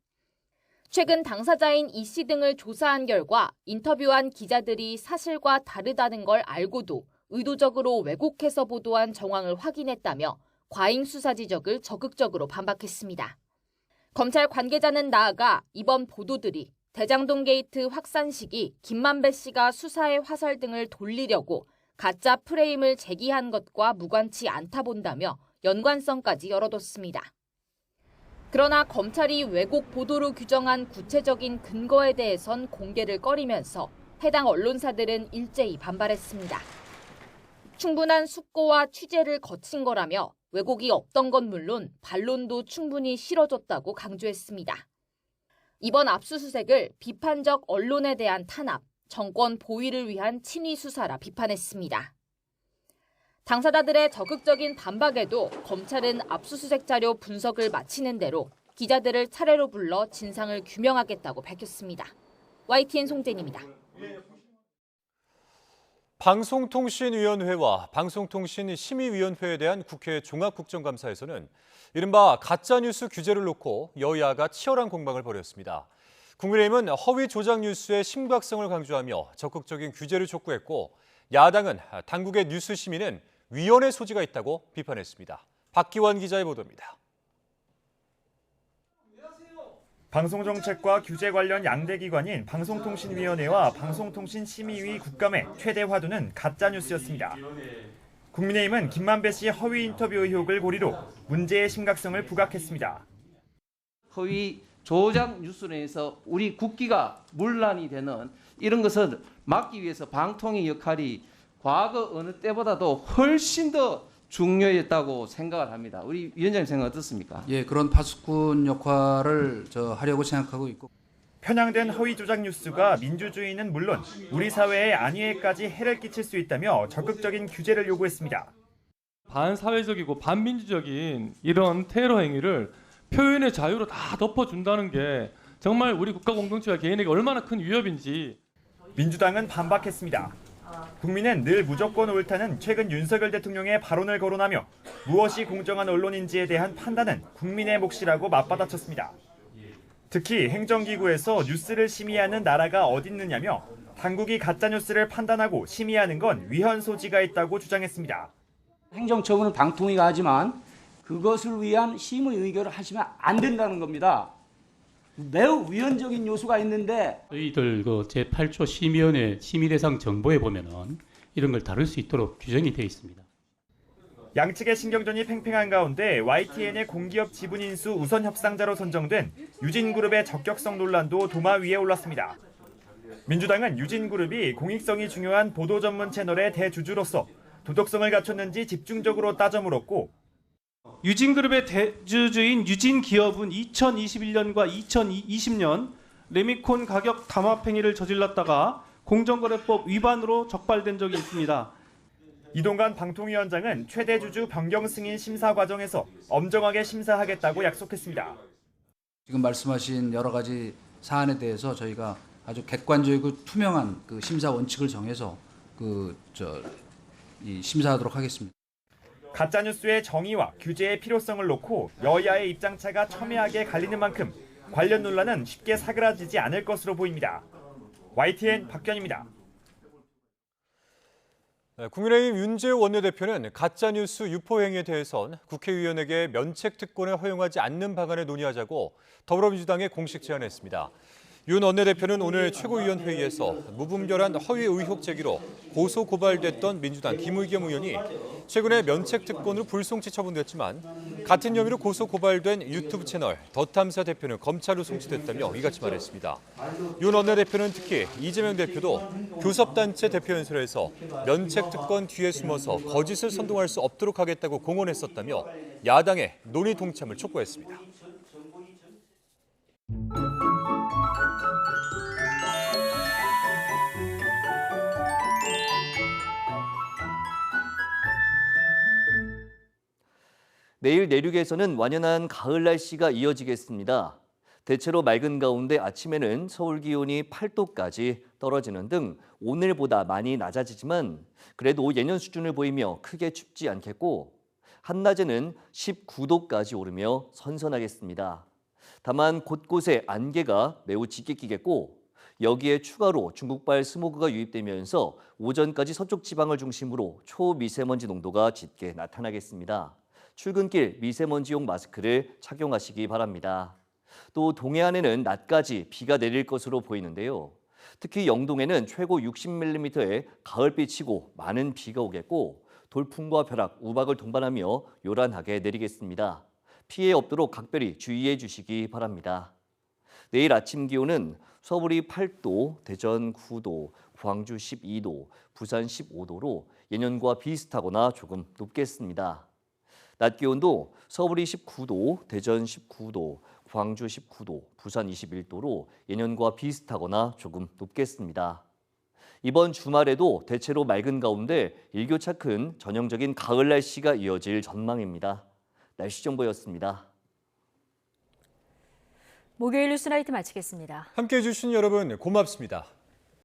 최근 당사자인 이 씨 등을 조사한 결과 인터뷰한 기자들이 사실과 다르다는 걸 알고도 의도적으로 왜곡해서 보도한 정황을 확인했다며 과잉 수사 지적을 적극적으로 반박했습니다. 검찰 관계자는 나아가 이번 보도들이 대장동 게이트 확산 시기 김만배 씨가 수사의 화살 등을 돌리려고 가짜 프레임을 제기한 것과 무관치 않다 본다며 연관성까지 열어뒀습니다. 그러나 검찰이 왜곡 보도로 규정한 구체적인 근거에 대해선 공개를 꺼리면서 해당 언론사들은 일제히 반발했습니다. 충분한 숙고와 취재를 거친 거라며 왜곡이 없던 건 물론 반론도 충분히 실어줬다고 강조했습니다. 이번 압수수색을 비판적 언론에 대한 탄압, 정권 보위를 위한 친위 수사라 비판했습니다. 당사자들의 적극적인 반박에도 검찰은 압수수색 자료 분석을 마치는 대로 기자들을 차례로 불러 진상을 규명하겠다고 밝혔습니다. YTN 송재입니다. 방송통신위원회와 방송통신심의위원회에 대한 국회 종합국정감사에서는 이른바 가짜뉴스 규제를 놓고 여야가 치열한 공방을 벌였습니다. 국민의힘은 허위 조작 뉴스의 심각성을 강조하며 적극적인 규제를 촉구했고, 야당은 당국의 뉴스 심의는 위헌의 소지가 있다고 비판했습니다. 박기환 기자의 보도입니다. 방송정책과 규제 관련 양대 기관인 방송통신위원회와 방송통신심의위 국감의 최대 화두는 가짜뉴스였습니다. 국민의힘은 김만배 씨 허위 인터뷰 의혹을 고리로 문제의 심각성을 부각했습니다. 허위 조작 뉴스로 인해서 우리 국기가 문란이 되는 이런 것을 막기 위해서 방통의 역할이 과거 어느 때보다도 훨씬 더 중요했다고 생각을 합니다. 우리 위원장님 생각 어떻습니까? 예, 그런 파수꾼 역할을 하려고 생각하고 있고. 편향된 허위 조작 뉴스가 민주주의는 물론 우리 사회의 안위에까지 해를 끼칠 수 있다며 적극적인 규제를 요구했습니다. 반사회적이고 반민주적인 이런 테러 행위를 표현의 자유로 다 덮어준다는 게 정말 우리 국가 공동체와 개인에게 얼마나 큰 위협인지. 민주당은 반박했습니다. 국민은 늘 무조건 옳다는 최근 윤석열 대통령의 발언을 거론하며 무엇이 공정한 언론인지에 대한 판단은 국민의 몫이라고 맞받아쳤습니다. 특히 행정기구에서 뉴스를 심의하는 나라가 어디 있느냐며 당국이 가짜뉴스를 판단하고 심의하는 건 위헌 소지가 있다고 주장했습니다. 행정처분은 방통위가 하지만 그것을 위한 심의 의결을 하시면 안 된다는 겁니다. 매우 위헌적인 요소가 있는데 저희들 제8조 심의위원회 심의 대상 정보에 보면은 이런 걸 다룰 수 있도록 규정이 되어 있습니다. 양측의 신경전이 팽팽한 가운데 YTN의 공기업 지분 인수 우선 협상자로 선정된 유진그룹의 적격성 논란도 도마 위에 올랐습니다. 민주당은 유진그룹이 공익성이 중요한 보도 전문 채널의 대주주로서 도덕성을 갖췄는지 집중적으로 따져 물었고, 유진그룹의 대주주인 유진기업은 2021년과 2020년 레미콘 가격 담합 행위를 저질렀다가 공정거래법 위반으로 적발된 적이 있습니다. 이동관 방통위원장은 최대 주주 변경 승인 심사 과정에서 엄정하게 심사하겠다고 약속했습니다. 지금 말씀하신 여러 가지 사안에 대해서 저희가 아주 객관적이고 투명한 그 심사 원칙을 정해서 심사하도록 하겠습니다. 가짜뉴스의 정의와 규제의 필요성을 놓고 여야의 입장차가 첨예하게 갈리는 만큼 관련 논란은 쉽게 사그라지지 않을 것으로 보입니다. YTN 박견입니다. 국민의힘 윤재호 원내대표는 가짜뉴스 유포 행위에 대해선 국회의원에게 면책 특권을 허용하지 않는 방안을 논의하자고 더불어민주당에 공식 제안했습니다. 윤 원내대표는 오늘 최고위원회의에서 무분별한 허위 의혹 제기로 고소 고발됐던 민주당 김의겸 의원이 최근에 면책 특권으로 불송치 처분됐지만 같은 혐의로 고소 고발된 유튜브 채널 더탐사 대표는 검찰로 송치됐다며 이같이 말했습니다. 윤 원내대표는 특히 이재명 대표도 교섭단체 대표 연설에서 면책 특권 뒤에 숨어서 거짓을 선동할 수 없도록 하겠다고 공언했었다며 야당의 논의 동참을 촉구했습니다. 내일 내륙에서는 완연한 가을 날씨가 이어지겠습니다. 대체로 맑은 가운데 아침에는 서울 기온이 8도까지 떨어지는 등 오늘보다 많이 낮아지지만 그래도 예년 수준을 보이며 크게 춥지 않겠고 한낮에는 19도까지 오르며 선선하겠습니다. 다만 곳곳에 안개가 매우 짙게 끼겠고 여기에 추가로 중국발 스모그가 유입되면서 오전까지 서쪽 지방을 중심으로 초미세먼지 농도가 짙게 나타나겠습니다. 출근길 미세먼지용 마스크를 착용하시기 바랍니다. 또 동해안에는 낮까지 비가 내릴 것으로 보이는데요. 특히 영동에는 최고 60mm의 가을비치고 많은 비가 오겠고 돌풍과 벼락, 우박을 동반하며 요란하게 내리겠습니다. 피해 없도록 각별히 주의해 주시기 바랍니다. 내일 아침 기온은 서울이 8도, 대전 9도, 광주 12도, 부산 15도로 예년과 비슷하거나 조금 높겠습니다. 낮 기온도 서울이 19도, 대전 19도, 광주 19도, 부산 21도로 예년과 비슷하거나 조금 높겠습니다. 이번 주말에도 대체로 맑은 가운데 일교차 큰 전형적인 가을 날씨가 이어질 전망입니다. 날씨 정보였습니다. 목요일 뉴스나이트 마치겠습니다. 함께해 주신 여러분 고맙습니다.